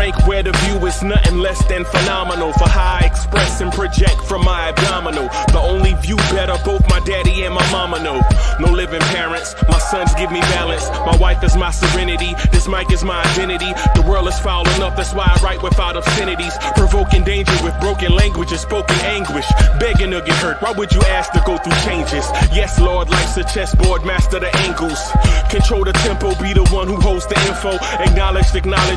rank where the view is nothing less than phenomenal. For how I express and project from my abdominal. The only view better, both my daddy and my mama know. No living parents, my sons give me balance. My wife is my serenity, this mic is my identity. The world is foul enough, that's why I write without obscenities. Provoking danger with broken language and spoken anguish. Begging to get hurt, why would you ask to go through changes? Yes, Lord, life's a chessboard, master the angles. Control the tempo, be the one who holds the info. Acknowledge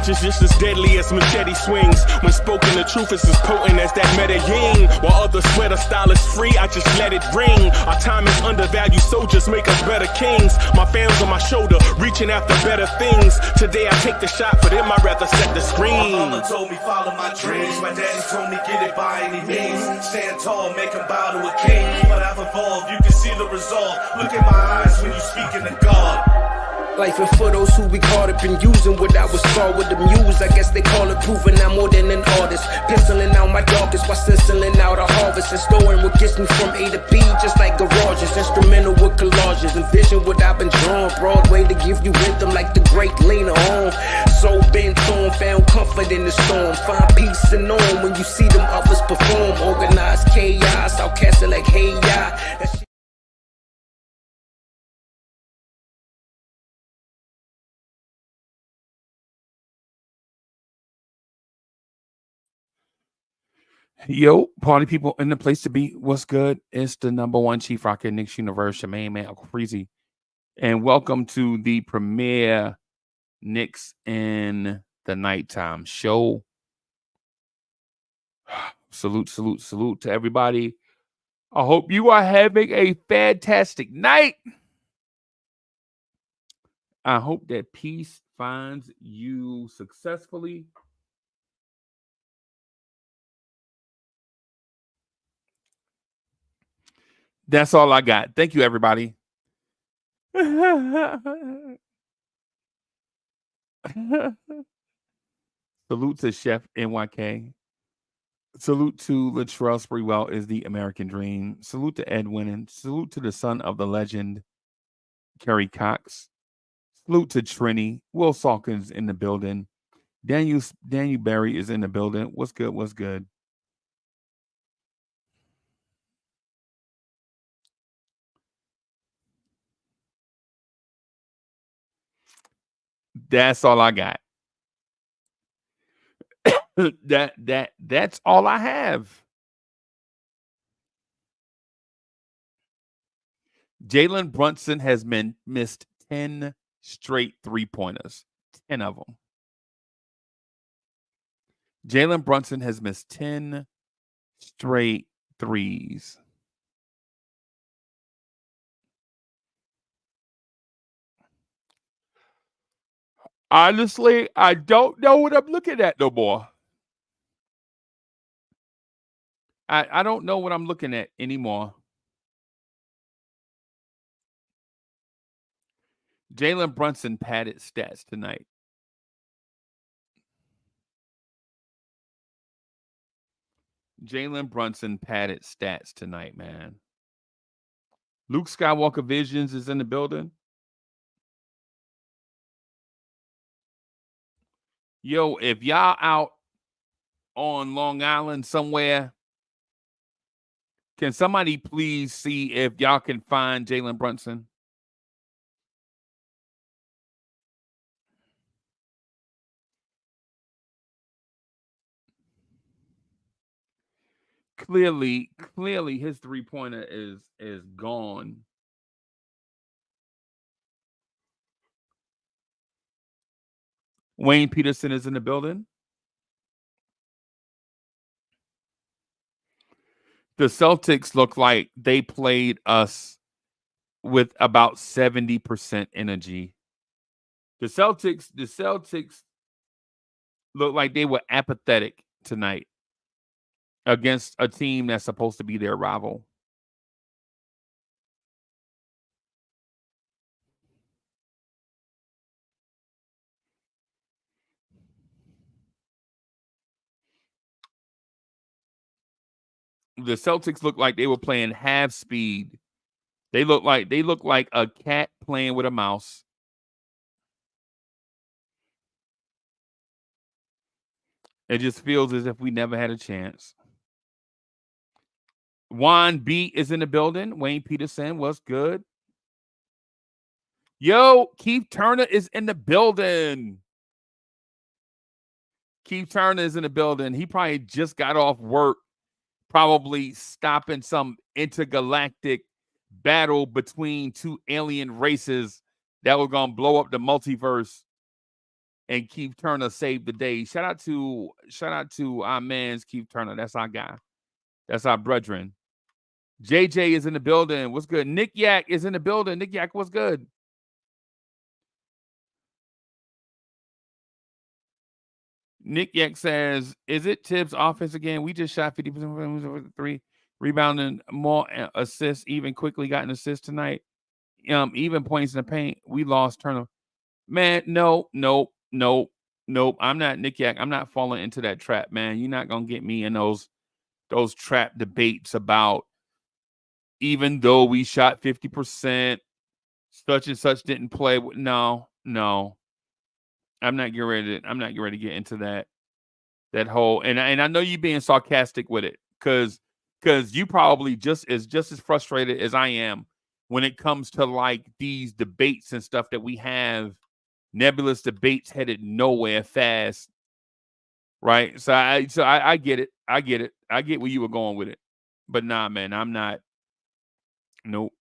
is just as deadly as machete swings. When spoken, the truth is as potent as that Medellin. While others swear the style is free, I just let it ring. Our time is undervalued, soldiers make us better kings. My fans on my shoulder, reaching after better things. Today I take the shot, for them I'd rather set the screen. My mama told me follow my dreams. My daddy told me get it by any means. Stand tall, make him bow to a king. But I've evolved, you can see the resolve. Look in my eyes when you speaking to God. Life and for those who we caught up in using what I was taught with the muse. I guess they call it proving I'm more than an artist. Penciling out my darkest while stenciling out a harvest. And storing what gets me from A to B, just like garages. Instrumental with collages. Envision what I've been drawing. Broadway to give you rhythm like the great Lena Horne. So bent on, found comfort in the storm. Find peace and on when you see them others perform. Organized chaos, I'll cast it like hey ya. Yo, party people in the place to be. What's good? It's the #1 Chief Rocker Knicks Universe, your main man, Uncle Freezie. And welcome to the premiere Knicks in the Nighttime show. Salute to everybody. I hope you are having a fantastic night. I hope that peace finds you successfully. That's all I got. Thank you, everybody. Salute to Chef NYK. Salute to Latrell Sprewell is the American Dream. Salute to Ed Winnan. Salute to the son of the legend, Kerry Cox. Salute to Trini. Will Salkins in the building. Daniel Berry is in the building. What's good? What's good? That's all I got. That's all I have. Jalen Brunson has missed 10 straight 3-pointers. 10 of them. Jalen Brunson has missed 10 straight threes. Honestly, I don't know what I'm looking at no more. I don't know what I'm looking at anymore. Jalen Brunson padded stats tonight. Jalen Brunson padded stats tonight, man. Luke Skywalker Visions is in the building. Yo, if y'all out on Long Island somewhere, can somebody please see if y'all can find Jalen Brunson? Clearly his 3-pointer is gone. Wayne Peterson is in the building. The Celtics look like they played us with about 70% energy. The Celtics look like they were apathetic tonight against a team that's supposed to be their rival. The Celtics look like they were playing half speed. They look like a cat playing with a mouse. It just feels as if we never had a chance. Juan B is in the building. Wayne Peterson, what's good? Yo, Keith Turner is in the building. Keith Turner is in the building. He probably just got off work, probably stopping some intergalactic battle between two alien races that was gonna blow up the multiverse. And Keith Turner saved the day. Shout out to our man's Keith Turner. That's our guy. That's our brethren. JJ is in the building. What's good? Nick Yak is in the building. Nick Yak, what's good? Nick Yak says, is it Tibbs' offense again? We just shot 50% 3, rebounding more assists, even quickly got an assist tonight. Even points in the paint. We lost turnover. Man, nope. I'm not Nick Yak. I'm not falling into that trap, man. You're not gonna get me in those trap debates about even though we shot 50%, such and such didn't play. No. I'm not getting ready to get into that whole, and I know you being sarcastic with it, because you probably just as frustrated as I am when it comes to like these debates and stuff that we have, nebulous debates headed nowhere fast, right? So I get it. I get where you were going with it, but nah, man, I'm not. Nope.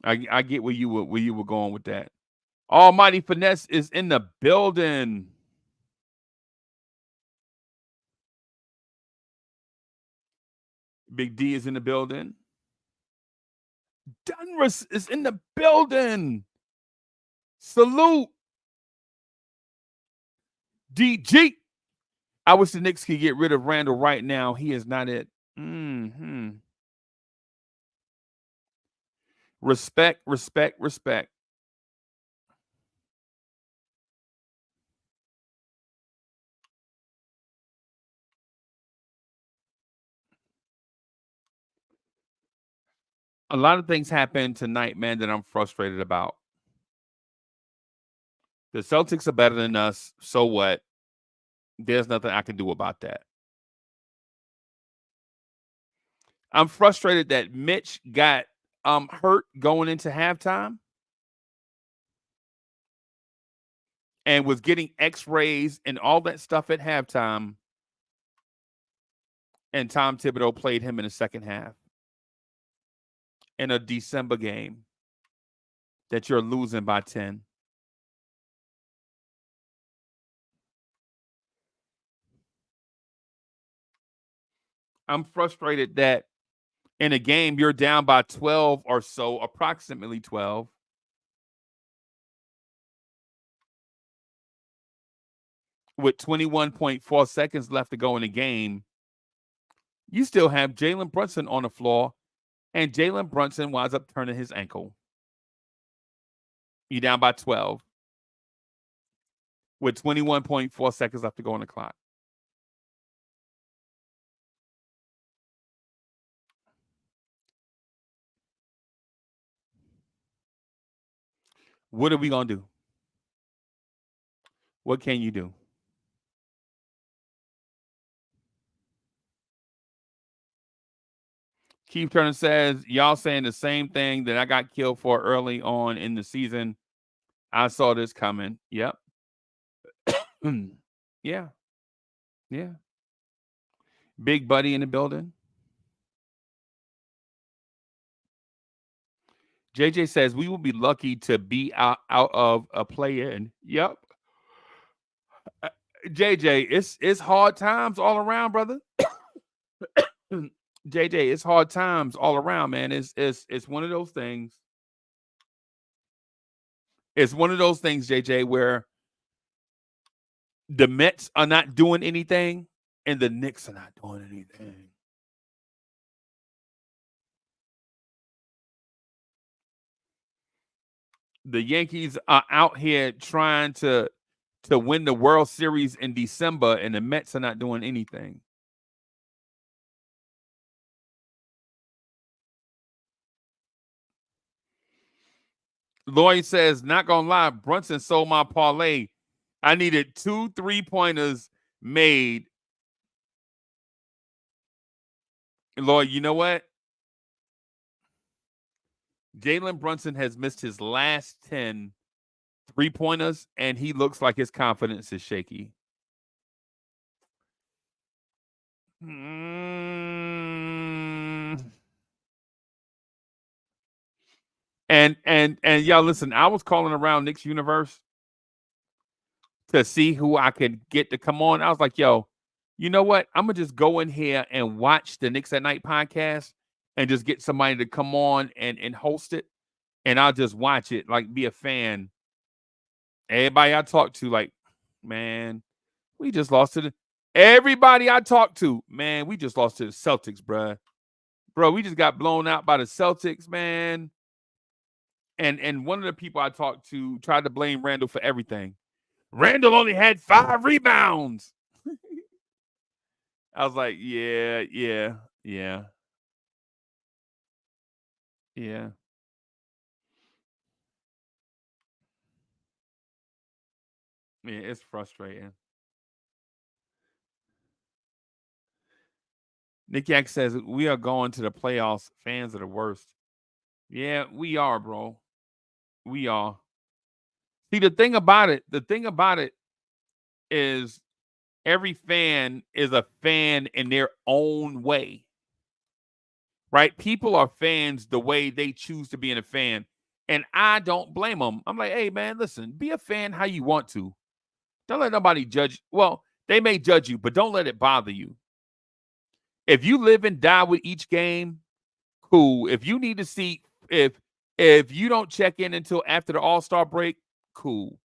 I get where you were going with that. Almighty Finesse is in the building. Big D is in the building. Dunris is in the building. Salute. DG. I wish the Knicks could get rid of Randle right now. He is not it. Respect. A lot of things happened tonight, man, that I'm frustrated about. The Celtics are better than us. So what? There's nothing I can do about that. I'm frustrated that Mitch got hurt going into halftime and was getting x-rays and all that stuff at halftime, and Tom Thibodeau played him in the second half in a December game that you're losing by 10. I'm frustrated that in a game you're down by 12 or so, approximately 12. With 21.4 seconds left to go in the game, you still have Jalen Brunson on the floor, and Jalen Brunson winds up turning his ankle. You're down by 12 with 21.4 seconds left to go on the clock. What are we going to do? What can you do? Keith Turner says, y'all saying the same thing that I got killed for early on in the season. I saw this coming. Yep. Yeah. Big Buddy in the building. JJ says, we will be lucky to be out of a play-in. Yep. JJ, it's hard times all around, brother. JJ, it's hard times all around, man. It's one of those things. It's one of those things, JJ, where the Mets are not doing anything and the Knicks are not doing anything. The Yankees are out here trying to win the World Series in December, and the Mets are not doing anything. Lloyd says, not gonna lie, Brunson sold my parlay. I needed 2 3-pointers made. Lloyd, you know what? Jalen Brunson has missed his last 10 3-pointers, and he looks like his confidence is shaky. And y'all listen, I was calling around Knicks Universe to see who I could get to come on. I was like, yo, you know what? I'm gonna just go in here and watch the Knicks at Night podcast and just get somebody to come on and host it. And I'll just watch it, like be a fan. Everybody I talk to, like, man, we just lost to the everybody I talk to, man, we just lost to the Celtics, bruh. Bro, we just got blown out by the Celtics, man. And one of the people I talked to tried to blame Randle for everything. Randle only had 5 rebounds. I was like, yeah. Yeah, it's frustrating. Nick Yak says, we are going to the playoffs. Fans are the worst. Yeah, we are, bro. We are. See, the thing about it is every fan is a fan in their own way. Right? People are fans the way they choose to be a fan. And I don't blame them. I'm like, hey, man, listen, be a fan how you want to. Don't let nobody judge. Well, they may judge you, but don't let it bother you. If you live and die with each game, cool. If you need to see, if you don't check in until after the All-Star break, cool.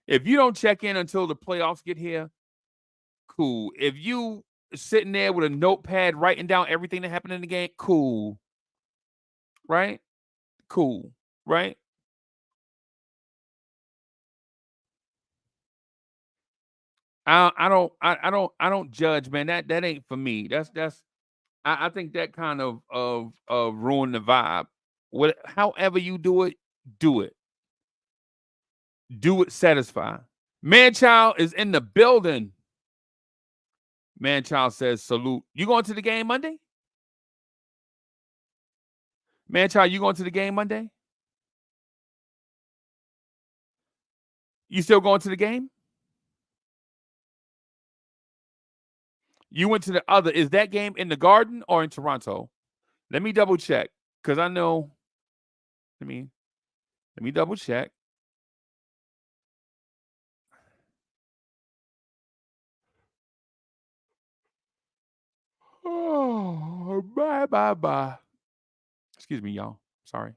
If you don't check in until the playoffs get here, cool. If you sitting there with a notepad writing down everything that happened in the game, cool. Right? Cool. Right? I don't judge, man. That ain't for me. I think that kind of ruin the vibe. However you do it, do it. Do it satisfying. Manchild is in the building. Manchild says salute. You going to the game Monday? Manchild, you going to the game Monday? You still going to the game? You went to the other. Is that game in the Garden or in Toronto? Let me double check because I know. Let me double check. Oh, bye. Excuse me, y'all. Sorry.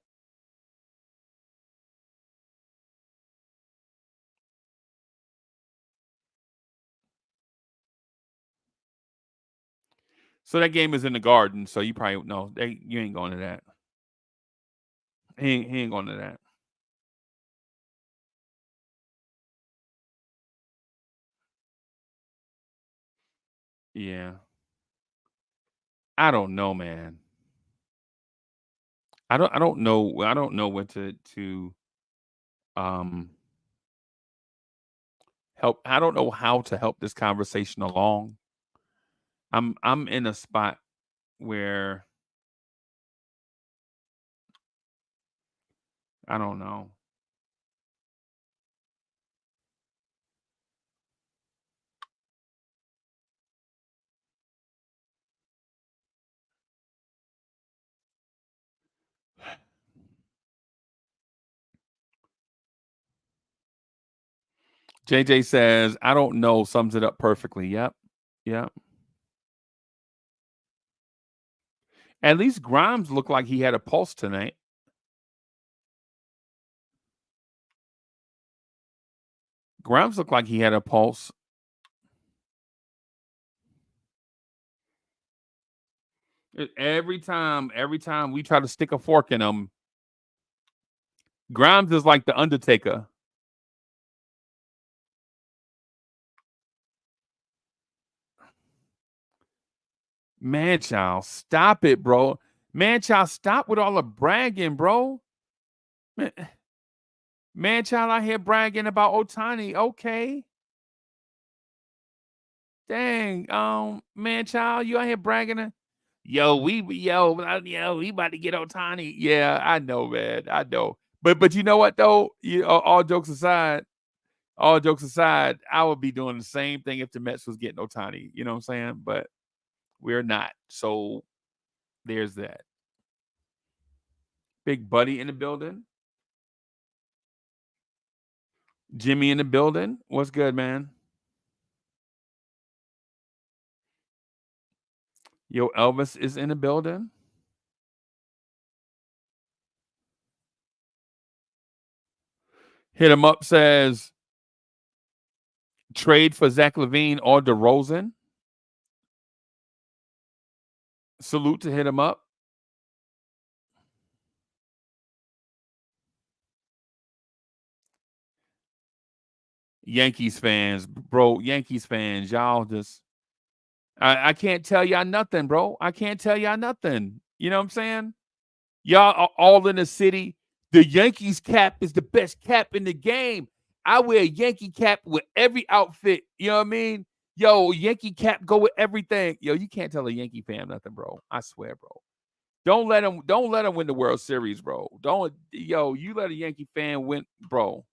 So that game is in the Garden, so you probably know you ain't going to that. He ain't going to that. Yeah. I don't know, man. I don't know. I don't know what to help. I don't know how to help this conversation along. I'm in a spot where I don't know. JJ says, I don't know, sums it up perfectly. Yep. At least Grimes looked like he had a pulse tonight. Grimes looked like he had a pulse. Every time we try to stick a fork in him, Grimes is like the Undertaker. Man, child, stop it, bro. Man, child, stop with all the bragging, bro. Man, Man child out here bragging about Otani. Okay. Dang. Man child, you out here bragging. Yo, we about to get Otani. Yeah, I know, man. I know. But you know what though? All jokes aside, I would be doing the same thing if the Mets was getting Otani. You know what I'm saying? But we're not. So there's that. Big Buddy in the building. Jimmy in the building. What's good, man? Yo, Elvis is in the building. Hit him up says trade for Zach LaVine or DeRozan. Salute to hit him up. Yankees fans, bro. Yankees fans, y'all just I can't tell y'all nothing, bro. I can't tell y'all nothing. You know what I'm saying? Y'all are all in the city. The Yankees cap is the best cap in the game. I wear a Yankee cap with every outfit. You know what I mean? Yo, Yankee cap go with everything. Yo, you can't tell a Yankee fan nothing, bro. I swear, bro. Don't let them win the World Series, bro. You let a Yankee fan win, bro.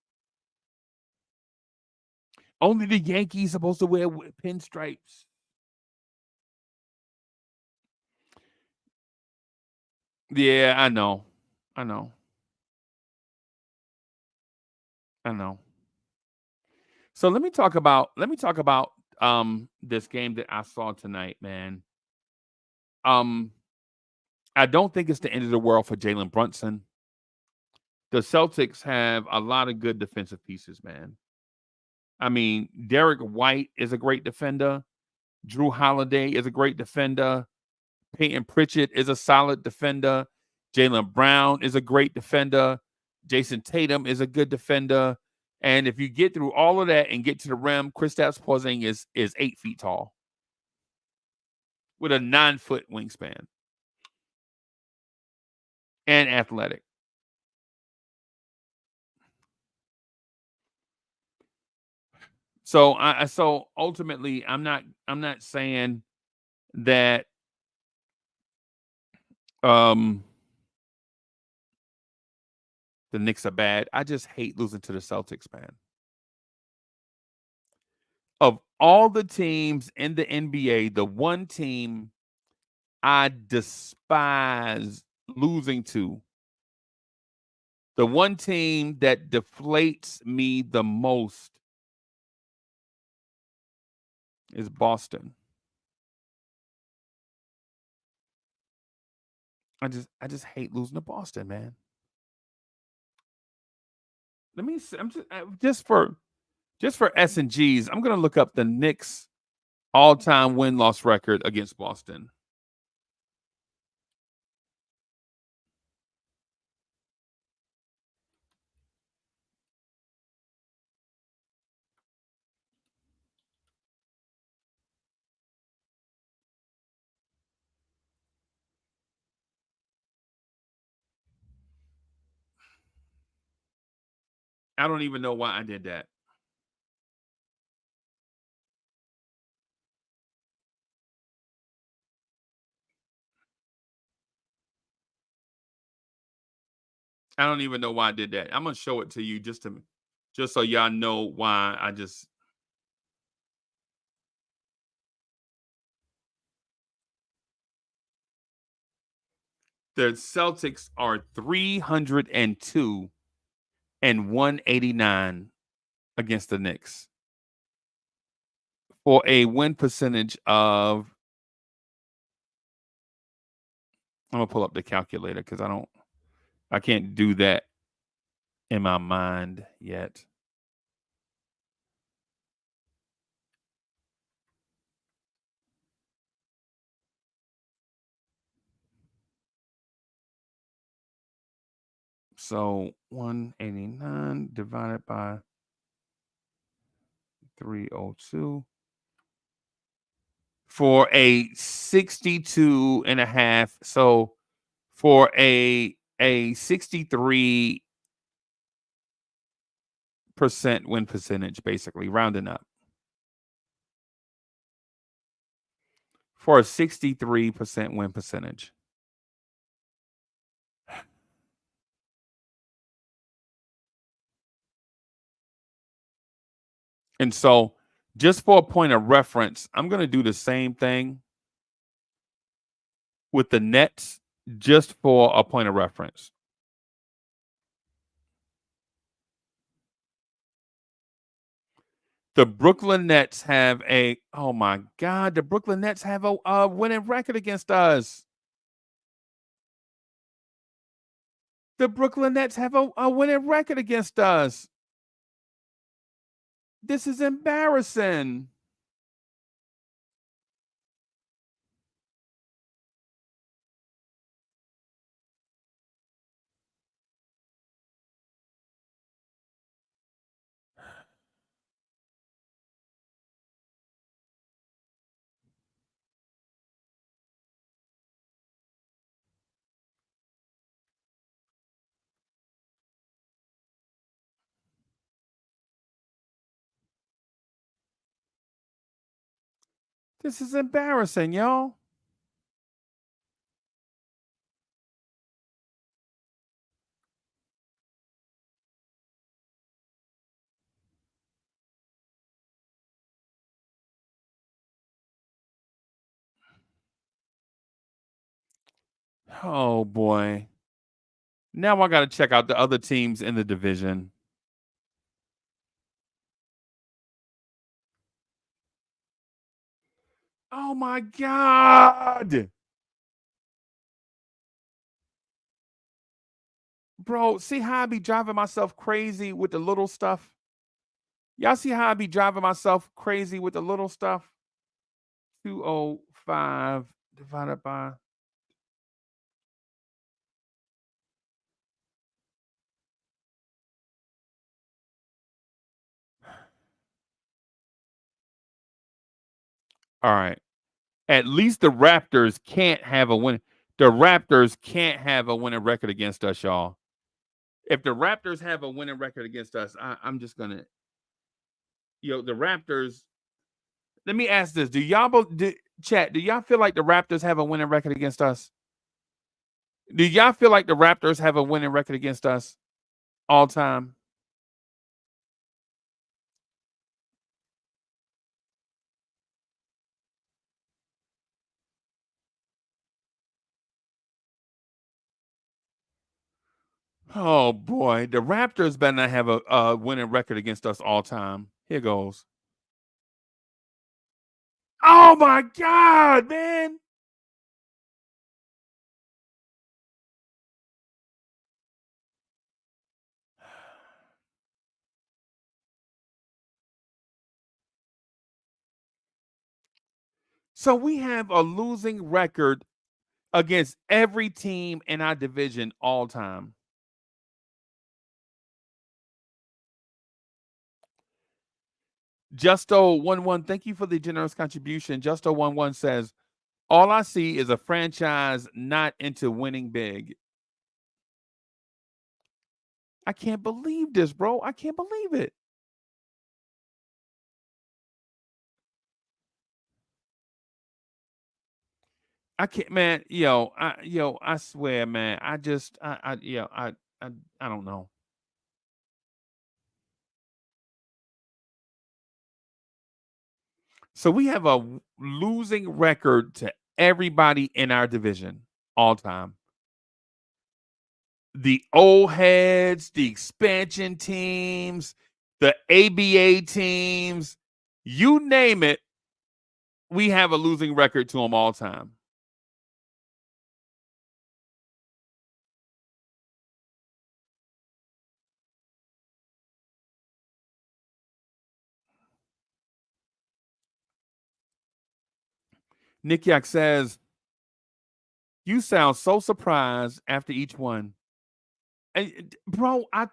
Only the Yankees supposed to wear pinstripes. Yeah, I know. I know. I know. So let me talk about this game that I saw tonight, man. I don't think it's the end of the world for Jalen Brunson. The Celtics have a lot of good defensive pieces, man. I mean, Derek White is a great defender. Drew Holiday is a great defender. Peyton Pritchett is a solid defender. Jaylen Brown is a great defender. Jason Tatum is a good defender. And if you get through all of that and get to the rim, Kristaps Porzingis is 8 feet tall with a 9-foot wingspan and athletic. So so ultimately, I'm not saying that the Knicks are bad. I just hate losing to the Celtics, man. Of all the teams in the NBA, the one team I despise losing to, the one team that deflates me the most is Boston. I just hate losing to Boston, man. Let me see, just for S and G's, I'm gonna look up the Knicks all-time win-loss record against Boston. I don't even know why I did that. I don't even know why I did that. I'm gonna show it to you just so y'all know why I just. The Celtics are 302 and 189 against the Knicks for a win percentage of. I'm gonna pull up the calculator because I can't do that in my mind yet. So 189 divided by 302 for a 62 and a half. So for a 63 win percentage, basically, rounding up. For a 63% win percentage. And so, just for a point of reference, I'm going to do the same thing with the Nets, just for a point of reference. The Brooklyn Nets have oh my God, the Brooklyn Nets have a winning record against us. The Brooklyn Nets have a winning record against us. This is embarrassing. This is embarrassing, y'all. Oh boy. Now I got to check out the other teams in the division. Oh my God. Bro, see how I be driving myself crazy with the little stuff? Y'all see how I be driving myself crazy with the little stuff? 205 divided by. All right. At least the Raptors can't have a win. The Raptors can't have a winning record against us, y'all. If the Raptors have a winning record against us, I'm just gonna, the Raptors. Let me ask this: chat? Do y'all feel like the Raptors have a winning record against us? Do y'all feel like the Raptors have a winning record against us all time? Oh boy, the Raptors better not have a winning record against us all time. Here goes. Oh my God, man! So we have a losing record against every team in our division all time. Justo11, thank you for the generous contribution. Justo11 says, all I see is a franchise not into winning big. I can't believe this, bro. I can't believe it. I can't, man. I swear, man. I don't know. So we have a losing record to everybody in our division all time. The old heads, the expansion teams, the ABA teams, you name it, we have a losing record to them all time. Nick Yak says, you sound so surprised after each one. And, bro, I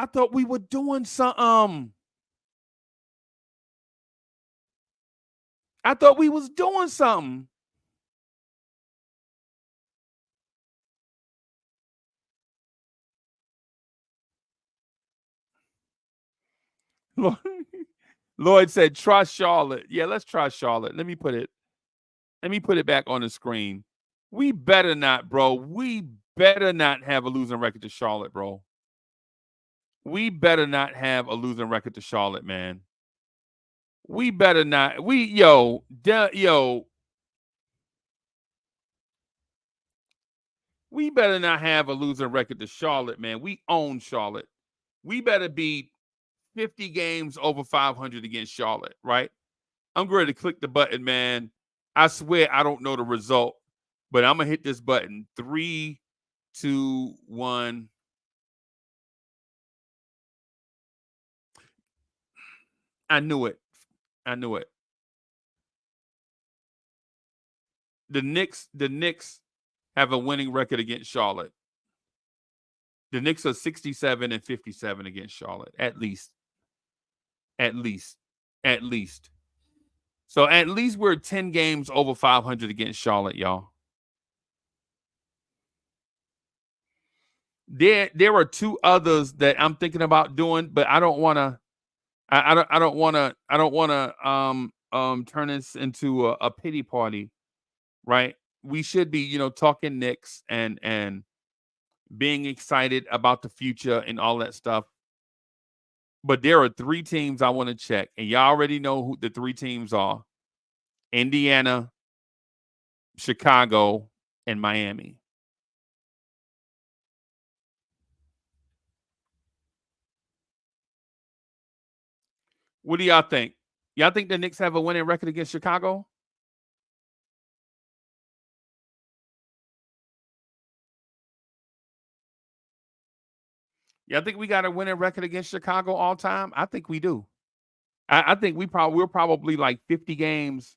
thought we were doing something. I thought we was doing something. Lloyd said, trust Charlotte. Yeah, let's trust Charlotte. Let me put it back on the screen. We better not, bro. We better not have a losing record to Charlotte, bro. We better not have a losing record to Charlotte, man. We better not. Yo. We better not have a losing record to Charlotte, man. We own Charlotte. We better be 50 games over 500 against Charlotte, right? I'm going to click the button, man. I swear I don't know the result, but I'm going to hit this button. 3, 2, 1. I knew it. The Knicks have a winning record against Charlotte. The Knicks are 67 and 57 against Charlotte, at least. So at least we're 10 games over 500 against Charlotte, y'all. There are 2 others that I'm thinking about doing, but I don't want to. I don't want to turn this into a pity party, right? We should be, talking Knicks and being excited about the future and all that stuff. But there are 3 teams I want to check, and y'all already know who the 3 teams are: Indiana, Chicago, and Miami. What do y'all think? Y'all think the Knicks have a winning record against Chicago? Y'all think we got a winning record against Chicago all time? I think we do. I think we're probably like 50 games.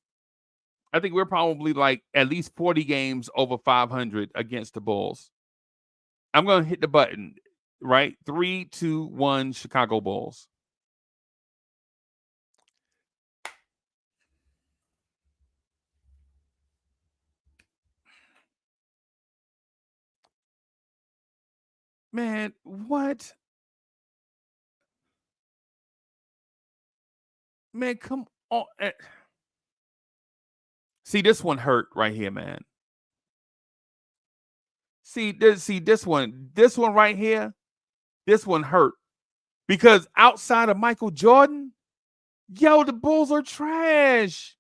I think we're probably like at least 40 games over 500 against the Bulls. I'm going to hit the button, right? 3, 2, 1, Chicago Bulls. Man, what? Man, come on. See, this one hurt right here, man. See this one right here. This one hurt because outside of Michael Jordan, yo, the Bulls are trash.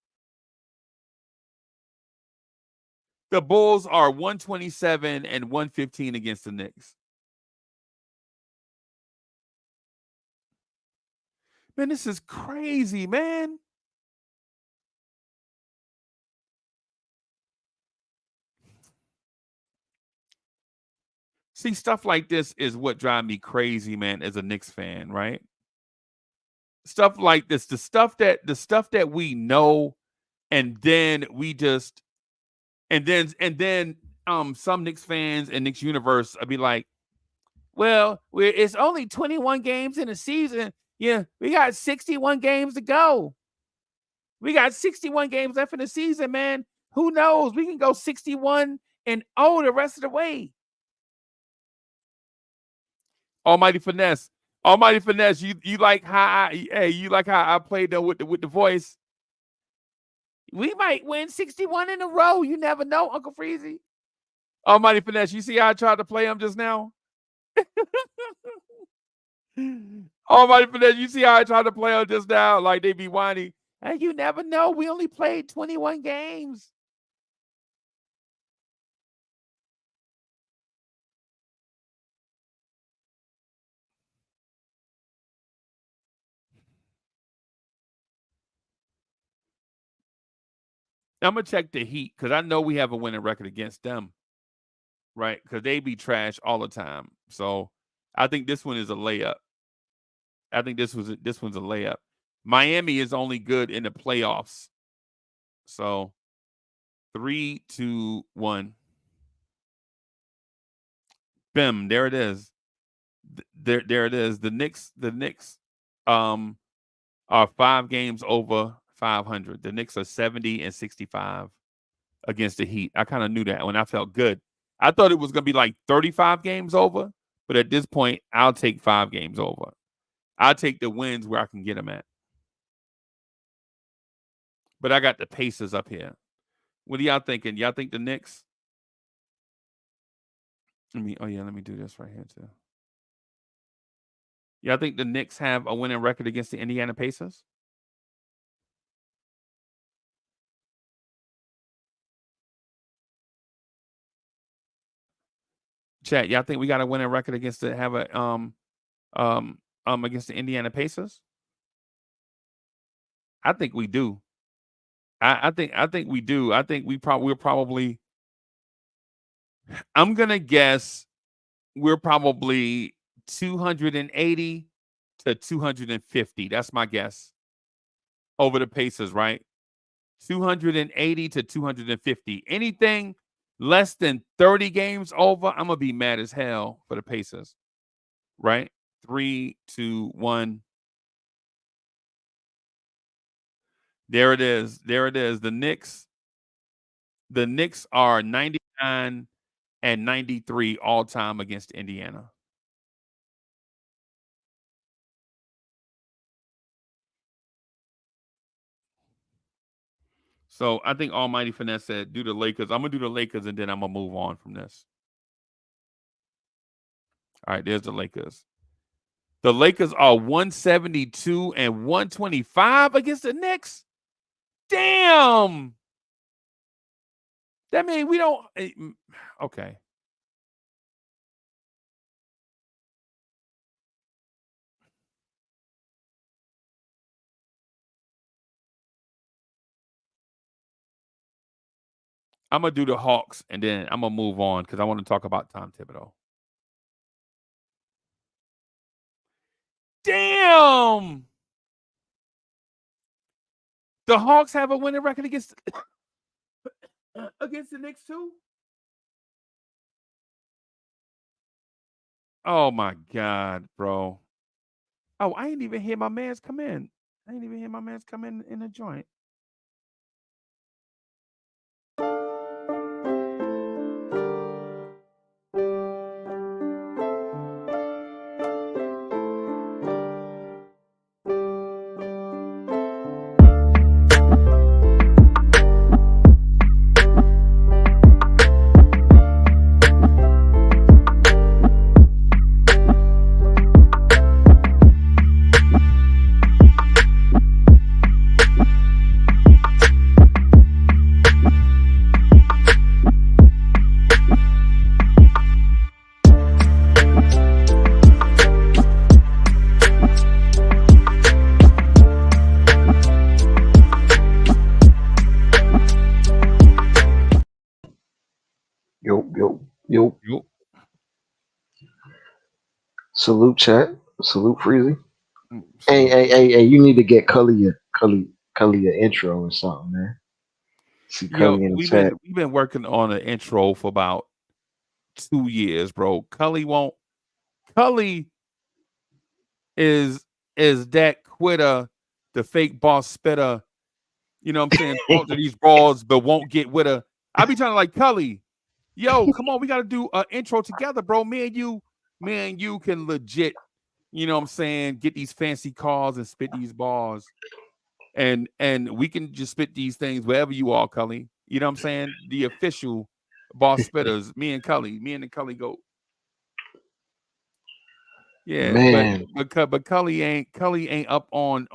The Bulls are 127 and 115 against the Knicks. Man, this is crazy, man. See, stuff like this is what drives me crazy, man, as a Knicks fan, right? Stuff like this, the stuff that we know, and then we just and then some Knicks fans and Knicks universe will be like, well, it's only 21 games in a season. Yeah, we got 61 games to go. We got 61 games left in the season, man. Who knows? We can go 61 and 0 the rest of the way. Almighty finesse, you like how I played with the voice. We might win 61 in a row. You never know, Uncle Freezie. Almighty finesse, you see how I tried to play him just now? Almighty finesse, you see how I tried to play him just now? Like they be whiny. And you never know. We only played 21 games. I'm gonna check the Heat because I know we have a winning record against them, right? Because they be trash all the time. So I think this one is a layup. I think this one's a layup. Miami is only good in the playoffs. So 3, 2, 1. Bim, there it is. There it is. The Knicks are 5 games over 500. The Knicks are 70 and 65 against the Heat. I kind of knew that when I felt good. I thought it was going to be like 35 games over, but at this point, I'll take 5 games over. I'll take the wins where I can get them at. But I got the Pacers up here. What are y'all thinking? Y'all think the Knicks? Let me do this right here too. Y'all think the Knicks have a winning record against the Indiana Pacers? Chat, y'all think we got a winning record against against the Indiana Pacers? I think we do. I think we do. I think we're probably. I'm gonna guess we're probably 280 to 250. That's my guess. Over the Pacers, right? 280 to 250. Anything less than 30 games over, I'm gonna be mad as hell for the Pacers. Right? 3, 2, 1. There it is. There it is. The Knicks are 99 and 93 all time against Indiana. So I think Almighty Finesse said, do the Lakers. I'm going to do the Lakers, and then I'm going to move on from this. All right, there's the Lakers. The Lakers are 172 and 125 against the Knicks. Damn. That means we don't. Okay. I'm going to do the Hawks, and then I'm going to move on because I want to talk about Tom Thibodeau. Damn. The Hawks have a winning record against the Knicks too? Oh my God, bro. Oh, I ain't even hear my mans come in. I ain't even hear my mans come in the joint. Yo. Salute chat. Salute Freezie. Hey, you need to get Cully an intro or something, man. See Cully in the chat. We've been working on an intro for about 2 years, bro. Cully is that quitter, the fake boss spitter. You know what I'm saying? Talk to these brawls, but won't get with her. I be trying to like Cully. Yo, come on, we got to do an intro together, bro. Me and you can legit, you know what I'm saying, get these fancy calls and spit these bars. And we can just spit these things wherever you are, Cully. You know what I'm saying? The official boss spitters, me and the Cully go. Yeah, man. But Cully ain't up on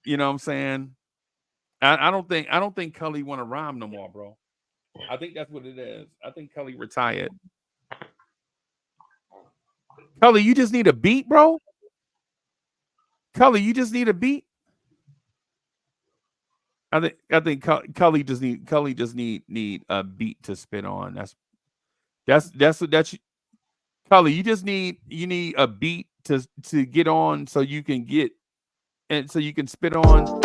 you know what I'm saying? I don't think Cully want to rhyme no more, bro. I think that's what it is. I think Cully retired. Cully, you just need a beat, bro. Cully, you just need a beat. I think Cully just need a beat to spit on. That's Cully. You need a beat to get on so you can get and so you can spit on.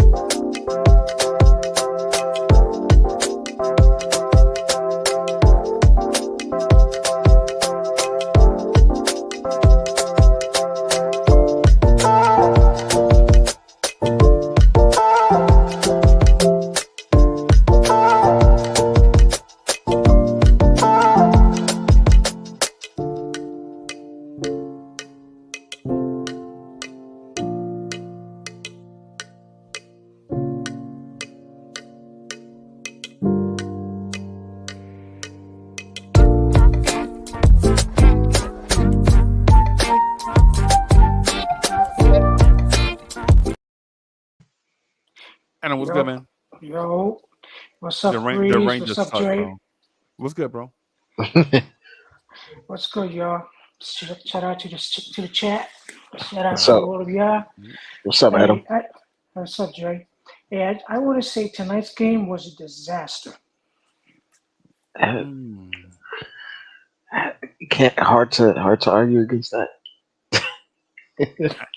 Adam, what's good, Yo, man? yo, what's up, The Freeze? What's Rangers up, suck, Dre? bro. What's good, bro? What's good, y'all? Shout out to the chat. Shout out What's to up? all of y'all. What's up, Adam? Hey, what's up, Dre? Hey, I want to say tonight's game was a disaster. Mm. Can't hard to argue against that.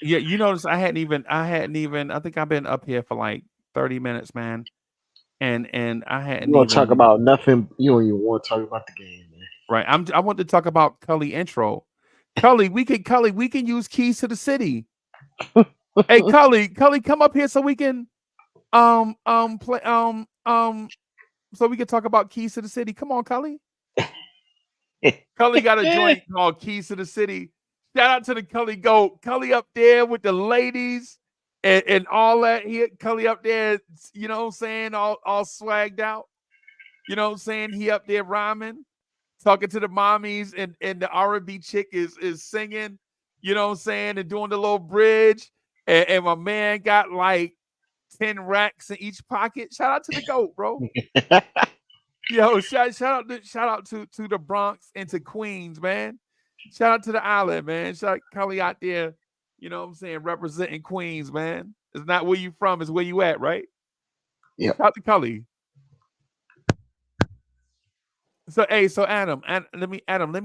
Yeah, you notice I hadn't even. I think I've been up here for like 30 minutes, man, and I You hadn't want to talk even. about nothing? You don't even want to talk about the game, man. Right, I want to talk about Cully intro. Cully, we can use keys to the city. Hey, Cully, come up here so we can play so we can talk about keys to the city. Come on, Cully. Cully got a joint called Keys to the City. Shout out to the Cully Goat. Cully up there with the ladies and all that. Cully up there, you know what I'm saying, all swagged out. You know what I'm saying? He up there rhyming, talking to the mommies, and the R&B chick is singing, you know what I'm saying, and doing the little bridge. And my man got like 10 racks in each pocket. Shout out to the GOAT, bro. Yo, shout out to the Bronx and to Queens, man. Shout out to the island, man. Shout out Cully out there, you know what I'm saying, representing Queens, man. It's not where you from, it's where you at, right? Yep. Shout out to Cully. So Adam, let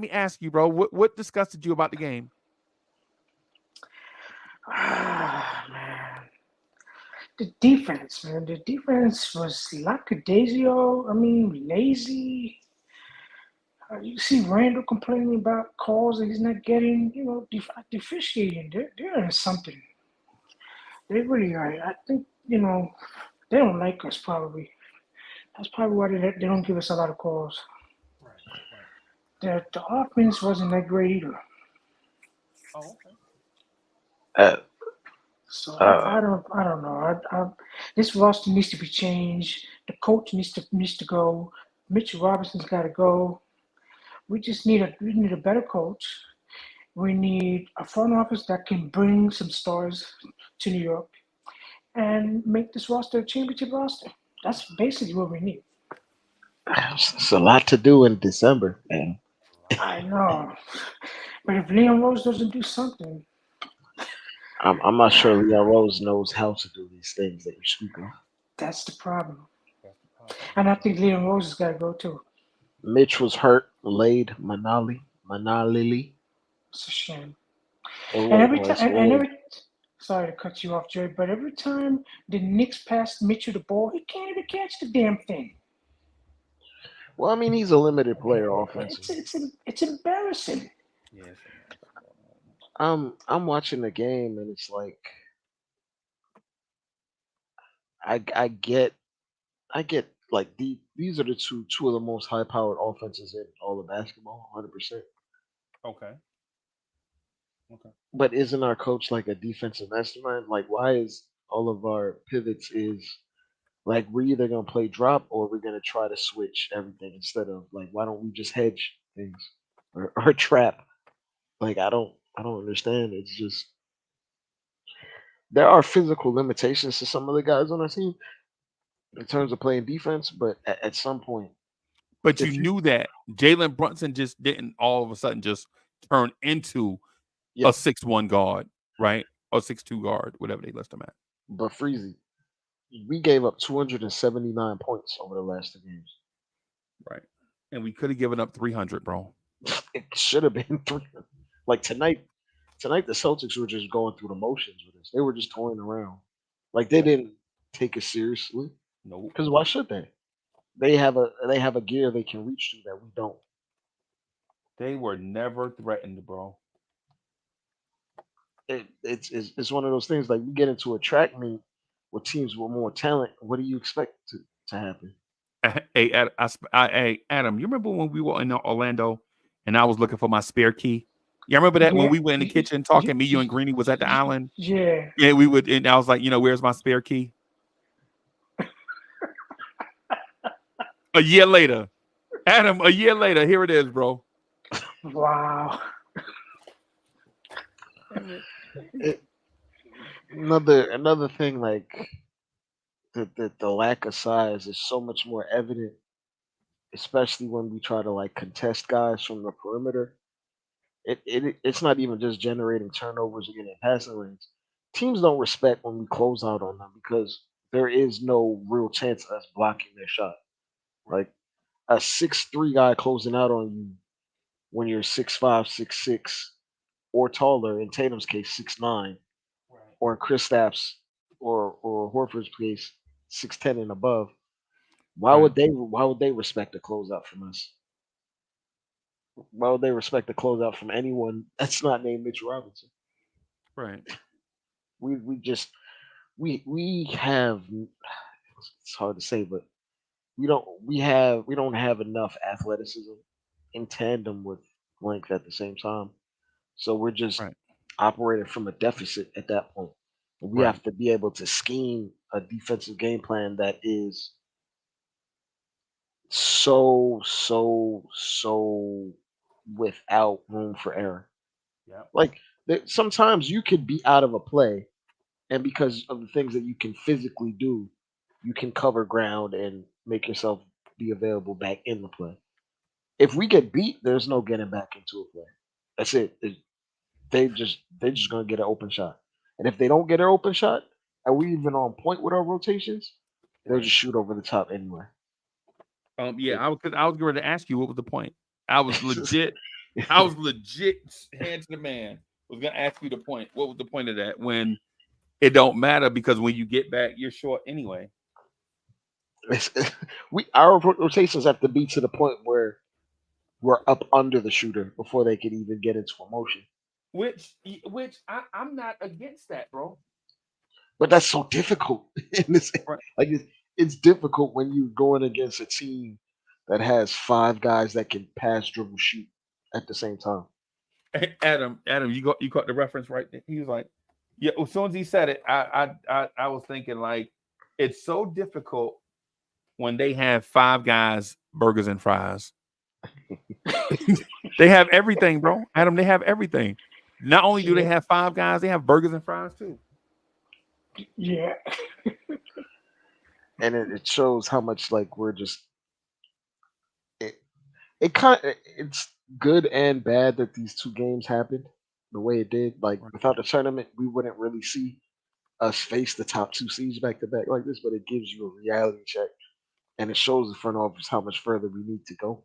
me ask you, bro, what disgusted you about the game? Ah, man. The defense, man. The defense was lackadaisical. I mean, lazy. You see Randall complaining about calls that he's not getting, deficiating. They're in something. They really are. I think, they don't like us probably. That's probably why they don't give us a lot of calls. The offense wasn't that great either. Oh, okay. Uh, So uh, I don't know. This roster needs to be changed. The coach needs to go. Mitchell Robinson's got to go. We need a better coach. We need a front office that can bring some stars to New York and make this roster a championship roster. That's basically what we need. it's a lot to do in December, man. I know, but if Leon Rose doesn't do something, I'm not sure Leon Rose knows how to do these things that you speak of. that's the problem. And I think Leon Rose has got to go too. Mitch was hurt, laid Manali. It's a shame. It And was, every time, it's weird. sorry to cut you off, Jerry, but every time the Knicks pass Mitchell the ball, he can't even catch the damn thing. Well, I mean, he's a limited player It's offensively. it's it's embarrassing. Yes. I'm watching the game and it's like I get like these are the two of the most high powered offenses in all of basketball, 100%. Okay. Okay. But isn't our coach like a defensive mastermind? Like, why is all of our pivots is like we're either gonna play drop or we're gonna try to switch everything instead of like why don't we just hedge things or trap? Like I don't understand. It's just there are physical limitations to some of the guys on our team in terms of playing defense, but at some point, But you if you knew that Jalen Brunson just didn't all of a sudden just turn into a yeah, 6'1" guard, right? Or 6'2" guard, whatever they list him at. but Freezy, we gave up 279 points over the last two games. Right. And we could have given up 300, bro. It should have been three. Like tonight the Celtics were just going through the motions with us. They were just toying around. Like they didn't take it seriously. Nope. Because why should they? They have a gear they can reach to that we don't. They were never threatened, bro. It's one of those things like you get into a track meet with teams with more talent. What do you expect to happen? Hey, hey, Adam, you remember when we were in Orlando and I was looking for my spare key? Yeah, I remember that when Yeah, we were in the kitchen talking. Me, you, and Greeny was at the island. yeah. Yeah, we would, and I was like, where's my spare key? A year later, Adam. A year later, here it is, bro. Wow. It, another thing like the lack of size is so much more evident, especially when we try to like contest guys from the perimeter. It's not even just generating turnovers or getting passing lanes. Teams don't respect when we close out on them because there is no real chance of us blocking their shot. Like a 6'3" guy closing out on you when you're 6'5", 6'6", or taller. In Tatum's case, 6'9", or in Kristaps or Horford's case, 6'10" and above. Right. Why would they respect a closeout from us? Why would they respect a closeout from anyone that's not named Mitch Robinson? Right. We just we have, it's hard to say, but we don't have enough athleticism in tandem with length at the same time. So we're just Right. operating from a deficit at that point. And we Right. have to be able to scheme a defensive game plan that is so without room for error. Yeah. Like sometimes you could be out of a play, and because of the things that you can physically do, you can cover ground and make yourself be available back in the play. If we get beat, there's no getting back into a play. That's it. They just gonna get an open shot, and if they don't get an open shot, and we even on point with our rotations, they'll Right. just shoot over the top anyway. Yeah, It, I was going to ask you what was the point. I was legit. I was legit hand to the man. Was going to ask you the point. What was the point of that? When it don't matter because when you get back, you're short anyway. it's, our rotations have to be to the point where we're up under the shooter before they can even get into a motion. I'm not against that, bro. But that's so difficult. In this, Right. like it's difficult when you're going against a team that has five guys that can pass, dribble, shoot at the same time. Adam, you caught the reference right there. He was like, yeah. As soon as he said it, I was thinking like, it's so difficult when they have five guys, burgers and fries. They have everything, bro. Adam, they have everything. Not only do they Yeah, have five guys, they have burgers and fries too. yeah. And it shows how much like we're just it, it kind of it's good and bad that these two games happened the way it did. Like Right. without the tournament, we wouldn't really see us face the top two seeds back to back like this, but it gives you a reality check and it shows the front office how much further we need to go.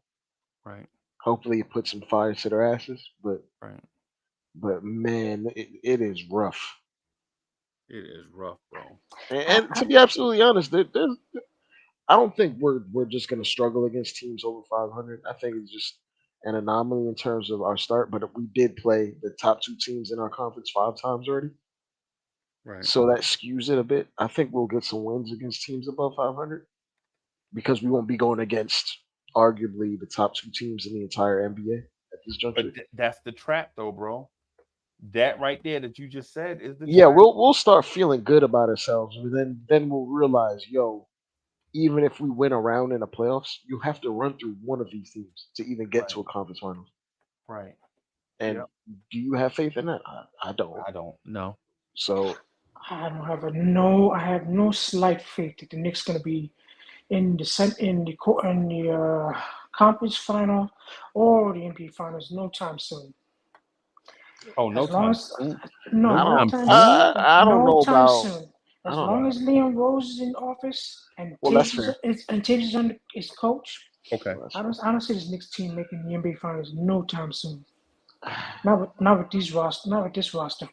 Right. Hopefully, it puts some fire to their asses, Right. but man, it is rough. It is rough, bro. I, And I, to be absolutely honest, I don't think we're just gonna struggle against teams over 500. I think it's just an anomaly in terms of our start. But we did play the top two teams in our conference 5 times already, Right. so that skews it a bit. I think we'll get some wins against teams above 500 because we won't be going against arguably the top two teams in the entire NBA at this juncture. But that's the trap, though, bro. That right there that you just said is the Yeah, trap. we'll start feeling good about ourselves, and then we'll realize, yo, even if we win a round in the playoffs, you have to run through one of these teams to even get Right. to a conference finals. Right. And Yep. do you have faith in that? I don't. I don't know. So I don't have a no. I have no slight faith that the Knicks gonna be in the conference final or the NBA finals no time soon. Oh, no As long time as soon. no, No I no don't. time time, soon. I don't no know time about. soon. I As don't long know. as Liam Rose is in office and Well, that's fair. Taves is under his coach, Okay. Well, that's I don't see this Knicks team making the NBA finals no time soon. fair. Not with these roster, not with this roster.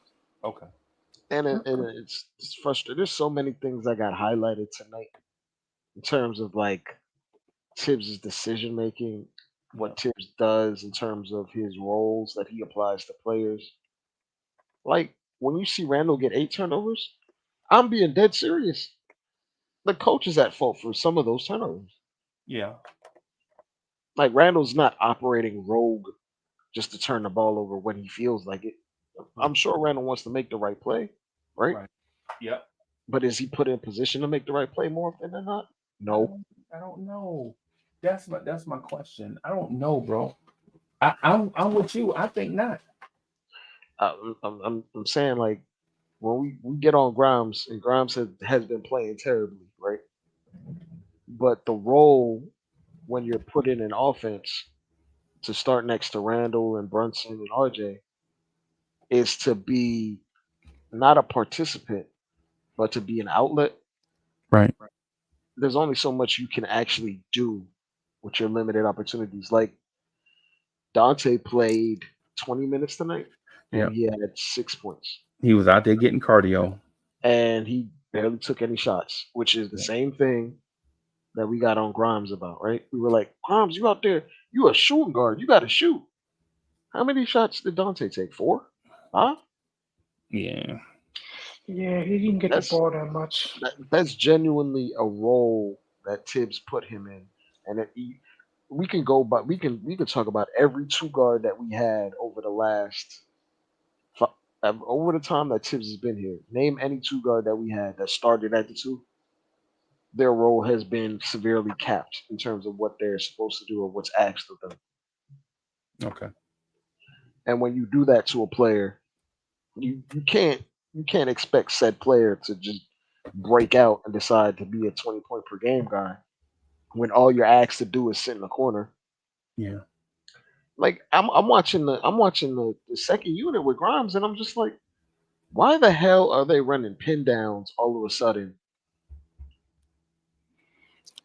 Okay. And it's frustrating. There's so many things that got highlighted tonight in terms of like Tibbs' decision making, Yeah. what Tibbs does in terms of his roles that he applies to players. Like when you see Randall get 8 turnovers, I'm being dead serious. The coach is at fault for some of those turnovers. Yeah. Like Randall's not operating rogue just to turn the ball over when he feels like it. I'm Right. sure Randall wants to make the right play, right? Right. Yep. But is he put in position to make the right play more often than not? I No. don't. I don't know. That's my question. I don't know, bro. I'm with you. I think not. I'm saying like when we get on Grimes and Grimes has been playing terribly, right? But the role when you're put in an offense to start next to Randall and Brunson and RJ is to be not a participant, but to be an outlet. Right. There's only so much you can actually do with your limited opportunities. Like Dante played 20 minutes tonight and Yep. he had 6 points. He was out there getting cardio. And he barely took any shots, which is the Yeah. same thing that we got on Grimes about, right? We were like, Grimes, you out there, you a shooting guard, you got to shoot. How many shots did Dante take? 4? 5? Yeah. Yeah, he didn't get the That's ball that much. that's genuinely a role that Tibbs put him in, and we can go, but we can talk about every two guard that we had over the last over the time that Tibbs has been here. Name any two guard that we had that started at the two. Their role has been severely capped in terms of what they're supposed to do or what's asked of them. Okay. And when you do that to a player, you can't expect said player to just break out and decide to be a 20-point per game guy when all you're asked to do is sit in the corner. Yeah. Like I'm watching the second unit with Grimes and I'm just like, why the hell are they running pin downs all of a sudden?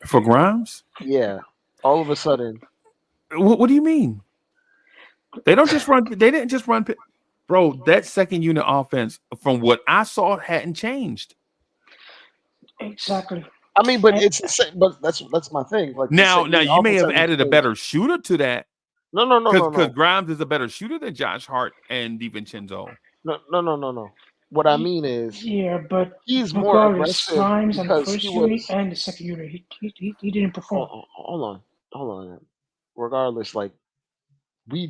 For Grimes? Yeah, all of a sudden. What do you mean? They don't just run. They didn't just run. Bro, that second unit offense, from what I saw, hadn't changed. Exactly. I mean, but And, it's the same. But that's my thing. Like the Now, second now unit you may offense have hasn't added a changed. better shooter to that, No, no, no, no, because no, Grimes is a better shooter than Josh Hart and DiVincenzo. no, no, no, no, no. What I mean is yeah, but he's more regardless, aggressive Grimes on the because he first unit was. and the second unit, he didn't perform. Hold on. Regardless, like we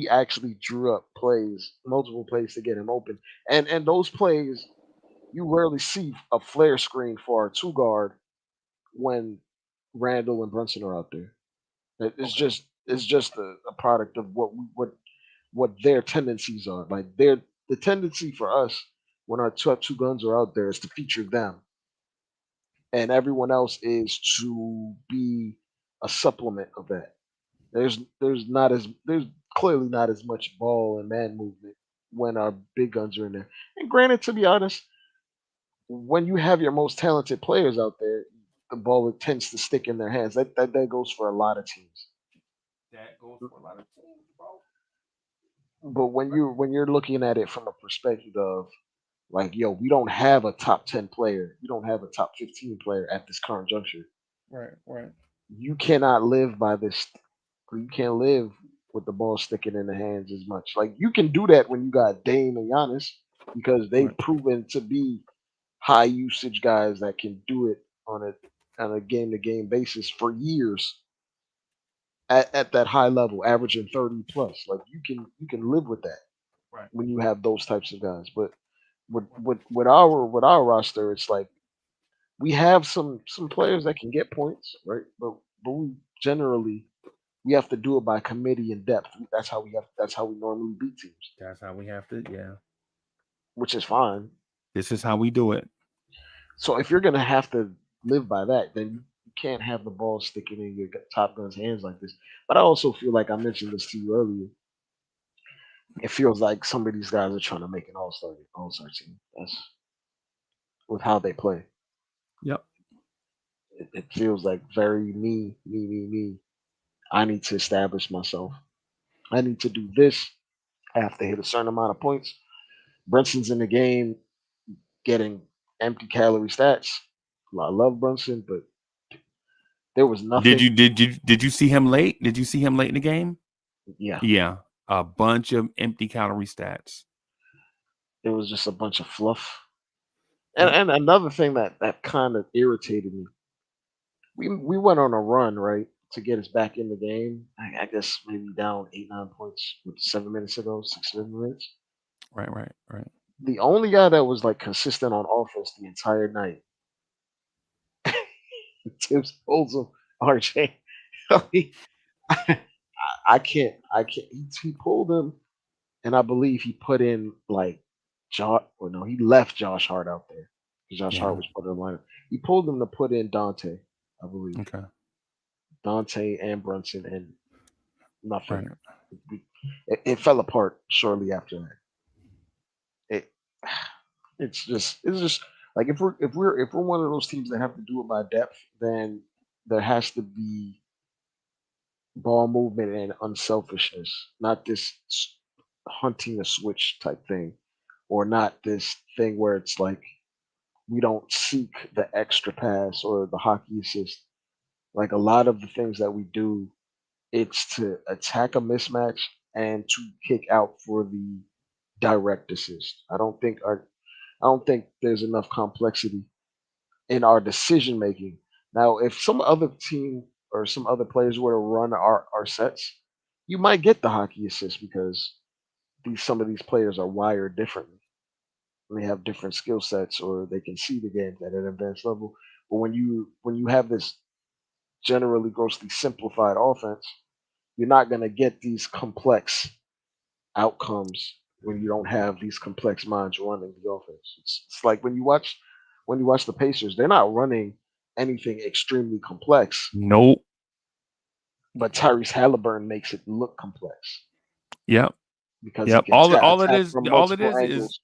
actually drew up plays, multiple plays to get him open, and those plays you rarely see a flare screen for our two guard when Randall and Brunson are out there. It's just a product of what their tendencies are. Like the tendency for us when our two guns are out there is to feature them, and everyone else is to be a supplement of that. There's clearly not as much ball and man movement when our big guns are in there. And granted, to be honest, when you have your most talented players out there, the ball tends to stick in their hands. That goes for a lot of teams. That goes for a lot of teams, bro. But when you're looking at it from a perspective of like, yo, we don't have a top 10 player, we don't have a top 15 player at this current juncture. Right, right, You cannot live by this. You can't live with the ball sticking in the hands as much. Like you can do that when you got Dame and Giannis because they've right. proven to be high usage guys that can do it on a game to game basis for years at that high level, averaging 30 plus. Like you can live with that Right. when you have those types of guys. But with our roster, it's like we have some players that can get points, right? But we generally we have to do it by committee and depth. That's how we normally beat teams, That's how we have to. Yeah. which is fine. This is how we do it. So if you're gonna have to live by that, then you can't have the ball sticking in your top gun's hands like this. But I also feel like I mentioned this to you earlier. It feels like some of these guys are trying to make an all star team. That's with how they play. Yep. It feels like very me. I need to establish myself. I need to do this. I have to hit a certain amount of points. Brunson's in the game getting empty calorie stats. I love Brunson, but there was Did nothing. you did you did you see him late? Did you see him late in the game? Yeah, Yeah. A bunch of empty calorie stats. it was just a bunch of fluff. And Yep. and another thing that kind of irritated me. We went on a run right to get us back in the game. I guess maybe down 8 9 points with 7 minutes ago, 6 7 minutes. Right, right, right. The only guy that was like consistent on offense the entire night, Tibbs pulls him, RJ. I, I can't. He pulled him, and I believe he put in like Josh. Or no, he left Josh Hart out there. Josh Yeah. Hart was part of the lineup. He pulled him to put in Dante, I believe. Okay. Dante and Brunson, and nothing. Right. It fell apart shortly after that. It it's just like if we're one of those teams that have to do it by depth, then there has to be ball movement and unselfishness, not this hunting a switch type thing, or not this thing where it's like we don't seek the extra pass or the hockey assist. Like a lot of the things that we do, it's to attack a mismatch and to kick out for the direct assist. I don't think there's enough complexity in our decision making. Now, if some other team or some other players were to run our sets, you might get the hockey assist because some of these players are wired differently. They have different skill sets or they can see the game at an advanced level. But when you have this generally grossly simplified offense, you're not going to get these complex outcomes when you don't have these complex minds running the offense. It's like when you watch the Pacers, they're not running anything extremely complex, Nope. but Tyrese Halliburton makes it look complex Yep. because he Yep. can All it attack is, from all it multiple is angles.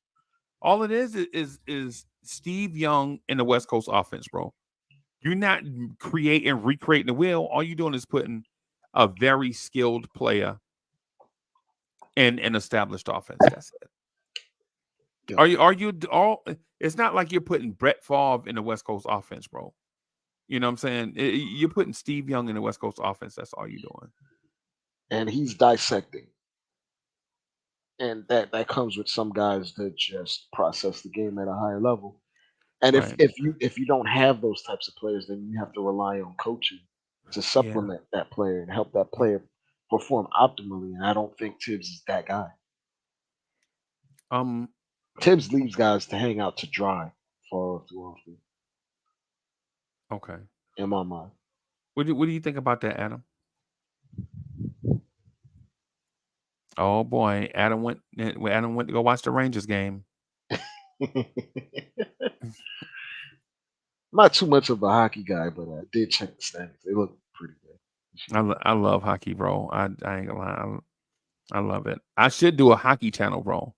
all it is Steve Young in the West Coast offense, bro. You're not creating and recreating the wheel. All you're doing is putting a very skilled player in an established offense. That's it. Yep. Are you all? It's not like you're putting Brett Favre in the West Coast offense, bro. You know what I'm saying? You're putting Steve Young in the West Coast offense. That's all you're doing. And he's dissecting. And that comes with some guys that just process the game at a higher level. And if Right. if you if you don't have those types of players, then you have to rely on coaching to Yeah. supplement that player and help that player perform optimally. And I don't think Tibbs is that guy. Um. Tibbs leaves guys to hang out to dry far too often, Okay. in my mind. What do you think about that, Adam? Oh boy, Adam went to go watch the Rangers game. Not too much of a hockey guy, but I did check the standings. They look pretty good this year. I love hockey, bro. I ain't gonna lie. I love it. I should do a hockey channel, bro.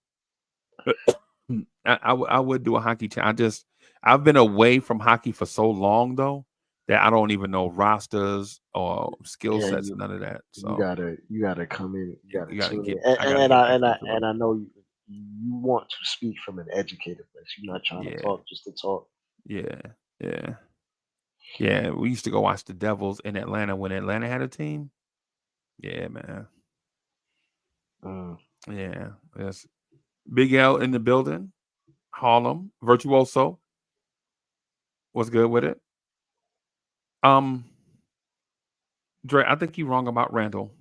I would do a hockey channel. I've been away from hockey for so long though that I don't even know rosters or skill Yeah, sets, none of that. you So gotta you gotta come in. You gotta you gotta tune in, get. and, I and, gotta and get I back and I into it. and I know you want to speak from an educated place. You're not trying to Yeah, talk just to talk. yeah, yeah, yeah. We used to go watch the Devils in Atlanta when Atlanta had a team. Yeah, man. Mm. Yeah, yes. Big L in the building. Harlem Virtuoso was good with it. Um, Dre, I think you're wrong about Randall.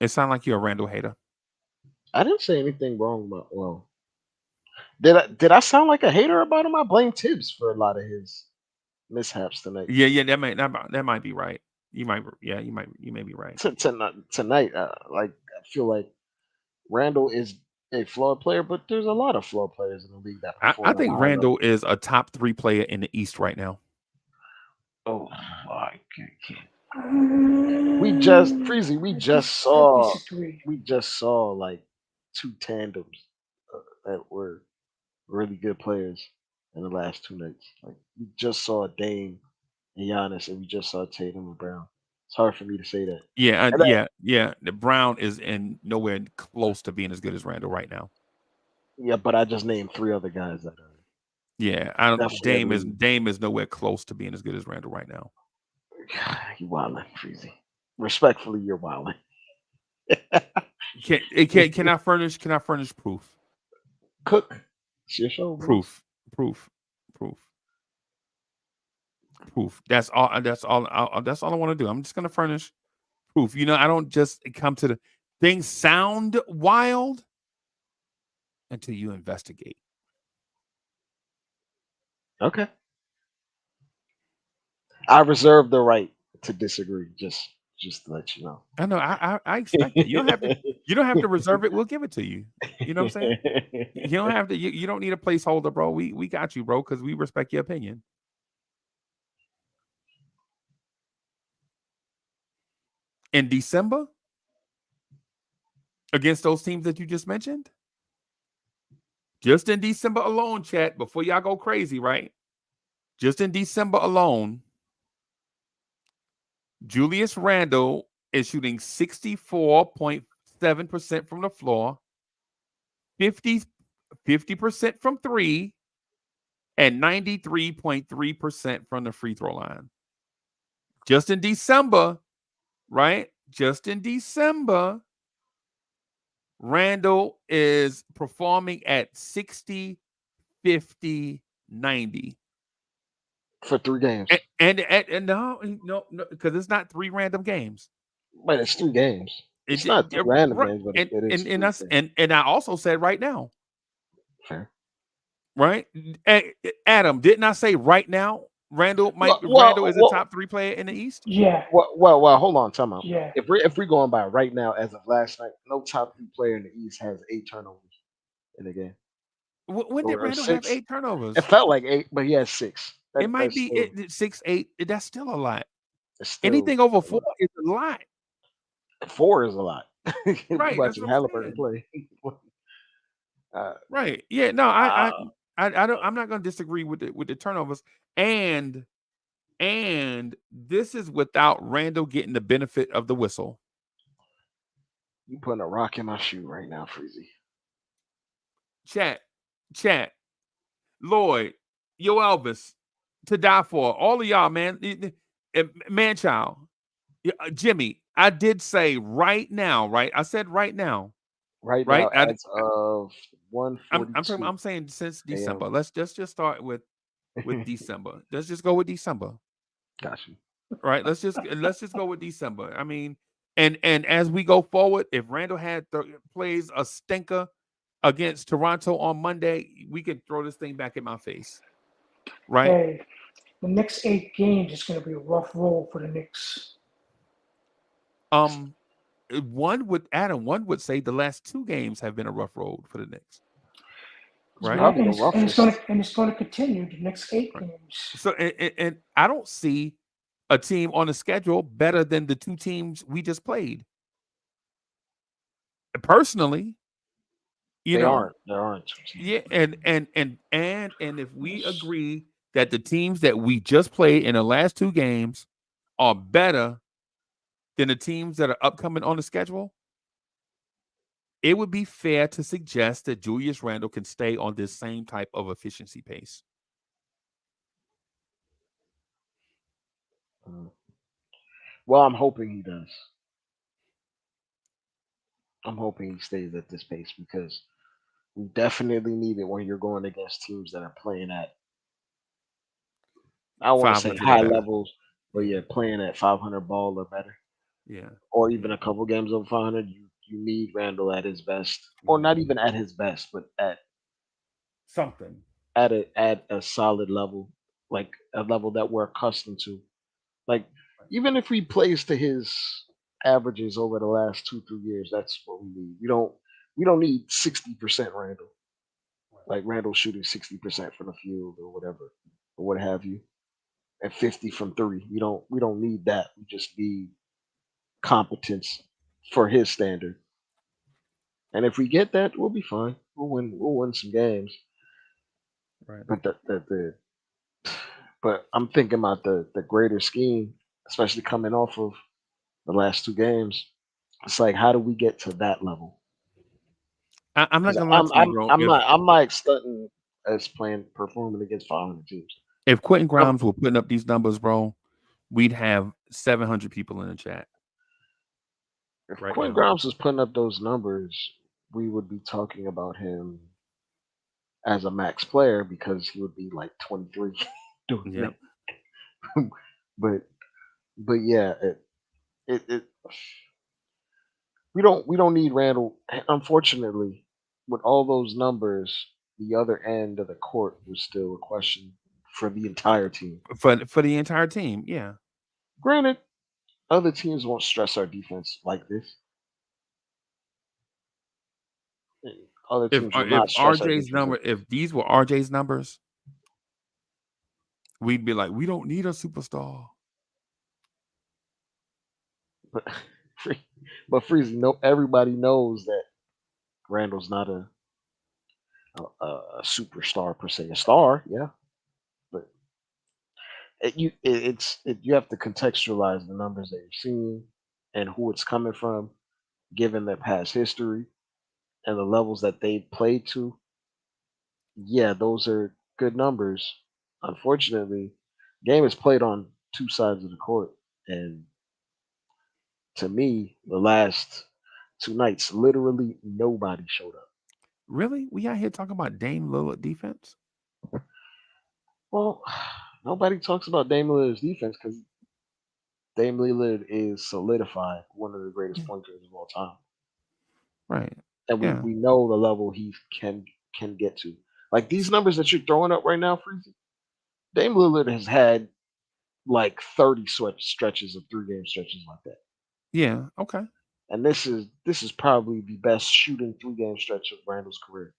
It sounds like you're a Randall hater. I didn't say anything wrong about. Well, did I sound like a hater about him? I blame Tibbs for a lot of his mishaps tonight. Yeah, that might be right. You may be right. Tonight, like I feel like Randall is a flawed player, but there's a lot of flawed players in the league that I perform at a think high level. Randall is a top 3 player in the East right now. Oh, I can't. We just Freezy. I disagree. We just saw like two tandems that were really good players in the last 2 nights. Like we just saw Dame and Giannis, and we just saw Tatum and Brown. It's hard for me to say that. Yeah, And that, yeah. The Brown is in nowhere close to being as good as Randall right now. yeah, but I just named three other guys that are Yeah, I don't. definitely in the league. Dame is nowhere close to being as good as Randall right now. You wildin', Freezy. Respectfully, you're wildin'. Can I furnish proof? Cook. It's your show, bro. Proof. That's all. That's all. That's all I want to do. I'm just gonna furnish proof. I don't just come to the things sound wild until you investigate. Okay. I reserve the right to disagree. Just Just to let you know. I know. I expect it. You don't have to reserve it. We'll give it to you. You know what I'm saying? You don't have to. You don't need a placeholder, bro. We got you, bro, because we respect your opinion. In December, against those teams that you just mentioned, just in December alone, chat, before y'all go crazy, right? Just in December alone, Julius Randle is shooting 64.7% from the floor, 50% from three, and 93.3% from the free throw line. Just in December, right? Just in December, Randle is performing at 60, 50, 90. For 3 games. And no, because it's not 3 random games. But it's 3 games. It's It, not 3 random right, games, but it is. and that's and I also said right now, fair. right? Adam, didn't I say right now? Randle is a top 3 player in the East. Yeah. Well. Hold on, time out. Yeah. If we're going by right now, as of last night, no top 3 player in the East has 8 turnovers in the game. When did Or Randle have 6. 8 turnovers? It felt like 8, but he has 6. It might That's be still, 6, 8. That's still a lot. it's still Anything over a 4 lot. is a lot. 4 is a lot. Right. That's Watching what I'm Halliburton saying. play. uh, Right. Yeah. No. uh, I don't. I'm not going to disagree with the turnovers. And this is without Randle getting the benefit of the whistle. you putting a rock in my shoe right now, Freezie. Chat. Lloyd, Yo Elvis, to die for. All of y'all, man. Man child. Jimmy, I did say right now, right? I said right now. Right Right? now, as of I'm 1:42 saying since a.m. December. Let's just start with December. Let's just go with December. Got you. Right? Let's just go with December. I mean, and as we go forward, if Randle plays a stinker against Toronto on Monday, we can throw this thing back in my face. Right? Hey, the next 8 games is going to be a rough roll for the Knicks. One would say the last 2 games have been a rough road for the Knicks. Right? Probably the and roughest. it's going to continue the next 8 Right. games. So and I don't see a team on the schedule better than the 2 teams we just played. Personally, There aren't 2 teams. yeah, and if we agree that the teams that we just played in the last 2 games are better than the teams that are upcoming on the schedule, it would be fair to suggest that Julius Randle can stay on this same type of efficiency pace. Well, I'm hoping he does. I'm hoping he stays at this pace because we definitely need it when you're going against teams that are playing at, I don't want to say 500 or high better. levels, but yeah, playing at 500 ball or better, Yeah. or even a couple games over 500. You need Randall at his best, or not even at his best, but Something. at a solid level, like a level that we're accustomed to. Like even if he plays to his averages over the last 2-3 years, that's what we need. We don't need 60% Randall. Like Randall shooting 60% from the field or whatever, or what have you, and 50 from 3. We don't need that. We just need competence for his standard. And if we get that, we'll be fine. We'll win some games. Right. But but I'm thinking about the greater scheme, especially coming off of the last 2 games. It's like, how do we get to that level? I'm not 'Cause gonna lie to you, bro. I'm not stunting as performing against 500 teams. If Quentin Grimes were putting up these numbers, bro, we'd have 700 people in the chat. If Right Quentin now. Grimes was putting up those numbers, we would be talking about him as a max player because he would be like 23 doing Yep. that. but yeah, it we don't need Randall. Unfortunately, with all those numbers, the other end of the court was still a question for the entire team. For the entire team, yeah. Granted, other teams won't stress our defense like this. Other teams will If not stress our RJ's defense number, like this. if these were RJ's numbers, we'd be like, we don't need a superstar. But, but Freezy, no, everybody knows that Randall's not a superstar per se. A star, yeah, but you have to contextualize the numbers that you're seeing and who it's coming from, given their past history and the levels that they played to. Yeah, those are good numbers. Unfortunately, game is played on two sides of the court, and to me, the last two nights, literally nobody showed up. Really? We out here talking about Dame Lillard defense? Well, nobody talks about Dame Lillard's defense because Dame Lillard is solidified one of the greatest point guards of all time, Right. and we Yeah. we know the level he can get to. Like these numbers that you're throwing up right now, Freezy, Dame Lillard has had like 30 stretches of 3 game stretches like that. Yeah. Okay. And this is probably the best shooting 3 game stretch of Randall's career.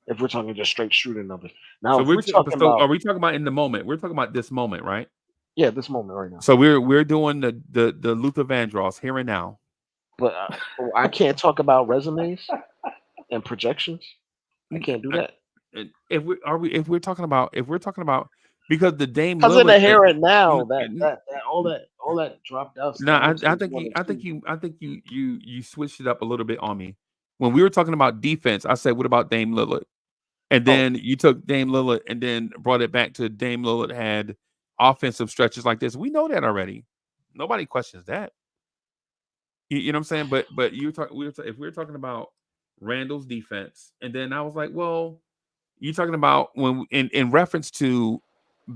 If we're talking just straight shooting numbers. Now, So if we're talking about are we talking about in the moment? We're talking about this moment, right? this moment right now, So we're doing the Luther Vandross here and now. but I can't talk about resumes and projections. I N- can't do uh, that if we're talking about because the Dame because in the Lillard here and now, n- n- that all that dropped out no, standards I is think one and two. you switched it up a little bit on me. When we were talking about defense, I said, "What about Dame Lillard?" And Oh, then you took Dame Lillard and then brought it back to Dame Lillard had offensive stretches like this. We know that already. Nobody questions that. You know what I'm saying? But you talk if we were talking about Randall's defense, and then I was like, well, you talking about when in reference to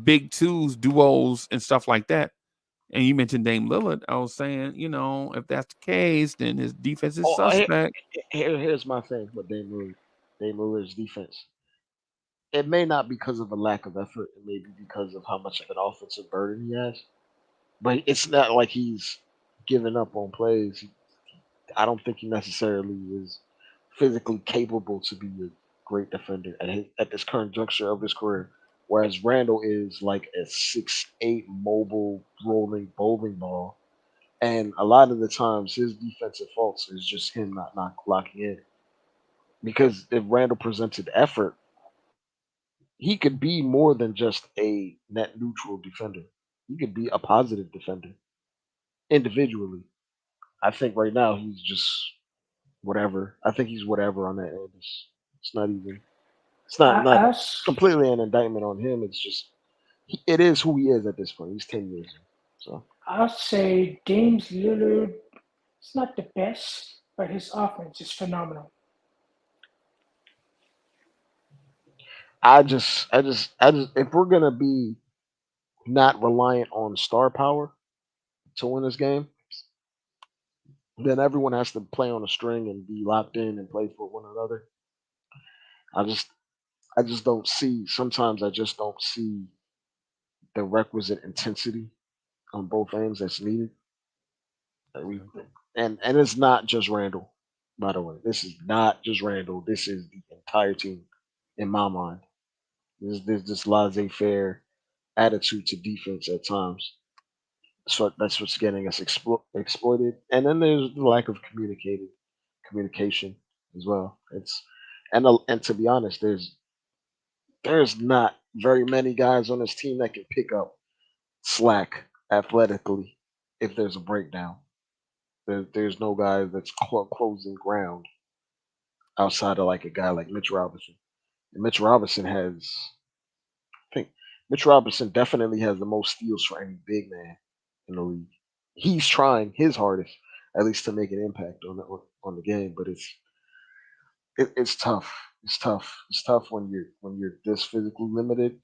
big twos, duos, and stuff like that. And you mentioned Dame Lillard. I was saying, if that's the case, then his defense is suspect. here's my thing with Dame Lillard. Dame Lillard's defense. It may not because of a lack of effort. It may be because of how much of an offensive burden he has. But it's not like he's giving up on plays. I don't think he necessarily is physically capable to be a great defender at this current juncture of his career. Whereas Randall is like a 6'8" mobile rolling bowling ball. And a lot of the times his defensive faults is just him not locking in. Because if Randall presented effort, he could be more than just a net neutral defender. He could be a positive defender individually. I think right now he's just whatever. I think he's whatever on that end. It's not even. It's not I, not I, s- completely an indictment on him. It's just it is who he is at this point. He's 10 years in. So I'd say James Lillard is not the best, but his offense is phenomenal. if we're gonna be not reliant on star power to win this game, then everyone has to play on a string and be locked in and play for one another. I just I just don't see. Sometimes I just don't see the requisite intensity on both ends that's needed. We and it's not just Randall, by the way. This is not just Randall. This is the entire team, in my mind. There's this laissez-faire attitude to defense at times. So that's what's getting us exploited. And then there's the lack of communication as well. And to be honest, there's not very many guys on this team that can pick up slack athletically if there's a breakdown. There's no guy that's closing ground outside of like a guy like Mitch Robinson. And Mitch Robinson has, I think, Mitch Robinson definitely has the most steals for any big man in the league. He's trying his hardest, at least, to make an impact on the game. But it's tough. It's tough. It's tough when you're this physically limited,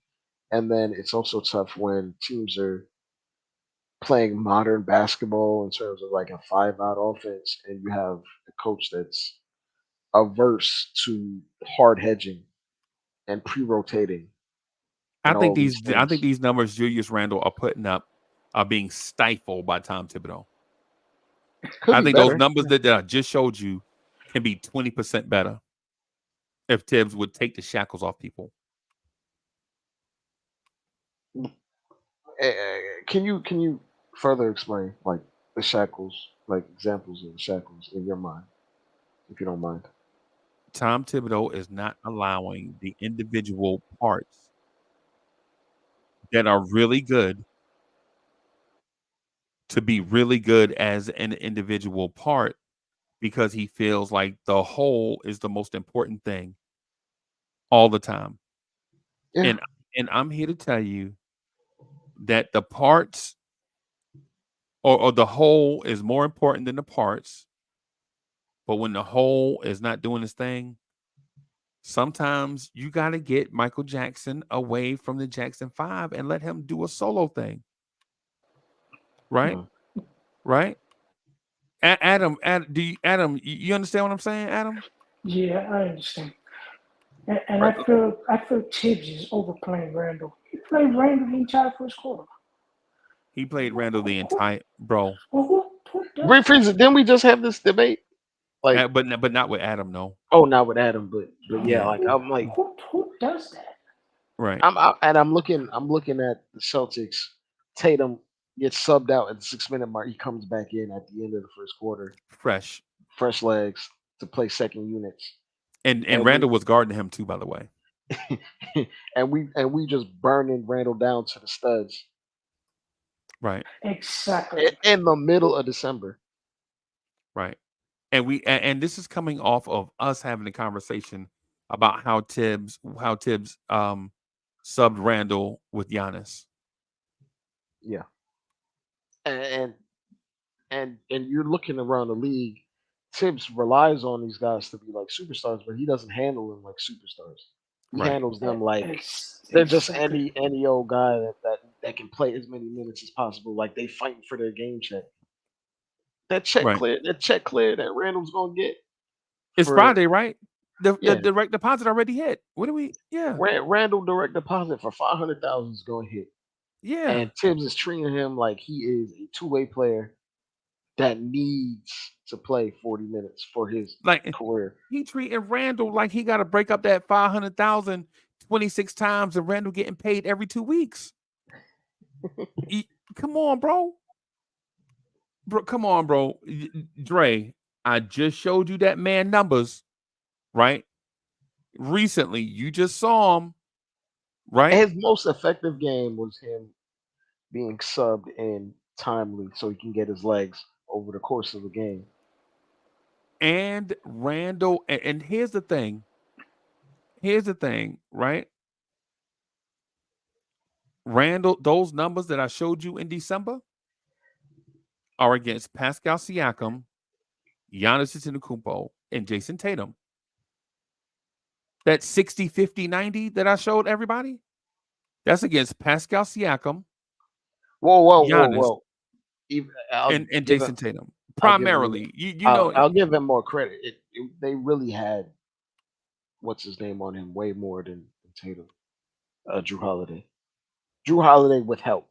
and then it's also tough when teams are playing modern basketball in terms of like a 5-out offense, and you have a coach that's averse to hard hedging and pre-rotating and all these I think things. these numbers Julius Randle are putting up are being stifled by Tom Thibodeau. Could I be think those better. numbers that I just showed you can be 20% better if Tibbs would take the shackles off people. Can you further explain like the shackles, like examples of the shackles in your mind, if you don't mind? Tom Thibodeau is not allowing the individual parts that are really good to be really good as an individual part because he feels like the whole is the most important thing all the time. Yeah. And I'm here to tell you that the parts or the whole is more important than the parts. But when the whole is not doing his thing, sometimes you got to get Michael Jackson away from the Jackson 5 and let him do a solo thing. Right? Hmm. Right? Adam, Adam, you understand what I'm saying, Adam? Yeah, I understand. And Right. I feel Tibbs is overplaying Randall. He played Randall the entire first quarter. He played Randall the entire bro, Well, who does Great that? Freezer, didn't we just have this debate? Like, but not with Adam, no. oh, not with Adam, but yeah, Yeah. like I'm like Who does that? Right. I'm looking at the Celtics. Tatum gets subbed out at the 6 minute mark. He comes back in at the end of the first quarter, Fresh. fresh legs to play second units, And and we Randall was guarding him too, by the way. and we just burning Randall down to the studs Right. Exactly. in the middle of December. Right. And this is coming off of us having a conversation about how Tibbs subbed Randall with Giannis. Yeah, and and you're looking around the league. Tibbs relies on these guys to be like superstars, but he doesn't handle them like superstars. He Right. handles them like they're just Exactly. any old guy that can play as many minutes as possible. Like they fighting for their game check. Right. That check clear that Randall's gonna get It's for Friday, right? The yeah. direct deposit already hit. What do we yeah. Randall direct deposit for 500,000 is going to hit, Yeah. and Tibbs is treating him like he is a two-way player that needs to play 40 minutes for his Like career. he treating Randall like he got to break up that 500,000 26 times and Randall getting paid every 2 weeks. Come on, bro. Bro, come on, bro. Dre, I just showed you that man numbers, right? Recently, you just saw him, right? His most effective game was him being subbed in timely so he can get his legs over the course of the game. And Randall, and here's the thing. Here's the thing, right? Randall, those numbers that I showed you in December are against Pascal Siakam, Giannis Antetokounmpo, and Jason Tatum. That 60, 50, 90 that I showed everybody, that's against Pascal Siakam, Whoa, whoa, whoa, Giannis, whoa! Even, I'll and give him. Jason Tatum. I'll give him. Primarily, you know, I'll give him more credit. They really had what's his name on him way more than Tatum. Drew Holiday. Drew Holiday with help,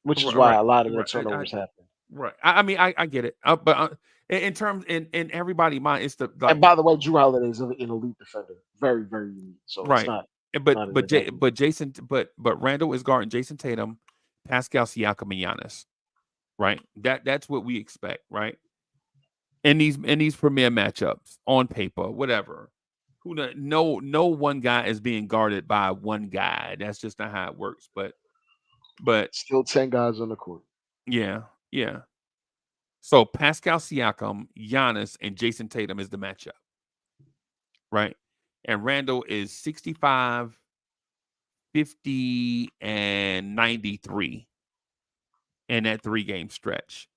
which is why right, a lot of the right, turnovers happen. right. I mean, I get it, but in terms in everybody mind, it's the And like by the way, Drew Holiday is an elite defender, very, very elite. So it's right. not But not an but indictment. Jason but Randall is guarding Jason Tatum, Pascal Siakam, and Giannis. Right. That's what we expect. Right. In these premier matchups on paper, whatever. No one guy is being guarded by one guy. That's just not how it works. But Still 10 guys on the court. yeah, yeah. So Pascal Siakam, Giannis, and Jason Tatum is the matchup, right? And Randall is 65, 50, and 93 in that 3-game stretch.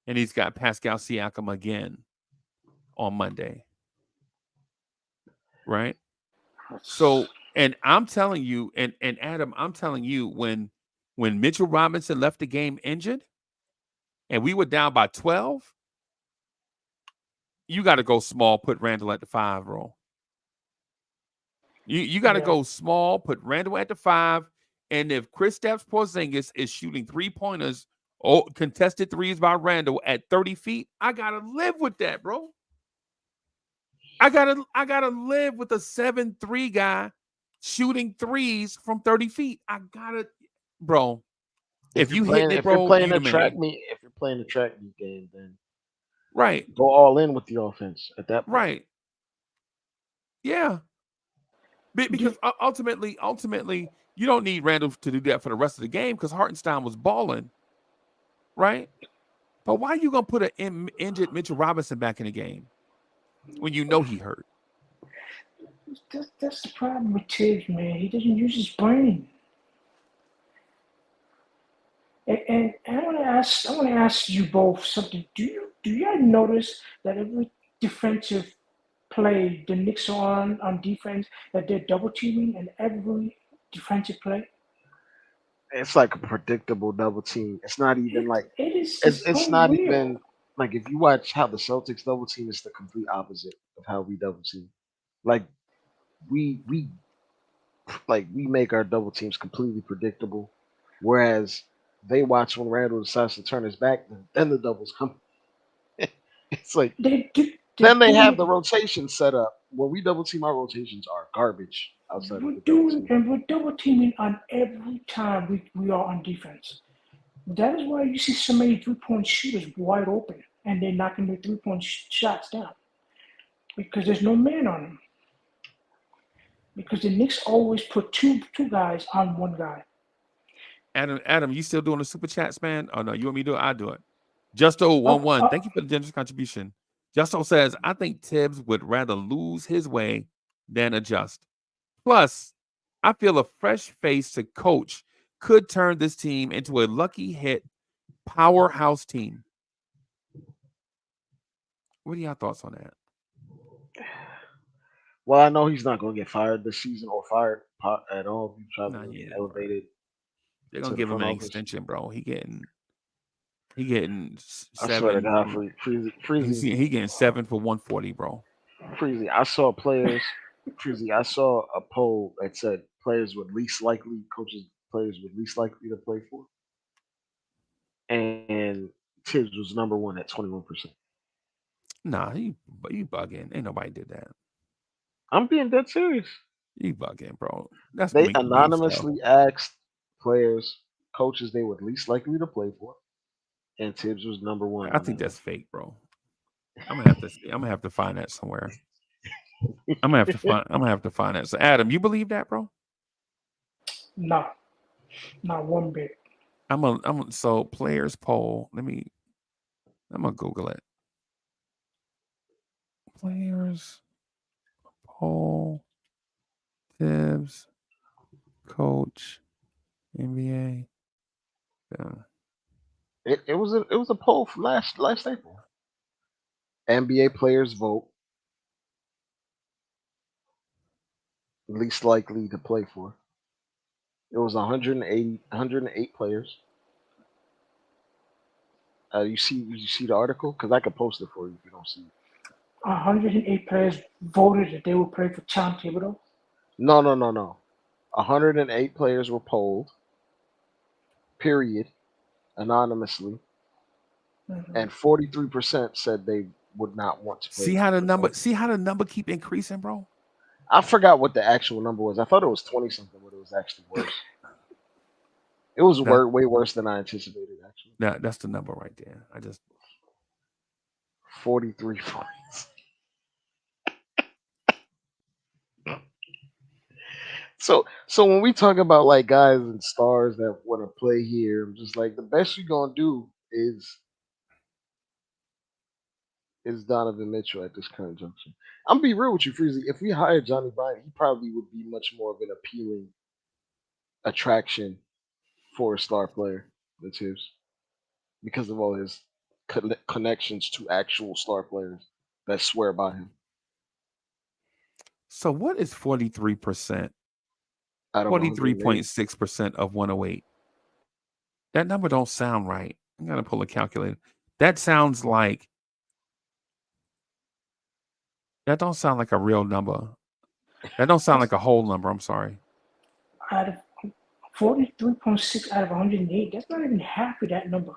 And he's got Pascal Siakam again on Monday. Right? So, and I'm telling you, and Adam, I'm telling you, when Mitchell Robinson left the game injured and we were down by 12, you got to go small, put Randall at the 5 role. You got to Yeah. go small, put Randall at the 5, and if Kristaps Porzingis is shooting 3-pointers contested threes by Randle at 30 feet. I gotta live with that, bro. I gotta live with a 7'3" guy shooting threes from 30 feet. I gotta, bro. If you hitting it, if you're bro, playing you a the track man. meet, if you're playing a track meet game, then Right, go all in with the offense at that point. right. Yeah. Because ultimately, you don't need Randall to do that for the rest of the game because Hartenstein was balling, right? But why are you gonna put an injured Mitchell Robinson back in the game when you know he hurt? That's the problem with Tibbs, man. He doesn't use his brain. And I want to ask you both something. Do you notice that every defensive play the Knicks are on defense that they're double teaming and every defensive play? It's like a predictable double team. It's not even like It's it's not unreal. even like if you watch how the Celtics double team, it's the complete opposite of how we double team. Like we we make our double teams completely predictable, whereas they watch when Randall decides to turn his back, then the doubles come. It's like They're then they have doing the rotation set up. When we double team, our rotations are garbage outside of we're the double doing team. and we're double teaming on every time we are on defense. That is why you see so many 3-point shooters wide open and they're knocking their 3-point shots down because there's no man on them. Because the Knicks always put two guys on one guy. Adam, you still doing the super chats, man? Oh no, you want me to do it? I do it. Justo11, thank you for the generous contribution. Justo says, I think Tibbs would rather lose his way than adjust. Plus, I feel a fresh face to coach could turn this team into a lucky hit powerhouse team. What are y'all thoughts on that? Well, I know he's not going to get fired this season or fired at all. He's probably Nah, going to get yeah, elevated they're to gonna the give him front an office. extension, bro. He getting I swear to 7. God, Freezie, He getting 7 for 140, bro. Freezie. I saw players. Freezie. I saw a poll that said players would least likely players would least likely to play for, and Tibbs was number 1 at 21%. Nah, you bugging. Ain't nobody did that. I'm being dead serious. You bugging, bro. That's They make believe stuff. anonymously asked players, coaches they would least likely to play for, and Tibbs was number 1 I on think that that's list. fake, bro. I'm gonna have to see. I'm gonna have to find that somewhere. I'm gonna have to find that. So, Adam, you believe that, bro? No, not one bit. So players poll. I'm gonna Google it. Players poll. Tibbs, coach, NBA. Yeah. It was a poll from last April. NBA players vote least likely to play for. It was 108 players. You see the article? Because I could post it for you if you don't see it. 108 players voted that they would play for Tom Thibodeau. No. 108 players were polled, period, anonymously, and 43% said they would not want to play See how the for number. Celtics. See how the number keep increasing, bro. I forgot what the actual number was. I thought it was 20 something, but it was actually worse. It was That way worse than I anticipated. Actually, that's the number right there. 43 points. So when we talk about like guys and stars that want to play here, I'm just like the best you're gonna do is Donovan Mitchell at this current junction. I'm be real with you, Freezy. If we hired Johnny Bryant, he probably would be much more of an appealing attraction for a star player than Tibbs because of all his connections to actual star players that swear by him. So what is 43%? Out of 108, 43.6% of 108. That number don't sound right. I'm gonna pull a calculator. That sounds like that don't sound like a real number. That don't sound like a whole number. I'm sorry. Out of 43.6 out of 108, that's not even half of that number.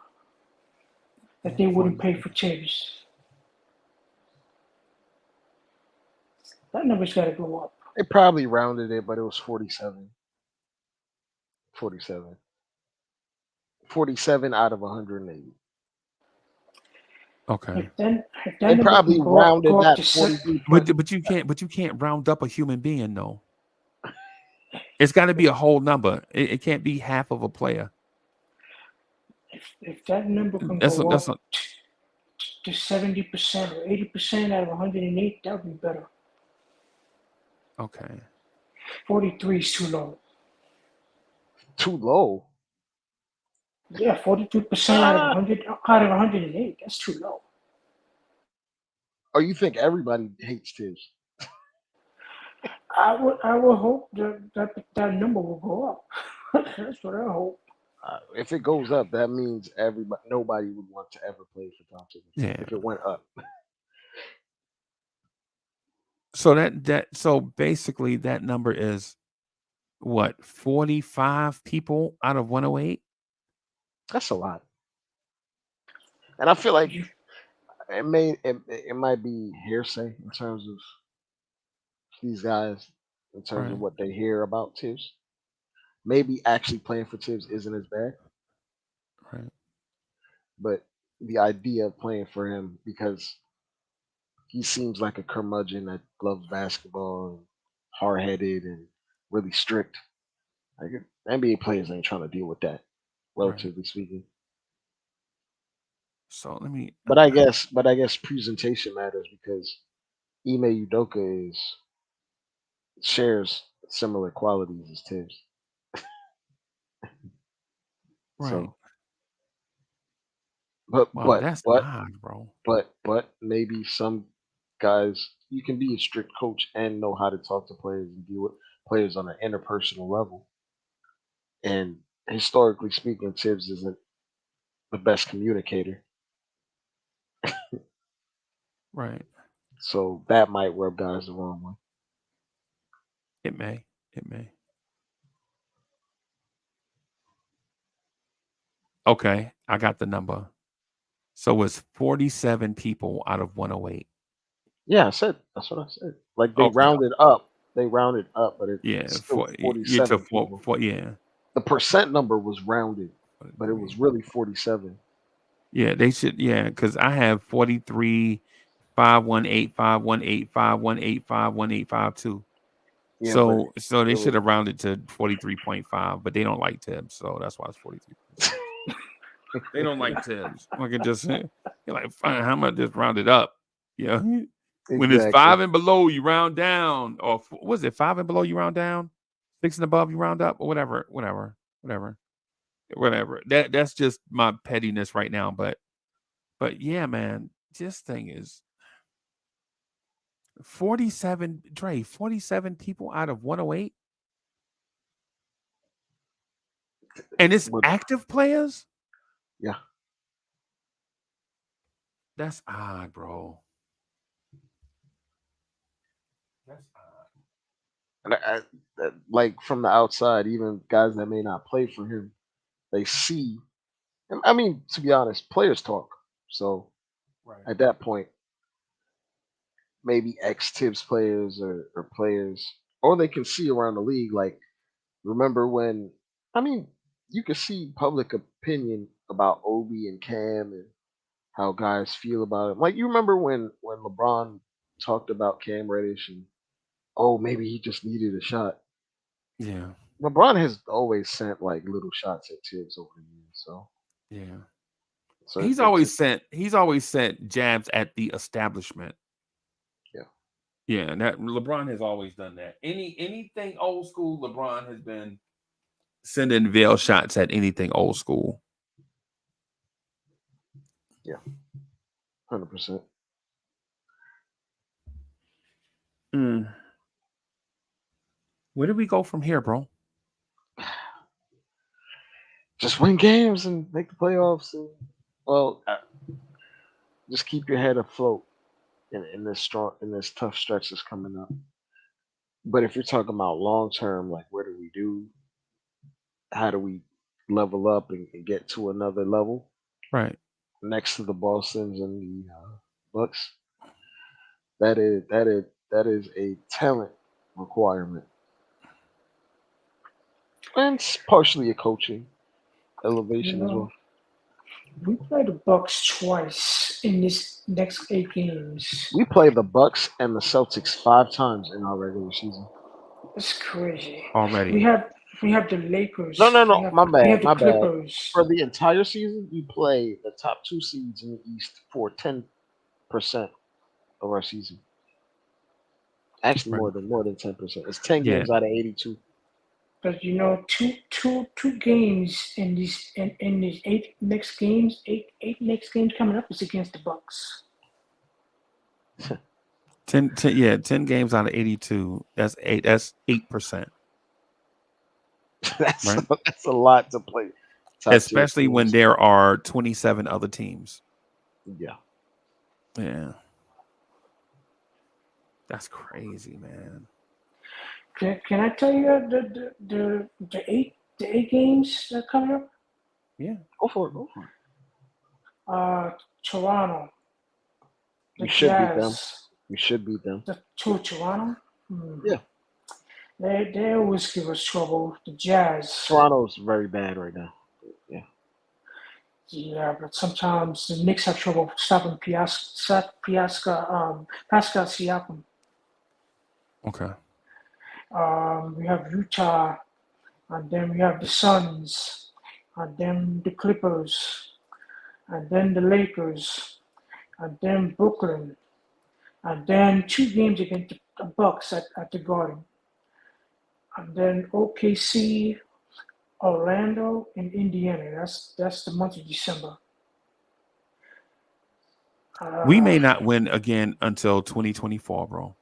that they wouldn't pay for Tibbs. That number's got to go up. They probably rounded it, but it was 47. 47. 47 out of 180. Okay. If that They number probably can rounded go up that to 43. But you can't round up a human being though. It's got to be a whole number. It can't be half of a player. if that number can That's go that's up to 70% or 80% out of 108, that would be better. okay. 43 is too low. Too low. Yeah, 42% out of 108. That's too low. Or you think everybody hates Tibbs? I would hope that number will go up. That's what I hope. If it goes up, that means nobody would want to ever play for Tom Thibodeau. Yeah. If it went up, So basically that number is what, 45 people out of 108? that's a lot. And I feel like it might be hearsay in terms of these guys, in terms of Right. what they hear about Tibbs. Maybe actually playing for Tibbs isn't as bad, Right. but the idea of playing for him because he seems like a curmudgeon that loves basketball and hard headed and really strict. Like NBA players ain't trying to deal with that, relatively speaking. So let me But I guess presentation matters because Ime Udoka shares similar qualities as Tibbs. right. So, but Wow, but that's but odd, bro. but maybe some guys you can be a strict coach and know how to talk to players and deal with players on an interpersonal level. And historically speaking, Tibbs isn't the best communicator, Right. so that might rub guys the wrong way. It may. It may. Okay, I got the number. So it's 47 people out of 108. Yeah, I said that's what I said. Like they Okay. rounded up, but it's Yeah, still you to 47 people. yeah. The percent number was rounded, but it was really 47. Yeah, they should, because I have 43, 518, 518, 518, 51852. Yeah, but So they it should was have rounded to 43.5, but they don't like Tibbs, so that's why it's 43. They don't like Tibbs. Like it just you're like, fine, how about just round it up? Yeah. When it's exactly 5 and below, you round down. Or was it 5 and below, you round down? 6 and above, you round up, or whatever. That's just my pettiness right now. But yeah, man, this thing is 47, Dre, 47 people out of 108. And it's with active players? yeah. That's odd, bro. That's odd. And like from the outside, even guys that may not play for him, they see. And I mean, to be honest, players talk. So Right. at that point, maybe ex Tibbs players or players, or they can see around the league. Like, remember when? I mean, you can see public opinion about Obi and Cam and how guys feel about him. Like, you remember when LeBron talked about Cam Reddish and oh, maybe he just needed a shot. Yeah. LeBron has always sent like little shots at Tibbs over the years. Yeah. So He's always sent jabs at the establishment. yeah. Yeah, and that LeBron has always done that. Anything old school, LeBron has been sending veil shots at anything old school. Yeah. 100%. Where do we go from here, bro? Just win games and make the playoffs. And, well, just keep your head afloat in this tough stretch that's coming up. But if you're talking about long term, like what do we do? How do we level up and get to another level? Right. next to the Boston's and the Bucks. That is a talent requirement, and it's partially a coaching You elevation as know, well. we play the Bucks twice in this next 8 games. We play the Bucks and the Celtics 5 times in our regular season. It's crazy. We already. have we have the No, Lakers. no, We no. have My we bad. have the My bad. For Clippers. the entire season, we play the top two seeds in the East for 10% of our season. Actually, Right. more than 10%. It's 10 Yeah. games out of 82. But you know, two games in these eight next games coming up is against the Bucks. 10 games out of 82. That's 8. That's 8%. that's Right. that's a lot to play top tier Especially when teams. there are 27 other teams. Yeah, Yeah. That's crazy, man. Can I tell you the eight games that are coming up? Yeah. go for it. Go for it. Toronto, the We should beat them. Jazz, We should beat them. Toronto. Hmm. Yeah, They always give us trouble. The Jazz. Toronto's very bad right now. Yeah, Yeah, but sometimes the Knicks have trouble stopping Pascal Siakam. Okay. We have Utah, and then we have the Suns, and then the Clippers, and then the Lakers, and then Brooklyn, and then 2 games against the Bucks at the Garden, and then OKC, Orlando, and Indiana. That's the month of December. We Uh, may not win again until 2024, bro.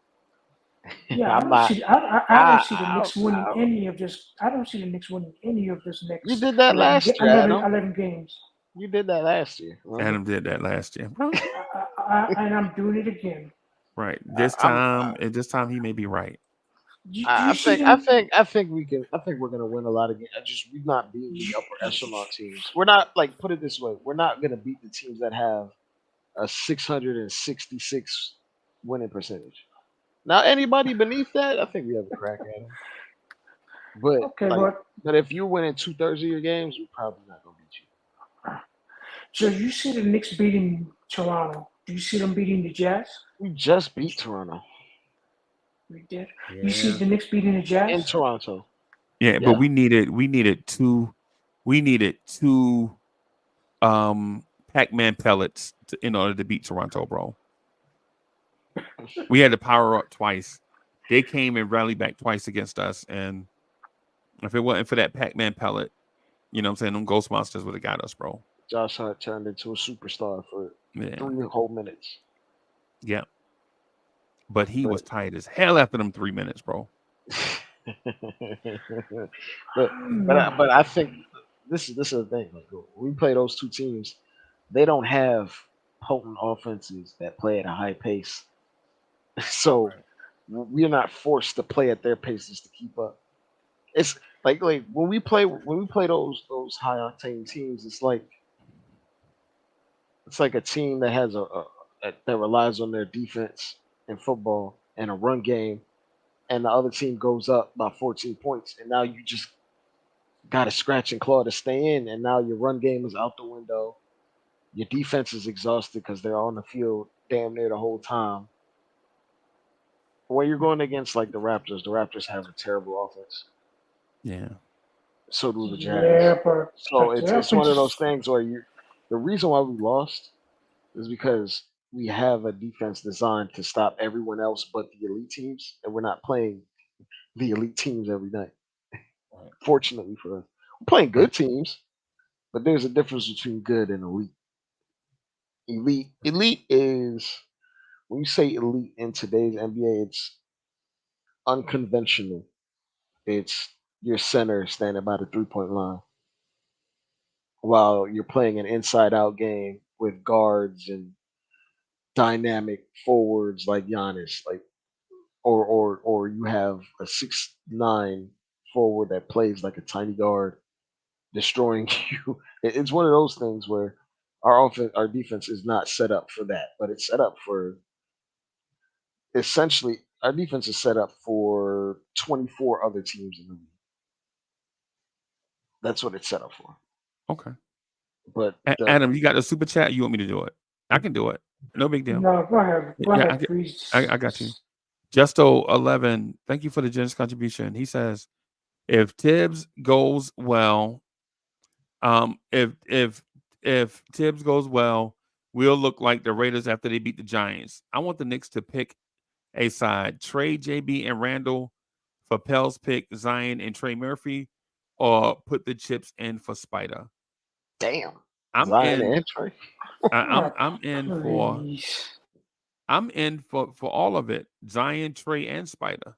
Yeah, I'm not. I don't see the I, Knicks winning I, any of this. I don't see the Knicks winning any of this you next did that 11, last year, 11, Adam. 11 games. You did that last year. Remember? Adam did that last year, bro. And I'm doing it again. Right. I, I'm. This time he may be right. Do I you see think I them? think I think we can. I think we're gonna win a lot of games. I just we're not beating the upper echelon teams. We're not like put it this way. We're not gonna beat the teams that have a 666 winning percentage. Now anybody beneath that, I think we have a crack at them. But Okay, like, but but if you're winning 2/3 of your games, we're probably not gonna beat you. so you see the Knicks beating Toronto. Do you see them beating the Jazz? We just beat Toronto We did. You see Yeah. the Knicks beating the in Jazz? Toronto. Yeah, but Yeah, we needed two Pac-Man pellets in order to beat Toronto, bro. We had to power up twice. They came and rallied back twice against us, and if it wasn't for that Pac-Man pellet, you know what I'm saying, them Ghost Monsters would have got us, bro. Josh Hart turned into a superstar for Yeah. 3 whole minutes. Yeah. But he was But tired as hell after them 3 minutes, bro. but I think this is the thing. Like when we play those two teams, they don't have potent offenses that play at a high pace, so we're not forced to play at their paces to keep up. It's like when we play those high octane teams, it's like a team that has that relies on their defense in football and a run game, and the other team goes up by 14 points, and now you just got to scratch and claw to stay in, and now your run game is out the window. Your defense is exhausted because they're on the field damn near the whole time. When you're going against like the Raptors have a terrible offense. Yeah. So do the Jazz. Yeah, but So it's their it's one offense of those is things where the reason why we lost is because we have a defense designed to stop everyone else but the elite teams, and we're not playing the elite teams every night. Right. Fortunately for us, we're playing Right. good teams, but there's a difference between good and elite. Elite is when you say elite in today's NBA, it's unconventional. It's your center standing by the 3 point line while you're playing an inside out game with guards and dynamic forwards like Giannis, like or you have a 6'9" forward that plays like a tiny guard, destroying you. It's one of those things where our defense is not set up for that, but it's set up for essentially our defense is set up for 24 other teams in the league. That's what it's set up for. Okay. But Adam, you got a super chat? You want me to do it? I can do it. No big deal. No, go ahead. Go Yeah, ahead, please. I got you. Justo11, thank you for the generous contribution. He says, if Tibbs goes well, if Tibbs goes well, we'll look like the Raiders after they beat the Giants. I want the Knicks to pick a side. Trade JB and Randle for Pell's pick Zion and Trey Murphy, or put the chips in for Spider. damn, I'm Zion in. and Trey. I'm in for. Please. I'm in for all of it. Zion, Trey, and Spider.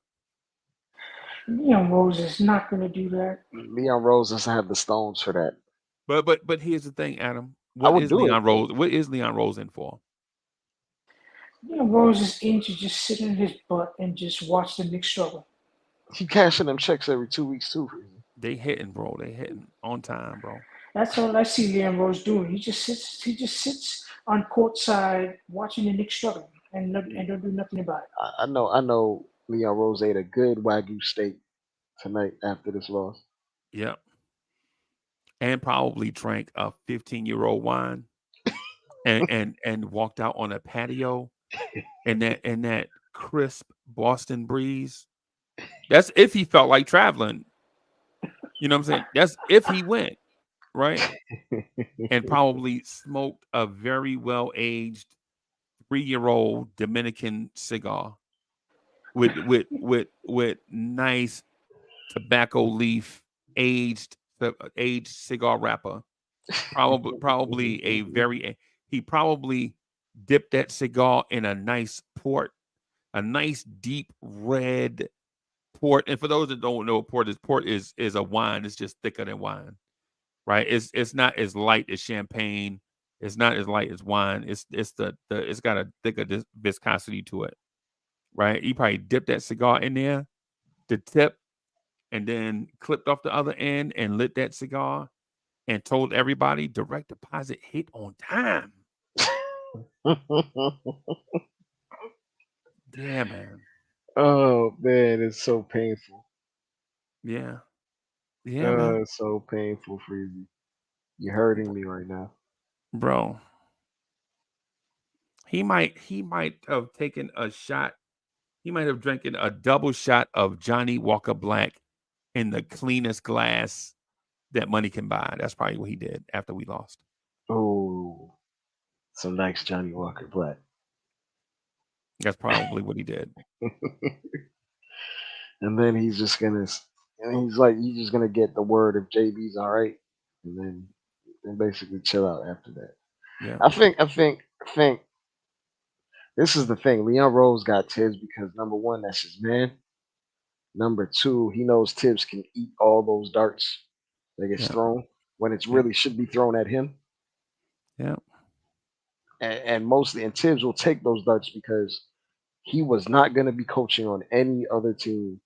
Leon Rose is not going to do that. Leon Rose doesn't have the stones for that. But here's the thing, Adam. I would do Leon it. Rose? What is Leon Rose in for? Leon Rose is in to just sit in his butt and just watch the Knicks struggle. He cashing them checks every 2 weeks too. They hitting, bro. They hitting on time, bro. That's all I see Leon Rose doing. He just sits on court side watching the Knicks struggle and don't do nothing about it. I know. Leon Rose ate a good Wagyu steak tonight after this loss. Yep. And probably drank a 15-year-old wine and walked out on a patio in that crisp Boston breeze. That's if he felt like traveling. You know what I'm saying? That's if he went, right? And probably smoked a very well-aged 3-year-old Dominican cigar with nice tobacco leaf aged cigar wrapper. Probably he probably dipped that cigar in a nice port, a nice deep red port. And for those that don't know what port is a wine. It's just thicker than wine, right? It's not as light as champagne. It's not as light as wine. It's got a thicker viscosity to it, right? He probably dipped that cigar in there, the tip, and then clipped off the other end and lit that cigar and told everybody direct deposit hit on time. Yeah, man. Oh man, it's so painful. Yeah. Yeah, man. It's so painful, Freezie. You're hurting me right now. Bro. He might have taken a shot. He might have drinking a double shot of Johnny Walker Black in the cleanest glass that money can buy. That's probably what he did after we lost. Oh, some nice Johnny Walker Black. That's probably what he did. And then he's just gonna get the word if JB's all right, and then basically chill out after that. Yeah. I think this is the thing. Leon Rose got Tibbs because number one, that's his man. Number two, he knows Tibbs can eat all those darts that gets thrown when it's really should be thrown at him. Yeah. And Tibbs will take those darts because he was not going to be coaching on any other team.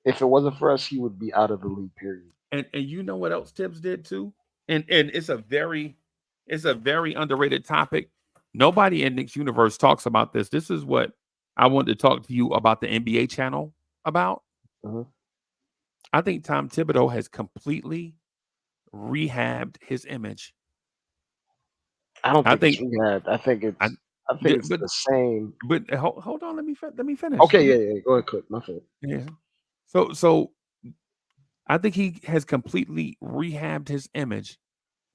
If it wasn't for us, he would be out of the league, period. And you know what else Tibbs did too? And it's a very underrated topic. Nobody in Knicks universe talks about this. This is what I wanted to talk to you about the NBA channel about. Mm-hmm. I think Tom Thibodeau has completely rehabbed his image. I don't think it's rehabbed. I think it's the same. But hold on, let me finish. Okay, yeah. Go ahead, Clip. My fault. Yeah. So I think he has completely rehabbed his image,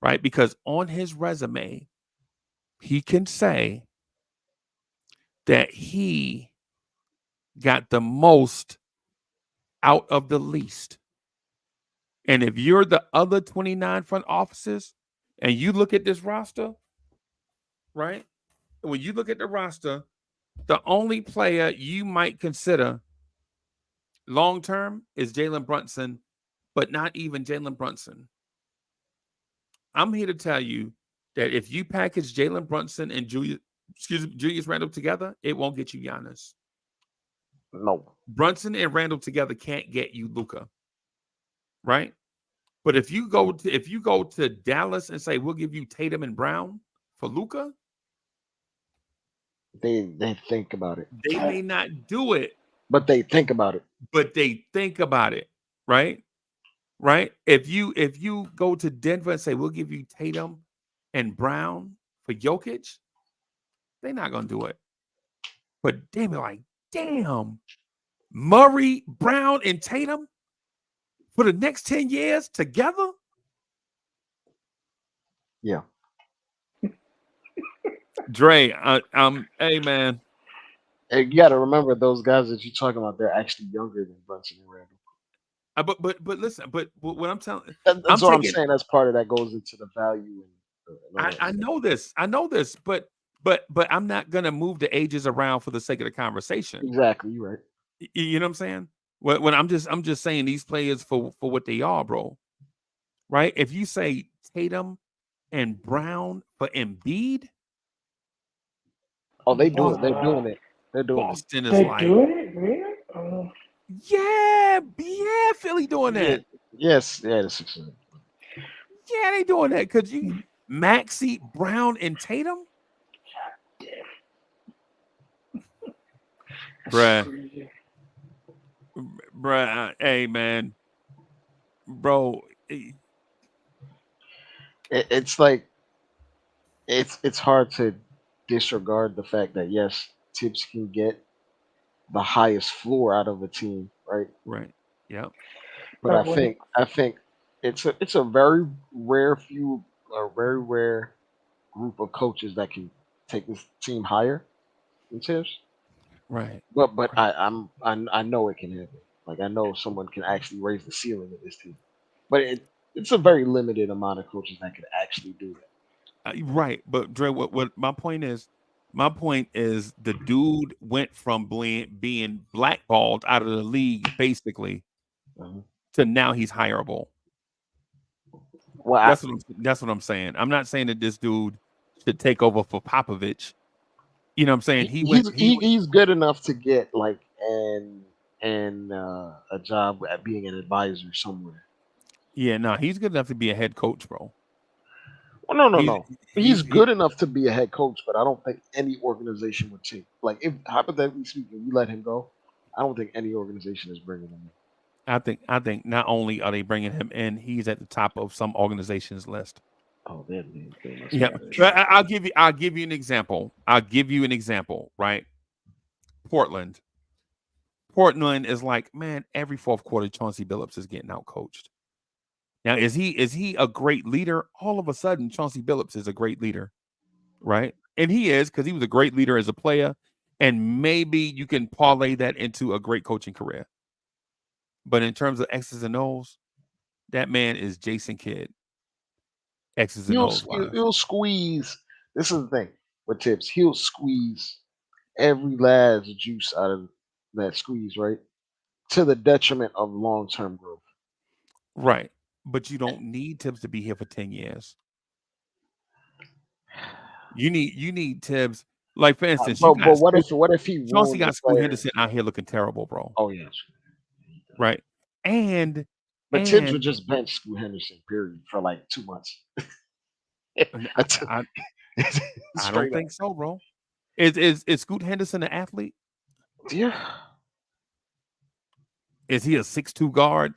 right? Because on his resume, he can say that he got the most out of the least. And if you're the other 29 front offices and you look at this roster, right? When you look at the roster, the only player you might consider long-term is Jalen Brunson, but not even Jalen Brunson. I'm here to tell you that if you package Jalen Brunson and Julius Randle together, it won't get you Giannis. No. Brunson and Randle together can't get you Luka. Right? But if you go to Dallas and say we'll give you Tatum and Brown for Luka, They think about it, they may not do it, but they think about it. but they think about it, right? Right? If you go to Denver and say we'll give you Tatum and Brown for Jokic, they're not gonna do it. But they be like, damn, Murray, Brown, and Tatum for the next 10 years together? Yeah. Dre, hey man. And you got to remember those guys that you're talking about. They're actually younger than Brunson and Randall. But listen, but what I'm telling, That's what I'm saying. That's part of that goes into the value. And I know this, but I'm not gonna move the ages around for the sake of the conversation. Exactly, you're right. You know what I'm saying? When I'm just saying these players for what they are, bro. Right? If you say Tatum and Brown for Embiid, oh, they do it. They're doing it. They're doing Boston is They're like, doing it, really? yeah, Philly doing that. Yes, yeah, the Sixers. Yeah, they doing that. Could you Maxey, Brown, and Tatum? Bruh. Hey man, bro. It's like it's hard to disregard the fact that yes, Tibbs can get the highest floor out of a team, right? Right. Yeah. But I think it's a very very rare group of coaches that can take this team higher than Tibbs. Right. But I know it can happen. Like I know someone can actually raise the ceiling of this team. But it's a very limited amount of coaches that can actually do that. Right. But Dre, what my point is the dude went from being blackballed out of the league basically to now he's hireable. Well, That's what I'm saying. I'm not saying that this dude should take over for Popovich. You know what I'm saying? He's good enough to get like a job at being an advisor somewhere. Yeah, no, he's good enough to be a head coach, bro. Well, no. He's good enough to be a head coach, but I don't think any organization would take. Like, if hypothetically speaking, we let him go, I don't think any organization is bringing him in. I think not only are they bringing him in, he's at the top of some organization's list. Oh, they yeah. I'll give you an example. Right? Portland is like, man, every fourth quarter, Chauncey Billups is getting out coached. Now, is he a great leader? All of a sudden, Chauncey Billups is a great leader, right? And he is, because he was a great leader as a player, and maybe you can parlay that into a great coaching career. But in terms of X's and O's, that man is Jason Kidd. X's and O's. He'll squeeze. This is the thing with Tibbs. He'll squeeze every last juice out of that squeeze, right? To the detriment of long-term growth. Right. But you don't need Tibbs to be here for 10 years. You need Tibbs. Like, for instance, but what if he Chauncey got Scoot Henderson out here looking terrible, bro? Oh yeah, right. But Tibbs would just bench Scoot Henderson, period, for like 2 months. I don't think so, bro. Is Scoot Henderson an athlete? Yeah. Is he a 6'2" guard?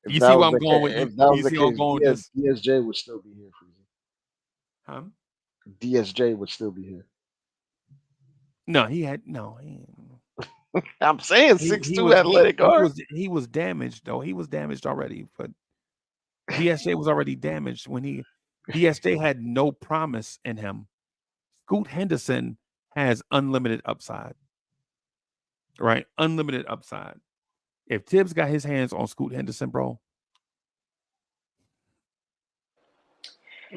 You see where I'm going with if that was the case, this? DSJ would still be here, Freezie. Huh? DSJ would still be here. No, he had no. I'm saying 6'2" athletic guard. He was damaged though. He was damaged already, but DSJ was already damaged when DSJ had no promise in him. Scoot Henderson has unlimited upside. Right? Unlimited upside. If Tibbs got his hands on Scoot Henderson, bro.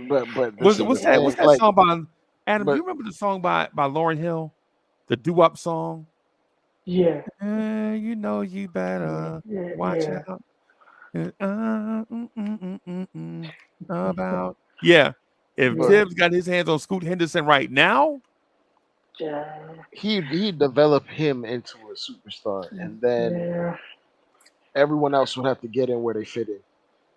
But what's that song by Adam? Do you remember the song by Lauryn Hill? The doo-wop song? Yeah. You know you better watch out. About if Tibbs got his hands on Scoot Henderson right now, he developed him into a superstar, and then Everyone else would have to get in where they fit in,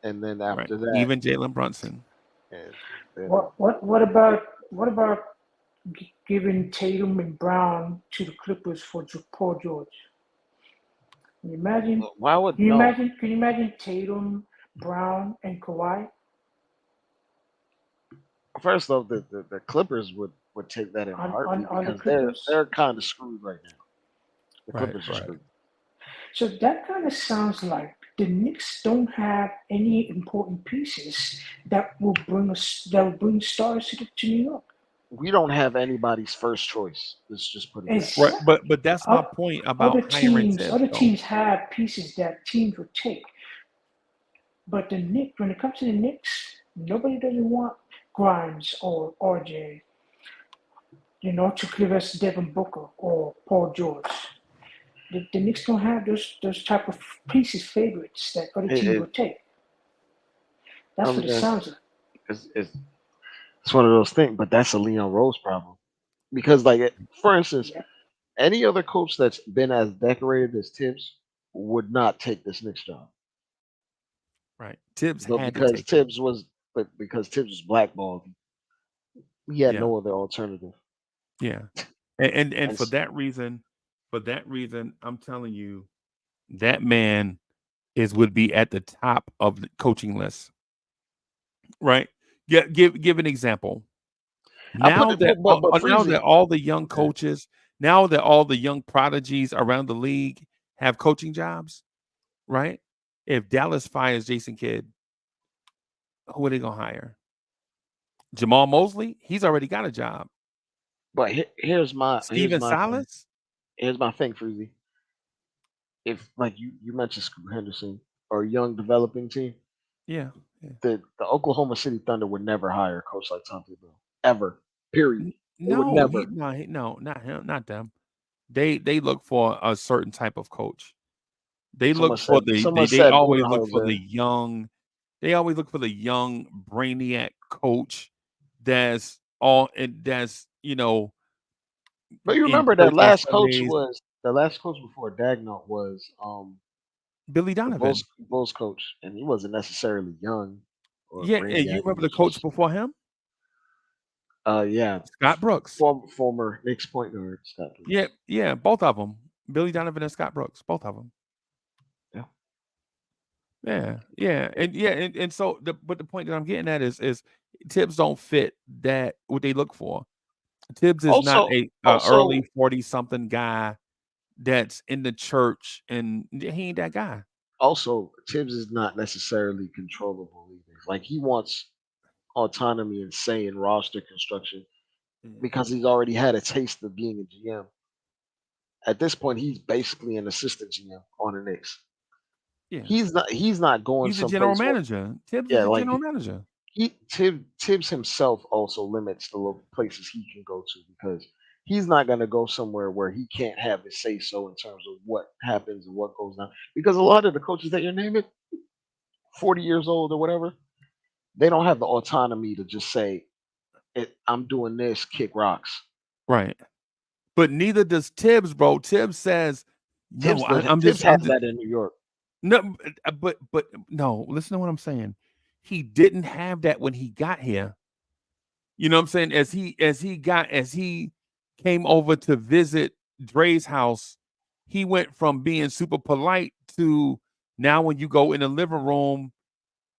and then Right. after that, Even Jalen Brunson. and then What about giving Tatum and Brown to the Clippers for Paul George? Can you imagine? why would Can you no? imagine? Can you imagine Tatum, Brown, and Kawhi First off, the Clippers would take that in a heartbeat on the because Clippers? they're kind of screwed right now. The Right, Clippers are right. screwed. So that kind of sounds like the Knicks don't have any important pieces that will bring stars to New York. We don't have anybody's first choice. Let's just put it that way. Right. Exactly. But that's my point about hiring Tibbs, Other though. teams have pieces that teams would take, but the Knicks, when it comes to the Knicks, nobody doesn't want Grimes or RJ, to give us Devin Booker or Paul George. The Knicks don't have those type of pieces, favorites that other It, teams it, would take. I That's mean, what it sounds like. it's one of those things, but that's a Leon Rose problem because, for instance, Yeah. any other coach that's been as decorated as Tibbs would not take this Knicks job. Right. Tibbs But had to because take it. Tibbs was blackballed, he had Yeah. no other alternative. Yeah. And And for that reason, I'm telling you, that man would be at the top of the coaching list. Right? Yeah, give an example. I put Now it, that but now Freezy, that all the young yeah. coaches, now that all the young prodigies around the league have coaching jobs, right? If Dallas fires Jason Kidd, who are they gonna hire? Jamal Mosley? He's already got a job. But here's my Steven Silas? here's my thing, Freezy. If like you mentioned Scoot Henderson or a young developing team, Yeah. Yeah. the Oklahoma City Thunder would never hire a coach like Tom Thibodeau ever. Period. They would No, never. no, not him, not them. They look for a certain type of coach. They look for Someone they said always look for the Budenholzer. young. They always look for the young brainiac coach that's all and that's But you in remember church that on last coach Sundays. was the last coach before Dagnall was Billy the Donovan. Bulls coach, and he wasn't necessarily young or Yeah, and you brainiac. He remember the was coach just before him? yeah, Scott Brooks. former Knicks point guard Scott Yeah, Brooks. yeah, both of them. Billy Donovan and Scott Brooks, both of them. Yeah. Yeah, and so but the point that I'm getting at is Tibbs don't fit that what they look for. Tibbs is not a Also, early 40-something guy that's in the church, and he ain't that guy. Tibbs is not necessarily controllable either. Like he wants autonomy and say in roster construction because he's already had a taste of being a GM. At this point, he's basically an assistant GM on the Knicks. Yeah, He's not going he's a general someplace where manager. Tibbs is yeah, a like general manager. Tibbs himself also limits the places he can go to because he's not going to go somewhere where he can't have his say so in terms of what happens and what goes down. Because a lot of the coaches that you're naming, 40 years old or whatever, they don't have the autonomy to just say, "I'm doing this, kick rocks." Right. But neither does Tibbs, bro. Tibbs says, "No, Tibbs has that in New York. no." But no. Listen to what I'm saying. He didn't have that when he got here. You know what I'm saying? As he came over to visit Dre's house, he went from being super polite to now when you go in the living room,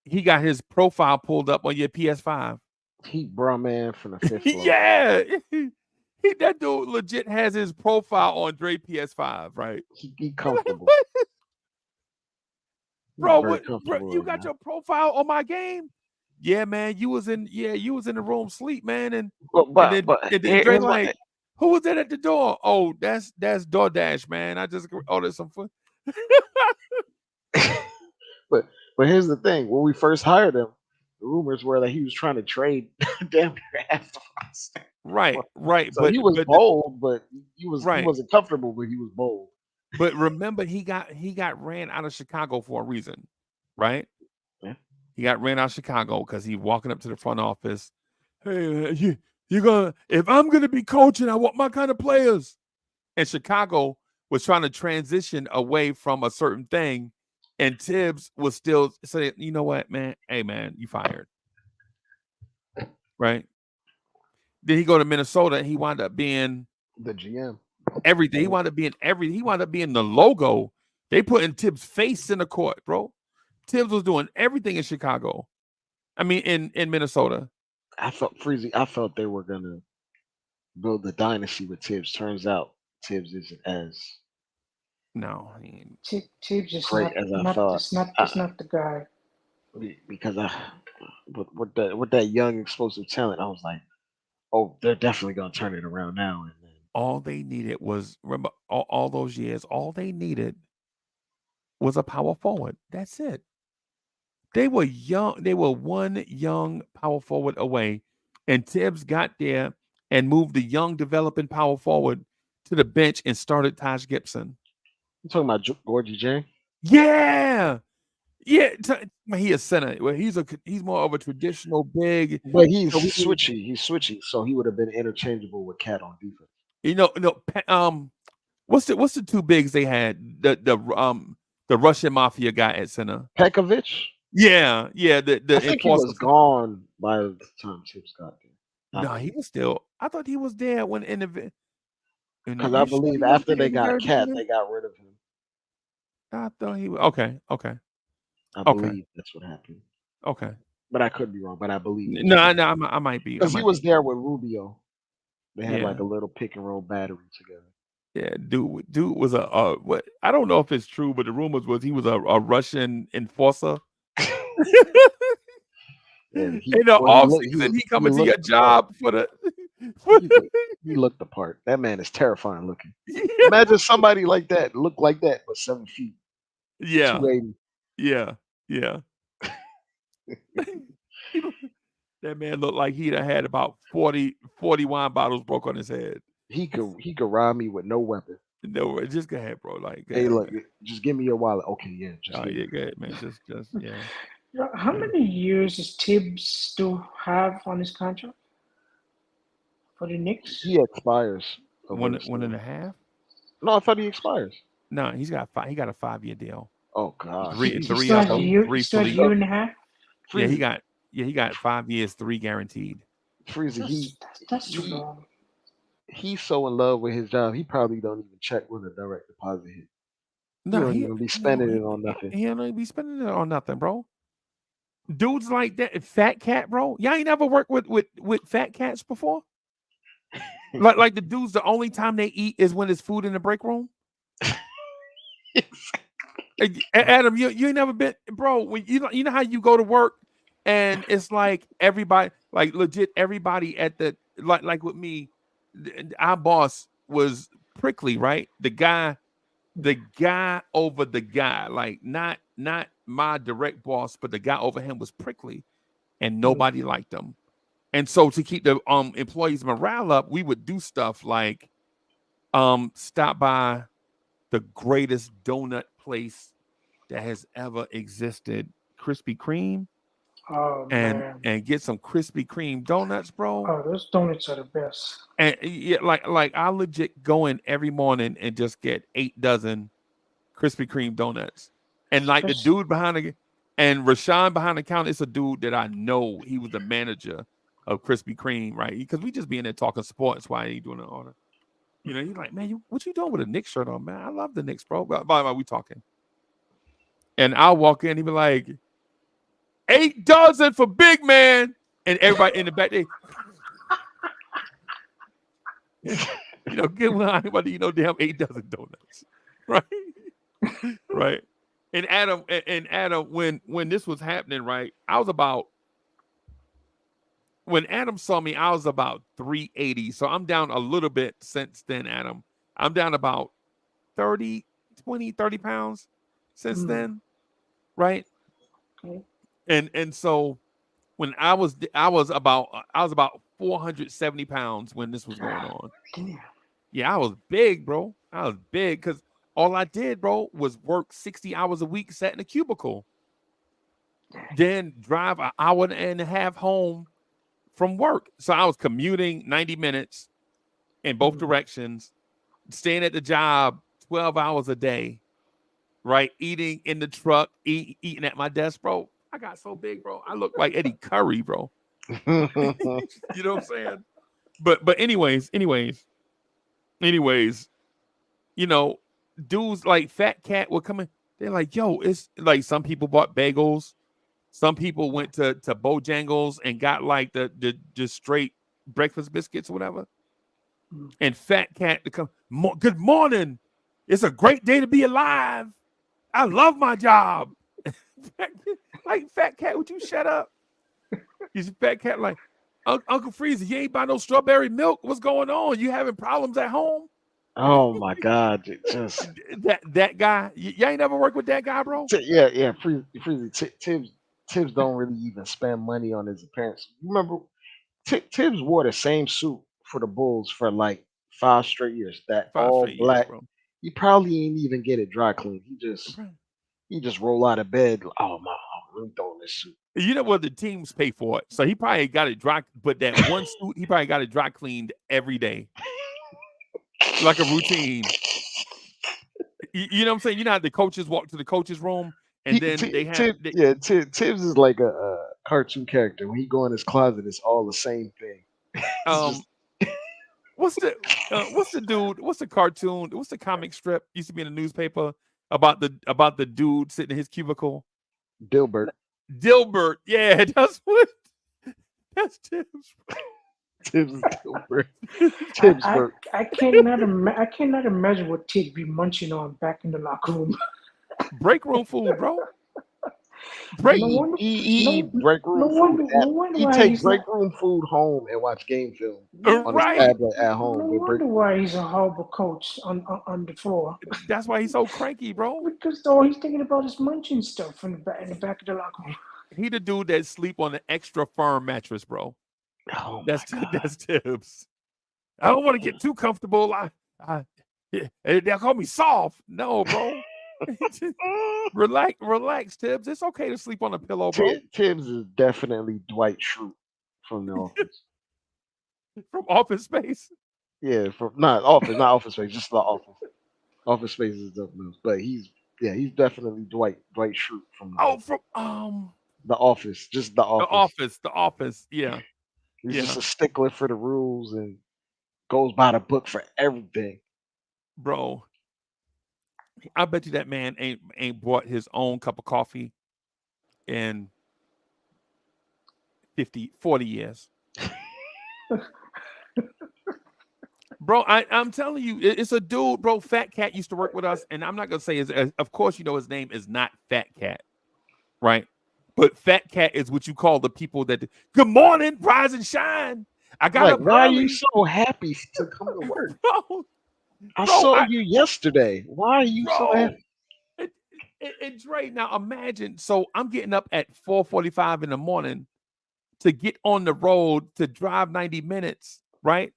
he got his profile pulled up on your PS5. He brought man from the fifth floor. Yeah. That dude legit has his profile on Dre PS5, right? He comfortable. Bro, Very bro, comfortable you right got now. your profile on my game? Yeah, man, you was in the room sleep, man, and But then Dre like, who was that at the door? Oh, that's DoorDash, man. I just ordered some food. but here's the thing: when we first hired him, the rumors were that he was trying to trade damn near half the roster. Right. So he was bold, but he wasn't comfortable, but he was bold. But remember, he got ran out of Chicago for a reason, right? Yeah. He got ran out of Chicago because he walking up to the front office. Hey, you're gonna if I'm gonna be coaching, I want my kind of players. And Chicago was trying to transition away from a certain thing, And Tibbs was still saying, you know what, man? Hey, man, you fired. Right? Then he go to Minnesota and he wound up being The GM. everything. He wound up being everything. He wound up being the logo. They put in Tibbs' face in the court, bro. Tibbs was doing everything in Chicago. I mean, in Minnesota. I felt Freezy. I felt they were gonna build the dynasty with Tibbs. Turns out Tibbs isn't as No, Tibbs is great as I thought. it's not the guy. Because with that young explosive talent, I was like, oh, they're definitely gonna turn it around now. And then all they needed was remember all those years. All they needed was a power forward. That's it. They were young. They were one young power forward away, and Tibbs got there and moved the young developing power forward to the bench and started Taj Gibson. you talking about Gorgie J? Yeah, yeah. He a center. Well, he's more of a traditional big. But he's So switchy. He's switchy, so he would have been interchangeable with Cat on defense. What's the two bigs they had? The Russian mafia guy at center. Pekovic? Yeah. The I think he was gone by the time Tibbs got there. No, he was still. I thought he was there when in the. Because I believe after they got Cat, they got rid of him. I thought he was okay. I believe that's what happened. Okay, but I could be wrong. But I believe. No, I might be. Because he was there with Rubio. They had like a little pick and roll battery together. Yeah, dude was what? I don't know if it's true, but the rumors was he was a Russian enforcer. In the off season, he coming to your job for the. He looked the part. That man is terrifying looking. Imagine somebody like that, look like that, but 7 feet. Yeah. 280. Yeah. That man looked like he'd have had about 40 wine bottles broke on his head. He could rob me with no weapon. No, just go ahead, bro. Like, hey, look, just give me your wallet. Okay, yeah. Go ahead, man. Just yeah. How many years does Tibbs still have on his contract for the Knicks? He expires. One and a half. No, I thought he expires. No, he got a 5-year deal. Oh God, three year and a half. Yeah, he got 5 years, 3 guaranteed. Freezie, that's too long. He's so in love with his job, he probably don't even check when the direct deposit hit. No, he don't even be spending it on nothing. He don't even be spending it on nothing, bro. Dudes like that, Fat Cat, bro. Y'all ain't never worked with fat cats before. like the dudes, the only time they eat is when there's food in the break room. Adam, you ain't never been, bro. When you know how you go to work and it's like everybody, like legit everybody at the like with me, our boss was prickly, right? The guy over the guy, like not my direct boss, but the guy over him was prickly, and nobody liked him. And so to keep the employees' morale up, we would do stuff like stop by the greatest donut place that has ever existed, Krispy Kreme. Oh, man. And get some Krispy Kreme donuts, bro. Oh, those donuts are the best. And yeah, like I legit go in every morning and just get 8 dozen Krispy Kreme donuts. And like the dude behind the and Rashawn behind the counter, it's a dude that I know. He was the manager of Krispy Kreme, right? Because we just be in there talking sports while he doing an order. You know, he's like, man, what you doing with a Knicks shirt on, man? I love the Knicks, bro. By the way, we talking. And I'll walk in, he be like, 8 dozen for big man. And everybody in the back, they, get one anybody, damn 8 dozen donuts. Right? Right. And Adam, when this was happening, right, when Adam saw me, I was about 380. So I'm down a little bit since then, Adam. I'm down about 30 pounds since then. Right. Okay. And so when I was about 470 pounds when this was going on. Damn. Yeah, I was big, bro. I was big because all I did, bro, was work 60 hours a week, sat in a cubicle. Then drive an hour and a half home from work. So I was commuting 90 minutes in both directions, staying at the job 12 hours a day. right? Eating in the truck, eating at my desk, bro. I got so big, bro. I look like Eddie Curry, bro. You know what I'm saying? But anyways, you know, dudes like Fat Cat would come in. They're like, yo, it's like some people bought bagels. Some people went to Bojangles and got like the just straight breakfast biscuits or whatever. And Fat Cat to come, good morning. It's a great day to be alive. I love my job. Like, Fat Cat, would you shut up? He's Fat Cat like, Uncle Freezie, you ain't buy no strawberry milk. What's going on? You having problems at home? Oh my God! Just That guy. You ain't never worked with that guy, bro. yeah. Tibbs don't really even spend money on his appearance. Remember, Tibbs wore the same suit for the Bulls for like 5 straight years. That 5 straight all years, black. bro. He probably ain't even get it dry cleaned. He just roll out of bed. Oh my, I'm really throwing this suit. You know what? The teams pay for it, so he probably got it dry. But that one suit, he probably got it dry cleaned every day, like a routine. You know what I'm saying? You know how the coaches walk to the coaches' room, and then they have Tibbs is like a cartoon character. When he go in his closet, it's all the same thing. It's just what's the dude? What's the cartoon? What's the comic strip used to be in the newspaper about the dude sitting in his cubicle? Dilbert. Dilbert, yeah, that's Tibbs. Tibbs is Dilbert. I cannot imagine what Tibbs be munching on back in the locker room. Break room food, bro. He break room food. No wonder He why take he's break not. room food home and watch game film on his Right. tablet at No home. wonder why he's a horrible coach on the floor. That's why he's so cranky, bro. Because all he's thinking about is munching stuff in the back of the locker room. He the dude that sleep on an extra firm mattress, bro. Oh That's Tibbs. I don't want to get too comfortable. They'll call me soft. No, bro. Relax, Tibbs. It's okay to sleep on a pillow, bro. Tibbs is definitely Dwight Schrute from The Office. From Office Space. Yeah, not Office Space, just The Office. Office Space is something else, but he's definitely Dwight Schrute from The Office, just The Office. The Office. Yeah. He's just a stickler for the rules and goes by the book for everything. Bro, I bet you that man ain't bought his own cup of coffee in 40 years. Bro, I'm telling you, it's a dude, bro. Fat Cat used to work with us, and I'm not gonna say of course you know his name is not Fat Cat, right? But Fat Cat is what you call the people that good morning, rise and shine. I got up why early. are you so happy to come to work? Bro, I saw you yesterday. Why are you so happy? It's right now. Imagine. So I'm getting up at 4:45 in the morning to get on the road to drive 90 minutes, right?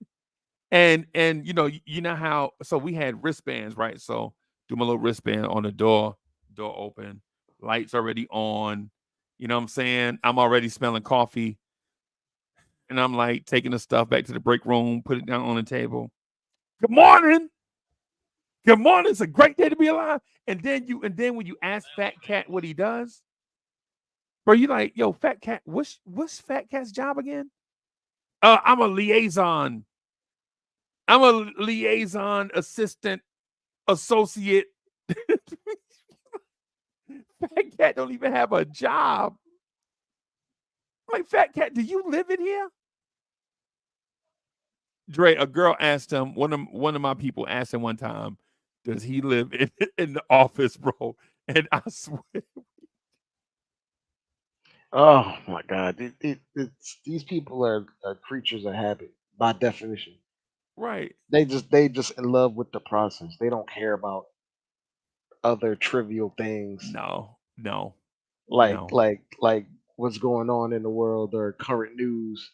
And you know how. So we had wristbands, right? So do my little wristband on the door open, lights already on. You know what I'm saying? I'm already smelling coffee, and I'm like taking the stuff back to the break room, put it down on the table. Good morning. Good morning. It's a great day to be alive. And then when you ask Fat Cat what he does, bro, you like, yo, Fat Cat, what's Fat Cat's job again? I'm a liaison. I'm a liaison assistant associate. Fat Cat don't even have a job. I'm like, Fat Cat, do you live in here? Dre, a girl asked him, one of my people asked him one time, does he live in the office, bro? And I swear. Oh my God! These people are creatures of habit by definition. Right. They just in love with the process. They don't care about other trivial things like what's going on in the world or current news.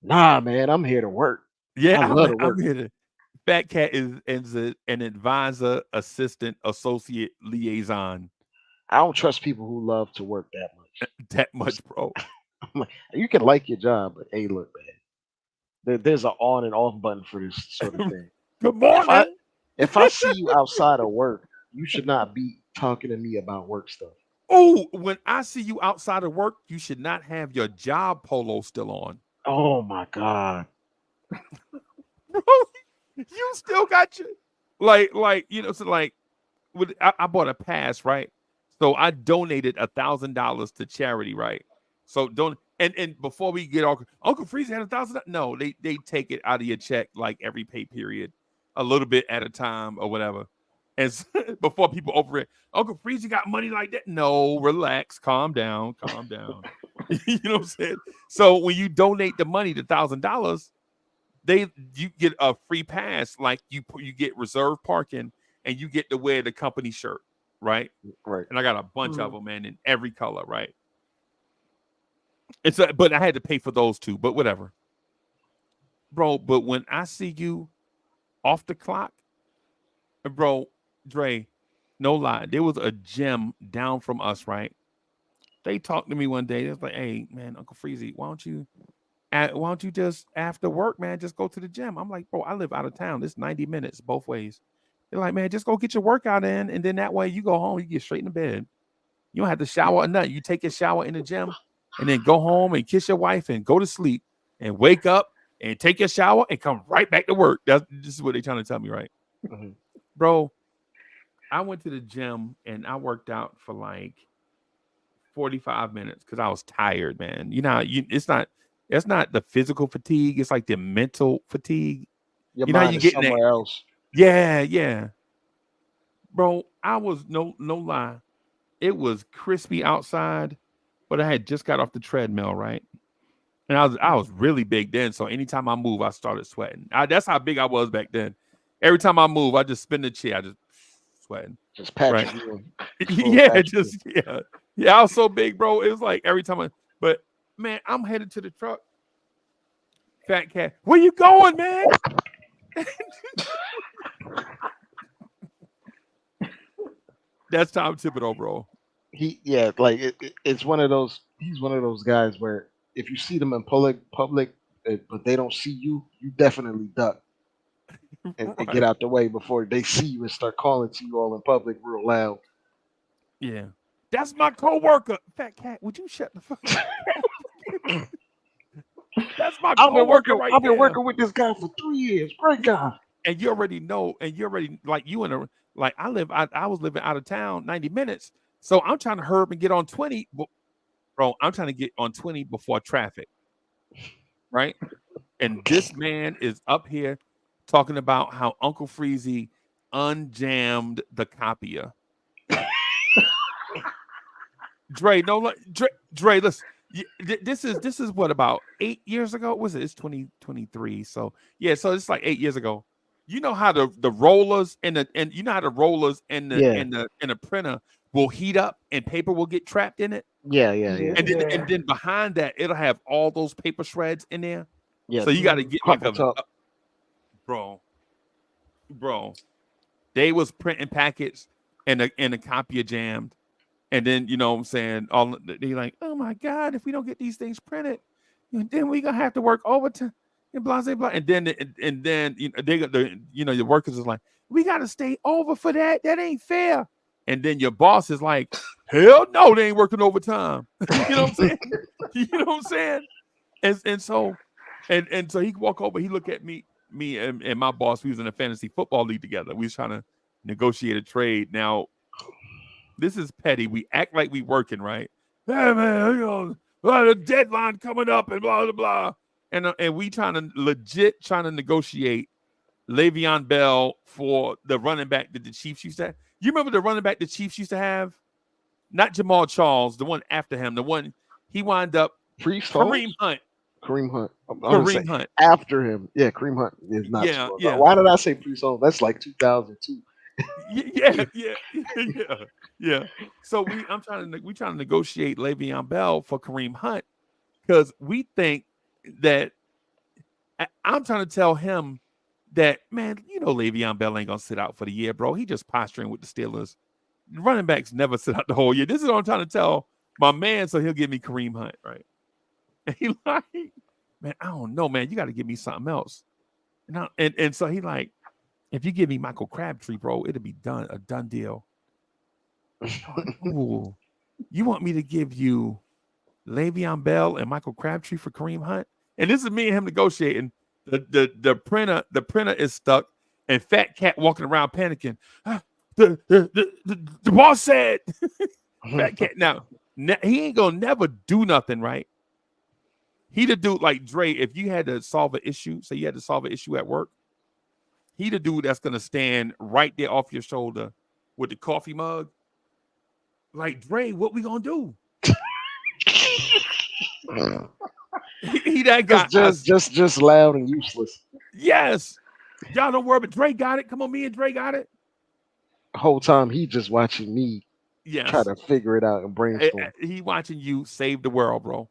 Nah, man, I'm here to work. Yeah, I love to work. I'm here to. Fat Cat is an advisor, assistant, associate, liaison. I don't trust people who love to work that much. That much, bro. I'm like, you can like your job, but hey, look, man. There's an on and off button for this sort of thing. Good morning. If I see you outside of work, you should not be talking to me about work stuff. Oh, when I see you outside of work, you should not have your job polo still on. Oh my god. Bro, you still got your so like I bought a pass, right? So I donated $1,000 to charity, right? So don't and before we get Uncle Freezie had $1,000. No, they take it out of your check like every pay period, a little bit at a time or whatever. And before people over it, Uncle Freezie got money like that. No, relax, calm down, calm down. You know what I'm saying? So when you donate the money, the $1,000, you get a free pass, like you get reserved parking, and you get to wear the company shirt, right? Right. And I got a bunch of them, man, in every color, right? But I had to pay for those too, but whatever, bro. But when I see you off the clock, bro, Dre, no lie, there was a gym down from us, right? They talked to me one day. They was like, "Hey, man, Uncle Freezie, why don't you just after work, man, just go to the gym?" I'm like, "Bro, I live out of town. It's 90 minutes both ways." They're like, "Man, just go get your workout in, and then that way you go home, you get straight in bed. You don't have to shower or nothing. You take your shower in the gym, and then go home and kiss your wife and go to sleep and wake up and take your shower and come right back to work." This is what they're trying to tell me, right? Mm-hmm. Bro, I went to the gym and I worked out for like 45 minutes because I was tired, man. It's not the physical fatigue, it's like the mental fatigue. Your You know how mind you is getting that? somewhere else. Yeah. Bro, I was no lie. It was crispy outside, but I had just got off the treadmill, right? And I was really big then. So anytime I move, I started sweating. That's how big I was back then. Every time I move, I just spin the chair, I just sweating. Just Right. Patrick Ewing. Full Yeah, Patrick just yeah. Yeah, I was so big, bro. It was like every time but man, I'm headed to the truck. Fat cat, where you going, man? That's Tom Thibodeau, bro. Like it's one of those. He's one of those guys where if you see them in public, but they don't see you, you definitely duck and get Right. out the way before they see you and start calling to you all in public real loud. Yeah. That's my coworker. Fat cat, would you shut the fuck up? That's my coworker right I've been there. working with this guy for 3 years. Great guy. And you already know, and you already like you in a like I was living out of town 90 minutes. So I'm trying to hurry up and get on 20. Bro, I'm trying to get on 20 before traffic. Right? And this man is up here talking about how Uncle Freezie unjammed the copier. Dre, no, Dre, listen. This is what, about 8 years ago? Was it? It's 2023. So yeah, so it's like 8 years ago. You know how the rollers and you know how the rollers and the printer will heat up and paper will get trapped in it. Yeah. And then behind that it'll have all those paper shreds in there. Yeah. So you got to get like Bro. bro. They was printing packets and the copier jammed. And then, you know what I'm saying, they like, oh my God, if we don't get these things printed, then we gonna have to work overtime and blah blah blah. And then you know the workers is like, we gotta stay over for that. That ain't fair. And then your boss is like, hell no, they ain't working overtime. You know what I'm saying? You know what I'm saying? And so he walk over, he look at me and my boss. We was in a fantasy football league together. We was trying to negotiate a trade. Now, this is petty. We act like we working, right? Hey man, the deadline coming up and blah blah blah. And we trying to negotiate Le'Veon Bell for the running back that the Chiefs used to have. You remember the running back the Chiefs used to have? Not Jamal Charles, the one after him, the one he wound up Kareem Hunt. Kareem Hunt. Kareem Hunt. After him. Yeah, Kareem Hunt is not. Yeah. Why did I say Priest Holmes? That's like 2002. Yeah. So I'm trying to negotiate Le'Veon Bell for Kareem Hunt because we think that I'm trying to tell him that, man, you know Le'Veon Bell ain't gonna sit out for the year, bro. He just posturing with the Steelers. Running backs never sit out the whole year. This is what I'm trying to tell my man, so he'll give me Kareem Hunt, right? And he like, man, I don't know, man. You got to give me something else. And so he like, if you give me Michael Crabtree, bro, it'll be done, a done deal. Ooh, you want me to give you Le'Veon Bell and Michael Crabtree for Kareem Hunt? And this is me and him negotiating. The printer is stuck, and Fat Cat walking around panicking. "Ah, the boss said." Fat Cat now he ain't gonna never do nothing, right? He the dude like Dre. If you had to solve an issue, say you had to solve an issue at work, he the dude that's gonna stand right there off your shoulder with the coffee mug. Like, Dre, what we gonna do? He that guy. Just loud and useless. Yes. Y'all don't worry, but Dre got it. Come on, me and Dre got it. Whole time he just watching me Yes. try to figure it out and brainstorm. He watching you save the world, bro.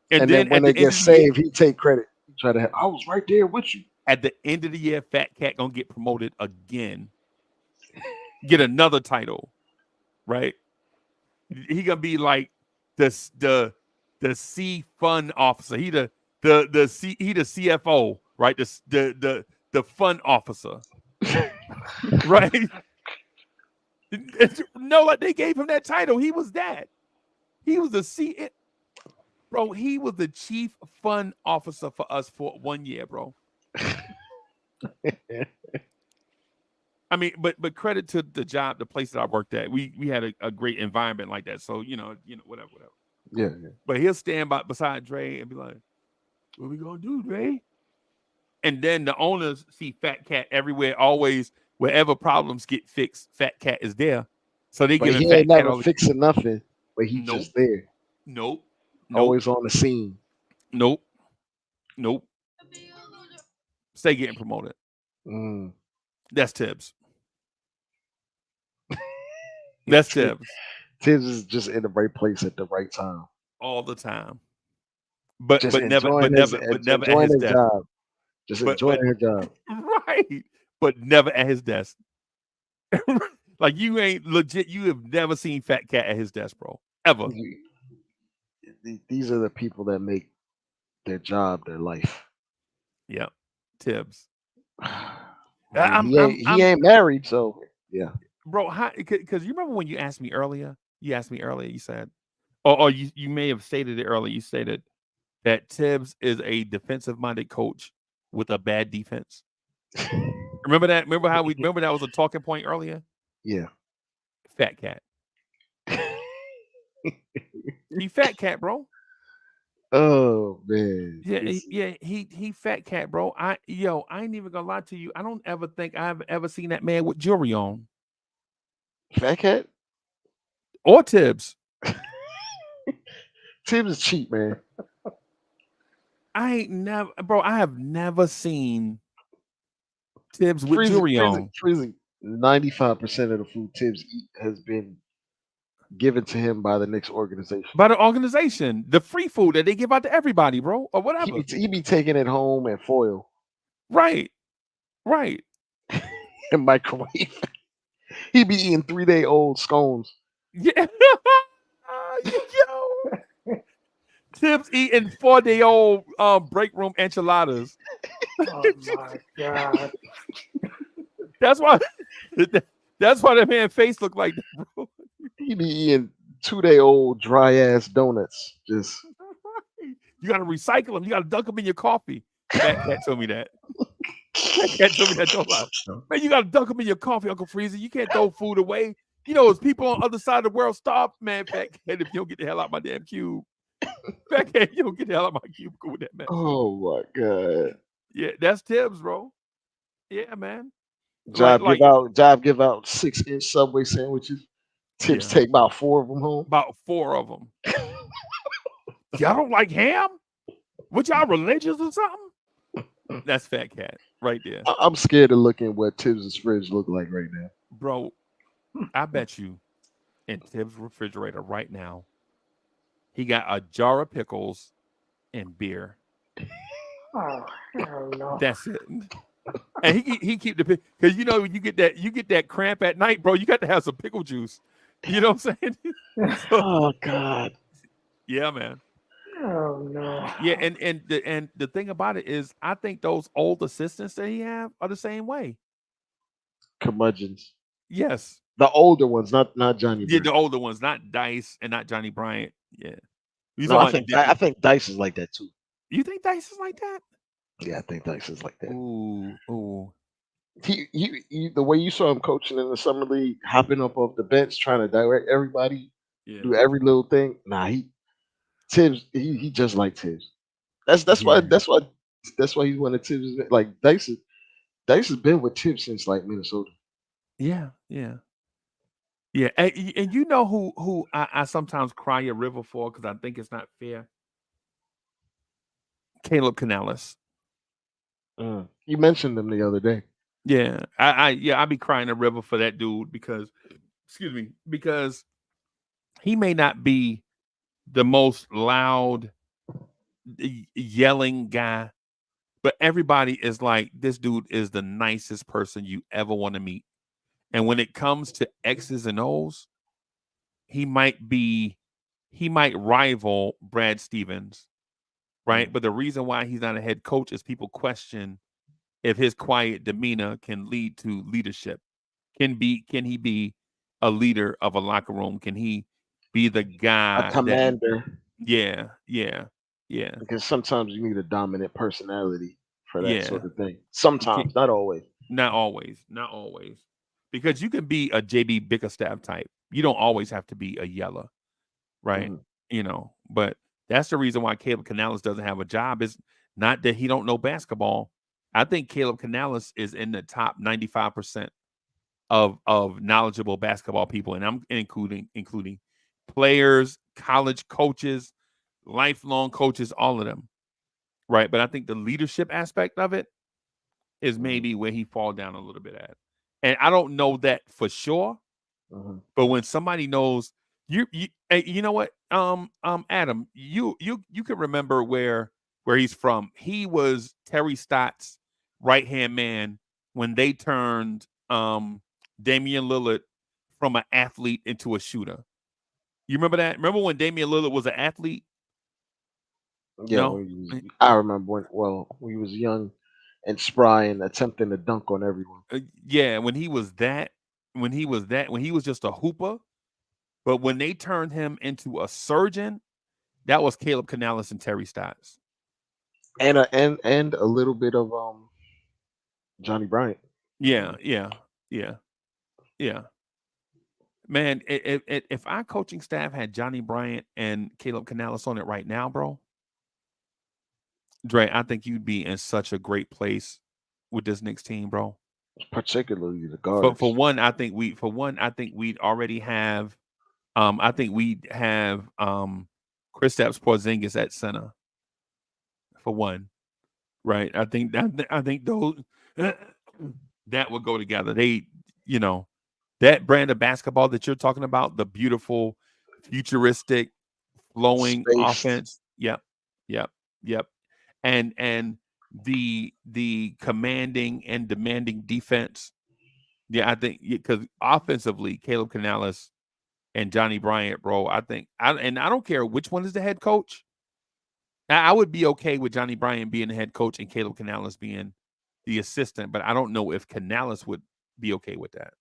And then when they get saved, he take credit. He try to I was right there with you. At the end of the year, Fat Cat gonna get promoted again. Get another title, right? He gonna be like the C fun officer. He the CFO, right? The fun officer, right? No, like they gave him that title. He was that. He was the C. Bro, he was the chief fun officer for us for 1 year, bro. I mean, but credit to the job, the place that I worked at. We had a great environment like that. So, whatever. Yeah. But he'll stand beside Dre and be like, "What we gonna do, Dre?" And then the owners see Fat Cat everywhere, always. Wherever problems get fixed, Fat Cat is there. So they give him Fat Cat never all fixing nothing, but he's just there. Nope. Always on the scene. Nope. Stay getting promoted. That's Tibbs. That's Tibbs. Tibbs is just in the right place at the right time. All the time. But never enjoying at his desk. Job. Just enjoying his job. Right. But never at his desk. Like you ain't legit, you have never seen Fat Cat at his desk, bro. Ever. These are the people that make their job their life. Yep. Tibbs. He ain't married, so yeah. Bro, because you remember when you asked me earlier? You said, or you may have stated it earlier. You stated that Tibbs is a defensive-minded coach with a bad defense. Remember that? Remember that was a talking point earlier? Yeah. Fat Cat. He Fat Cat, bro. Oh man. Yeah, he Fat Cat, bro. I ain't even gonna lie to you. I don't ever think I've ever seen that man with jewelry on. Fat Cat? Or Tibbs. Tibbs is cheap, man. I have never seen Tibbs with jewelry on. Freezie, 95% of the food Tibbs eat has been given to him by the Knicks organization. By the organization. The free food that they give out to everybody, bro. Or whatever. He be taking it home and foil. Right. And microwave. He be eating 3-day-old scones. Yeah. Yo. Tibbs eating 4-day-old break room enchiladas. Oh my God. That's why that man's face look like that, bro. He be eating 2-day-old dry ass donuts. Just you gotta recycle them. You gotta dunk them in your coffee. That cat told me that. That cat told me that. Don't lie. Man, you gotta dunk them in your coffee, Uncle Freezie. You can't throw food away. There's people on the other side of the world starve, man. Fat cat, if you don't get the hell out of my damn cube. Fat cat, you don't get the hell out of my cubicle with that, man. Oh my God. Yeah, that's Tibbs, bro. Yeah, man. Job give out 6-inch Subway sandwiches. Tibbs take about 4 of them home. About 4 of them. Y'all don't like ham? What y'all religious or something? That's Fat Cat right there. I'm scared of looking what Tibbs' fridge look like right now. Bro, I bet you in Tibbs' refrigerator right now, he got a jar of pickles and beer. Oh, hell no. That's it. And he keep the pick because you get that cramp at night, bro. You got to have some pickle juice. You know what I'm saying? Oh God. Yeah, man. Oh no. Yeah, and the thing about it is, I think those old assistants that he have are the same way. Curmudgeons. Yes, The older ones, not Johnny Yeah, the Bryant. older ones, not Dice and not Johnny Bryant. Yeah. You No, I talking think about? I think Dice is like that too. You think Dice is like that? Yeah, I think Dice is like that. Ooh, ooh. The way you saw him coaching in the summer league, hopping up off the bench, trying to direct everybody, Yeah. do every little thing. Nah, Tibbs, he just like Tibbs. That's why Yeah. that's why he's one of Tibbs. Like Dice has been with Tibbs since like Minnesota. Yeah. Yeah. Yeah. And you know who I sometimes cry a river for because I think it's not fair? Caleb Canales. You mentioned them the other day. Yeah. I be crying a river for that dude because excuse me, because he may not be the most loud yelling guy, but everybody is like, this dude is the nicest person you ever want to meet. And when it comes to X's and O's, he might be, he might rival Brad Stevens, right? Mm. But the reason why he's not a head coach is people question if his quiet demeanor can lead to leadership. Can he be a leader of a locker room? Can he be the A guy that commander, yeah, yeah, yeah, because sometimes you need a dominant personality for that yeah. sort of thing. Can, Sometimes, not always. not always, not always. Because you can be a JB Bickerstaff type. You don't always have to be a yeller, right? Mhm. But that's the reason why Caleb Canales doesn't have a job. Is not that he don't know basketball. I think Caleb Canales is in the top 95% of knowledgeable basketball people, and I'm including players, college coaches, lifelong coaches, all of them, right? But I think the leadership aspect of it is Mhm. maybe where he fall down a little bit at, and I don't know that for sure. Mhm. But when somebody knows you know what, Adam, you can remember where he's from. He was Terry Stott's right hand man when they turned Damian Lillard from an athlete into a shooter. You remember that? Remember when Damian Lillard was an athlete? Yeah, No. when he was, I remember when he was young and spry and attempting to dunk on everyone. Yeah, when he was just a hooper. But when they turned him into a surgeon, that was Caleb Canales and Terry Stotts. And a little bit of Johnny Bryant. Yeah, yeah, yeah, yeah. Man, if our coaching staff had Johnny Bryant and Caleb Canales on it right now, bro, Dre, I think you'd be in such a great place with this Knicks team, bro. Particularly the For guards. one, I think we'd already have I think we'd have Kristaps Porzingis at center for one, right? I think those that would go together. You know, that brand of basketball that you're talking about, the beautiful, futuristic, flowing Spaced. offense. Yep, yep, yep. And the commanding and demanding defense. Yeah, I think because offensively, Caleb Canales and Johnny Bryant, bro. And I don't care which one is the head coach. I would be okay with Johnny Bryant being the head coach and Caleb Canales being the assistant, but I don't know if Canales would be okay with that.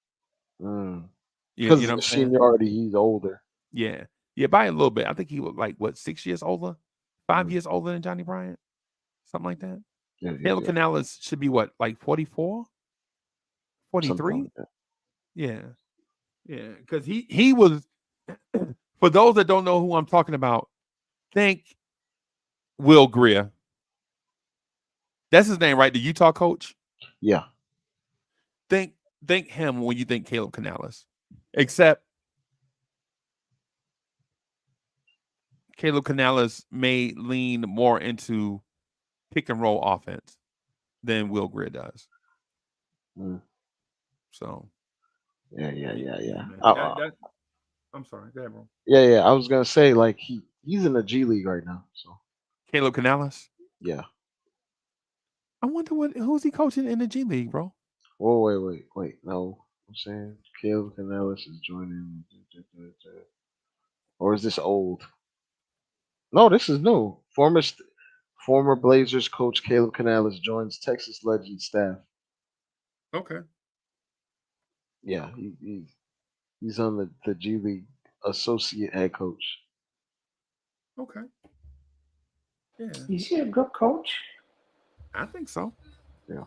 You Because know what I'm saying? seniority, he's older. Yeah. Yeah, by a little bit. I think he was like what, 6 years older? 5 Mm. years older than Johnny Bryant? Something like that. Yeah, yeah, Caleb yeah. Canales should be what, like 44? Something 43? like that. Yeah. Yeah. Because he was for those that don't know who I'm talking about, think Will Greer. That's his name, right? The Utah coach. Yeah. Think think him when you think Caleb Canales. Except Caleb Canales may lean more into pick and roll offense than Will Greer does. Mm. So Yeah, yeah, yeah, yeah, yeah. man. I'm sorry, go ahead, bro. Yeah, yeah. I was gonna say like he's in the G League right now. So Caleb Canales. yeah. I wonder who's he coaching in the G League, bro. Whoa, wait. No, I'm saying Caleb Canales is joining, or is this old? No, this is new. Former Blazers coach Caleb Canales joins Texas Legends staff. Okay. Yeah, he He's on the G League associate head coach. Okay. Yeah, Is he a good coach? I think so. Yeah,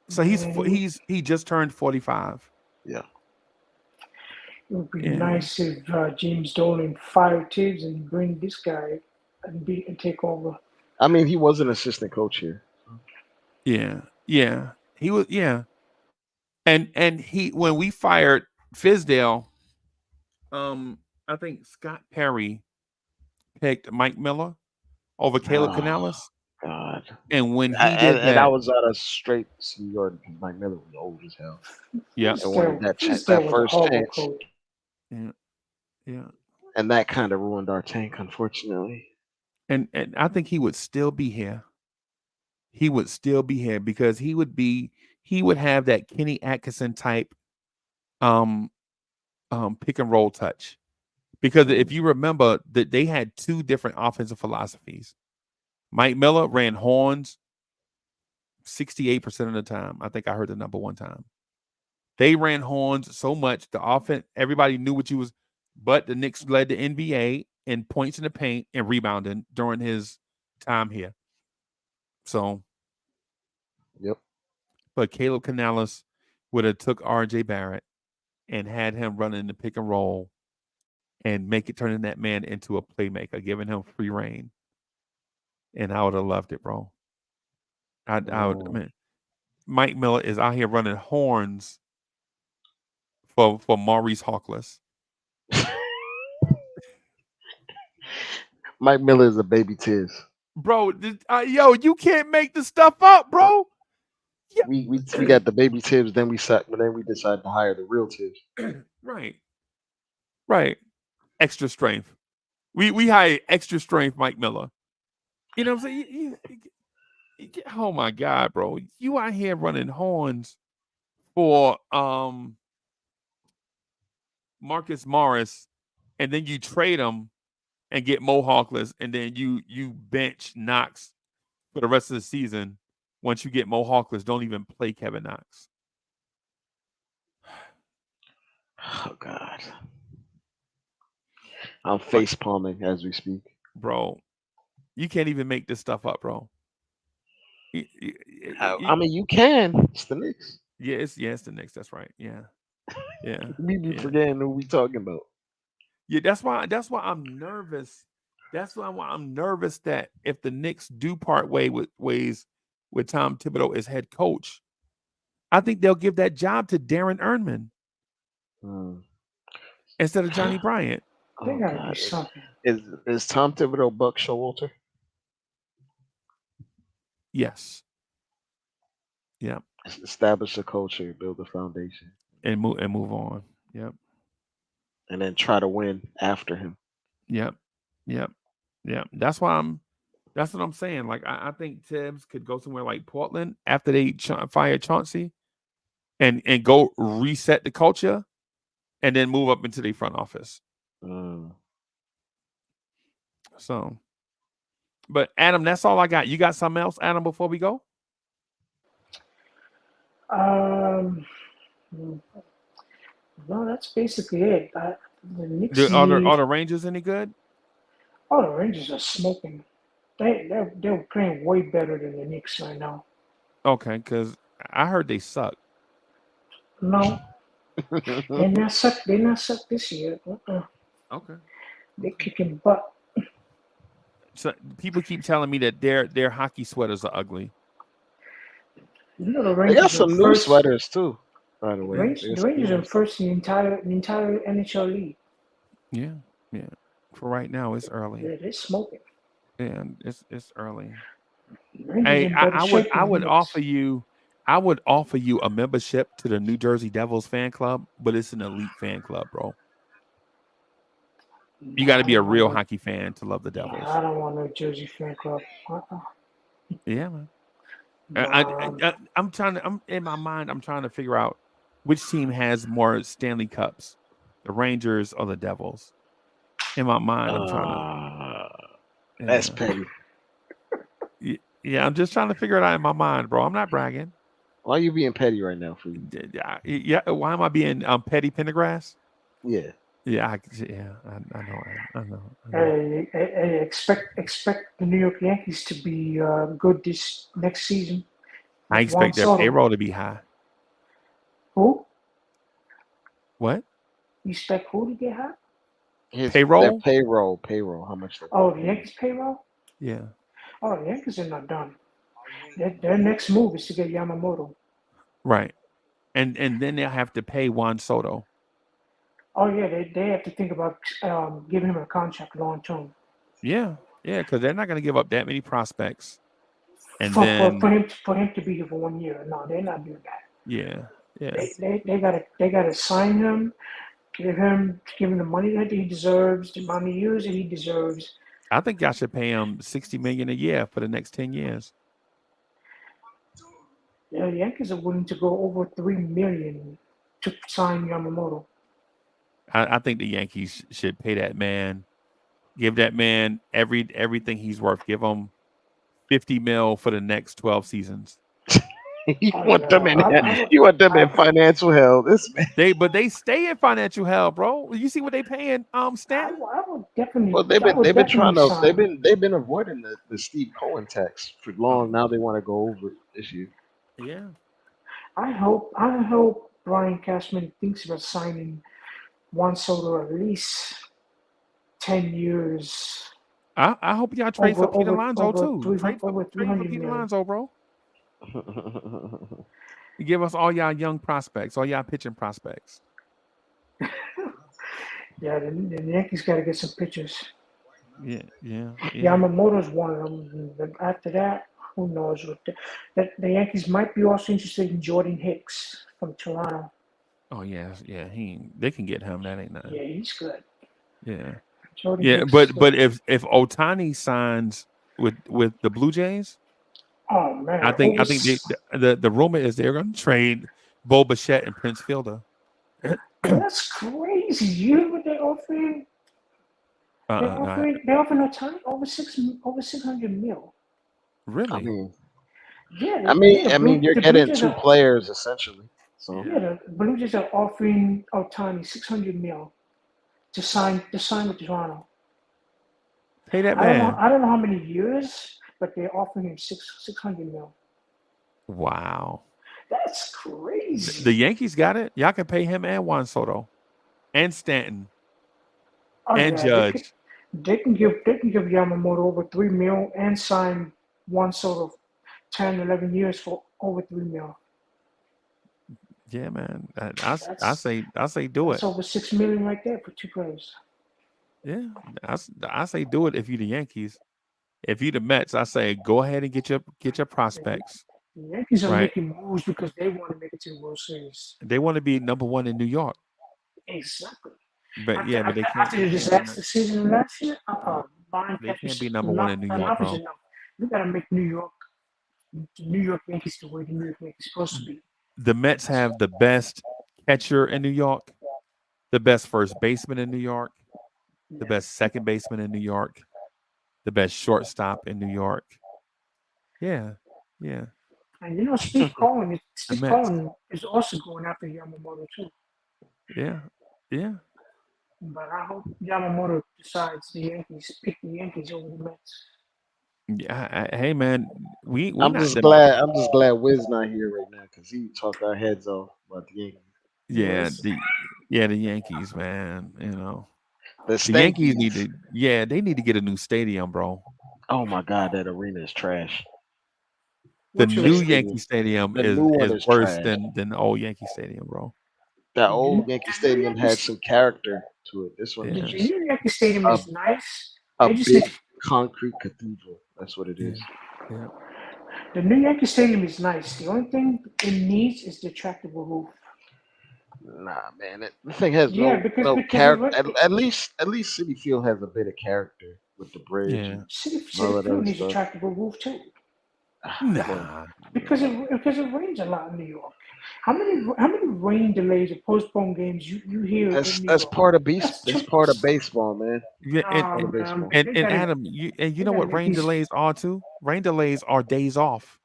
So Man, he just turned 45. yeah. it would be Yeah, nice if James Dolan fired Tibbs and bring this guy and take over. I mean, he was an assistant coach here. yeah, yeah. He was, yeah. And he when we fired Fizdale, I think Scott Perry picked Mike Miller over Caleb Oh Canales. God. And when I, he and, did and I that, was out of straight seniority because Mike Miller was old as hell yeah, and wanted Fizdale that was a first horrible chance, coach. yeah, yeah. and that kind of ruined our tank, unfortunately. And I think he would still be here. He would still be here because he would have that Kenny Atkinson type um pick and roll touch. Because if you remember that they had two different offensive philosophies. Mike Miller ran horns 68% of the time. I think I heard the number one time. They ran horns so much the offense, everybody knew what you was, but the Knicks led the NBA in points in the paint and rebounding during his time here. So, Yep. but Caleb Canales would have took RJ Barrett and had him running the pick and roll and turning that man into a playmaker, giving him free reign. And I would have loved it, bro. I mean, Mike Miller is out here running horns for Maurice Harkless. Mike Miller is a baby Tiz. Bro, yo, you can't make this stuff up, bro. Yeah. We got the baby Tibbs, then we decided to hire the real Tibbs. Right. Extra strength. We hired extra strength Mike Miller. You know what I'm saying? Oh my God, bro. You out here running horns for Marcus Morris, and then you trade him and get Mo Harkless, and then you bench Knox for the rest of the season. Once you get Mo Harkless, don't even play Kevin Knox. Oh God. I'm face palming as we speak. Bro, you can't even make this stuff up, bro. I mean, you can. It's the Knicks. Yeah, it's the Knicks. That's right. Yeah. We be Yeah. forgetting who we talking about. Yeah, that's why I'm nervous. That's why I'm nervous that if the Knicks do part ways with Tom Thibodeau as head coach, I think they'll give that job to Darren Ehrman instead of Johnny Bryant. There gotta be something. Is Tom Thibodeau Buck Showalter? Yes. Yeah. Establish a culture, build a foundation, And move on. Yep. and then try to win after him. Yep. That's what I'm saying. Like I think Tibbs could go somewhere like Portland after they fire Chauncey, and go reset the culture, and then move up into the front office. So, but Adam, that's all I got. You got something else, Adam, before we go? No, that's basically it. The Knicks Are the Rangers any good? Oh, the Rangers are smoking. They're playing way better than the Knicks right now. Okay, because I heard they suck. No, they're not suck. They're not suck this year. Okay, they're kicking butt. So people keep telling me that their hockey sweaters are ugly. You know the They Rangers got some new sweaters too, by the way. The Rangers are first in the entire NHL league. Yeah. For right now, it's early. Yeah, they're smoking. Yeah, it's early. Rangers Hey, in better shape I than would the offer you a membership to the New Jersey Devils fan club, but it's an elite fan club, bro. You got to be a real hockey fan to love the Devils. I don't want no Jersey fan club. Yeah, man. I'm in my mind. I'm trying to figure out which team has more Stanley Cups, the Rangers or the Devils. In my mind, I'm trying to. That's petty. Yeah, I'm just trying to figure it out in my mind, bro. I'm not bragging. Why are you being petty right now, Free? Yeah. Why am I being petty Pendergrass? Yeah. Yeah, I know, I know, I know. I expect the New York Yankees to be good this next season I with Juan expect their Soto. payroll to be high. Who? What? You expect who to get hot? Their Payroll? payroll. How much they're Oh, gonna the pay? Yankees payroll? Yeah. Oh, the Yankees are not done. Their next move is to get Yamamoto. Right. And then they'll have to pay Juan Soto. Oh yeah, they have to think about giving him a contract long term Yeah. Yeah, because they're not going to give up that many prospects. And for, for, then, for him for him to be here for 1 year. No, they're not doing that. yeah, yeah. They gotta sign him, give him the money that he deserves, the amount of years that he deserves. I think y'all should pay him $60 million a year for the next 10 years. The Yankees are willing to go over $3 million to sign Yamamoto. I think the Yankees should pay that man, give that man everything he's worth. Give him 50 mil for the next 12 seasons. you Oh want them yeah, in you want them in financial hell. This man. They stay in financial hell, bro. You see what they paying Stanton? I would definitely, Well, I would they've been definitely trying to sign. they've been avoiding the Steve Cohen tax for long. Now they want to go over it this year. Yeah. I hope Brian Cashman thinks about signing Juan Soto at least 10 years, I hope y'all trade for Pete Alonso over too. 300 over Trade for 300 Pete million. Alonso, bro. You give us all y'all young prospects, all y'all pitching prospects. Yeah, the Yankees got to get some pitchers. Yeah. Yamamoto's one of them. But after that, who knows? The Yankees might be also interested in Jordan Hicks from Toronto. Oh yeah. They can get him. That ain't nothing. Yeah, he's good. Yeah. Jordan Yeah, Hicks is but good. if Otani signs with the Blue Jays, Oh man, I think the rumor is they're going to trade Bo Bichette and Prince Fielder. that's crazy. You hear what they're offering? No, They're offering Otani over 600 mil. I really? mean, Yeah, you're the Blue getting Jays two are. players essentially. So Yeah, the Blue Jays are offering Otani 600 mil to sign with Toronto. Pay that man. I don't know how many years, but they're offering him 600 mil. Wow. That's crazy. The Yankees got it. Y'all can pay him and Juan Soto and Stanton Oh and yeah, Judge. they can give Yamamoto over 3 mil and sign one sort of 10, 11 years for over 3 mil. Yeah, man. I That's say do it. that's over 6 million right there for two players. Yeah, I say do it if you the Yankees. If you the Mets, I say go ahead and get your prospects. The Yankees are Right. making moves because they want to make it to the World Series. They want to be number one in New York. Exactly. But yeah, but they After the can't be disaster season last year, Brian they Cashman can't be said number one in New York, enough is bro. enough. We gotta make the New York Yankees the way the New York Yankees supposed to be. The Mets have the best catcher in New York, the best first baseman in New York, the Yeah. best second baseman in New York, the best shortstop in New York. Yeah. And The Steve Mets. Cohen is also going after Yamamoto too. Yeah. But I hope Yamamoto decides pick the Yankees over the Mets. Yeah. Hey man, we not the I'm just glad Wiz not here right now because he talked our heads off about the Yankees. yeah, Yes. the Yankees, man. The The Yankees Stankies. they need to get a new stadium, bro. Oh my God, that arena is trash. The What's your new That reason? Yankee stadium. Stadium The new one is is worse trash. than the old Yankee Stadium, bro. That The old new, Yankee the new Stadium had Yankee, some character to it. This one is the Yeah. just new Yankee Stadium a is nice. a They just big need concrete cathedral. That's what it Yeah. is. Yeah. the new Yankee Stadium is nice. The only thing it needs is the retractable roof. Nah, man, the thing has Yeah, no because character. At least City Field has a bit of character with the bridge Yeah. and all City that other Field needs a stuff. retractable roof too. Come on, Nah. Because it rains a lot in New York. How many rain delays or postponed games you hear in New that's York? part of That's that's too. part of baseball, man. Yeah, Part of Man, baseball. and Adam, you they know gotta what make rain these. delays are too? Rain delays are days off.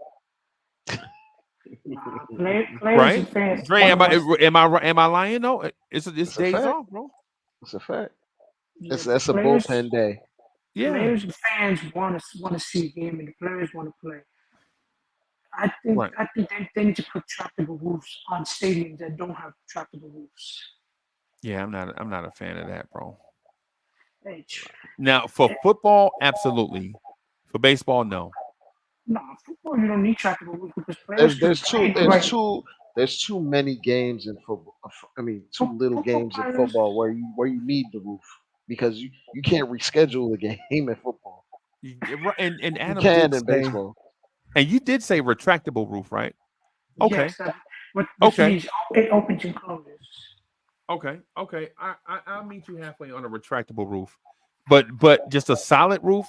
Players right? and fans Dre, want to watch. am I lying? No, it's It's a days fact. off, bro. It's a fact. Yeah, That's a bullpen day. Yeah, players and fans want to see a game, and the players want to play. right. I think they need to put tractable roofs on stadiums that don't have tractable roofs. Yeah, I'm not a fan of that, bro. Hey, Now for football, absolutely. For baseball, no. no, football you don't need tractable roofs because There's players can there's play too the there's right. too there's too many games in football. I mean, too little Football games in players, football where you need the roof because you can't reschedule the game in football. And You Adam can did in say, baseball. and you did say retractable roof, right? Okay, yes, which okay, means it opens and closes. okay. I'll meet you halfway on a retractable roof, but just a solid roof,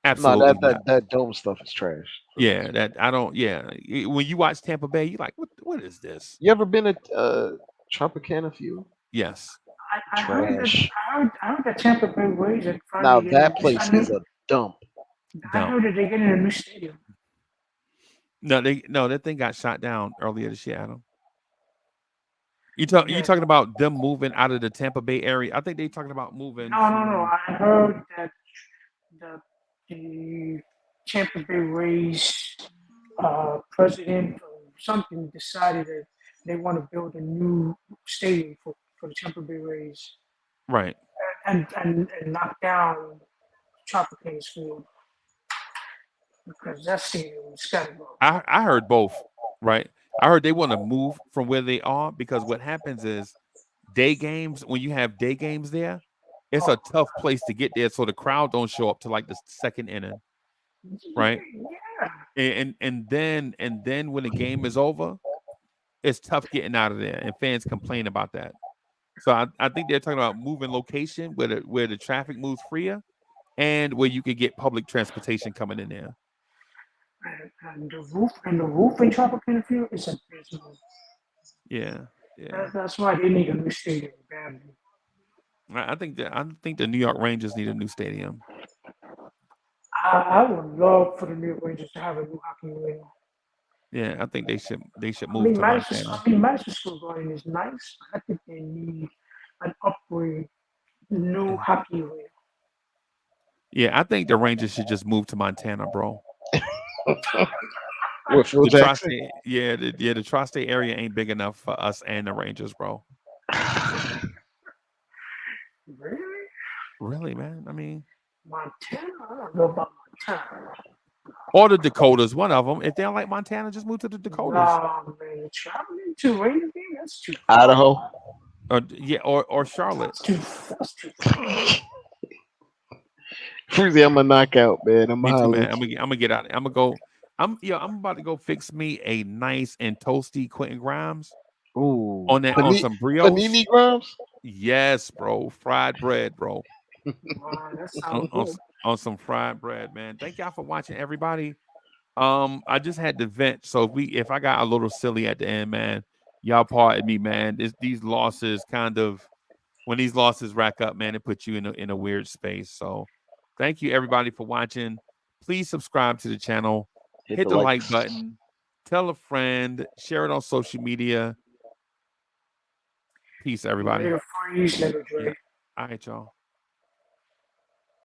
No, absolutely not. that dome stuff is trash for me. Yeah, that I don't. Yeah, when you watch Tampa Bay, you're like, what is this? You ever been at Tropicana Field? Yes, Trash. I heard that Tampa Bay Rays are Now finally getting that place is a dump. I dumb. heard that they're getting a new stadium. No, that thing got shot down earlier this year, Adam. You Yeah. talking about them moving out of the Tampa Bay area? I think they talking about moving No. to I heard that the the Tampa Bay Rays president or something decided that they want to build a new stadium for the Tampa Bay Rays right. and knock down Tropicana's Field because that stadium is gotta go. I heard both, right? I heard they want to move from where they are because what happens is day games when you have day games there, it's a Oh, tough place to get there, so the crowd don't show up to like the second inning, right? yeah. And then when the game is over, it's tough getting out of there, and fans complain about that. So I think they're talking about moving location where the traffic moves freer and where you could get public transportation coming in there. And the roof in Tropicana Field is abysmal. Yeah, yeah. That's why they need a new stadium badly. I think the New York Rangers need a new stadium. I would love for the New York Rangers to have a new hockey arena. Yeah, I think they should move to Montana. Madison Square Garden is nice. But I think they need an upgrade, new Yeah. hockey arena. Yeah, I think the Rangers should just move to Montana, bro. With Phil The Jackson. tri-state, the tri-state area ain't big enough for us and the Rangers, bro. Really? Really, man. I mean, Montana? I don't know about Montana. or the Dakotas, one of them. If they don't like Montana, just move to the Dakotas. No, man, traveling to Ranger game? That's too Idaho. Or Charlotte. that's too far. Freezie, I'm a knockout, man. I'm Me too, holler man. at you. I'm gonna get out. I'm gonna go. I'm about to go fix me a nice and toasty Quentin Grimes Ooh. on some brioche. Panini Grimes? Yes, bro. Fried bread, bro. Wow, that On, sounds on, good. on some fried bread, man. Thank y'all for watching, everybody. I just had to vent. So if I got a little silly at the end, man, y'all pardon me, man. These losses kind of when these losses rack up, man, it puts you in a weird space. So thank you everybody for watching. Please subscribe to the channel. Hit the like button. Tell a friend. Share it on social media. Peace, everybody. Later, Freeze, later, Dre. Yeah. All right, y'all.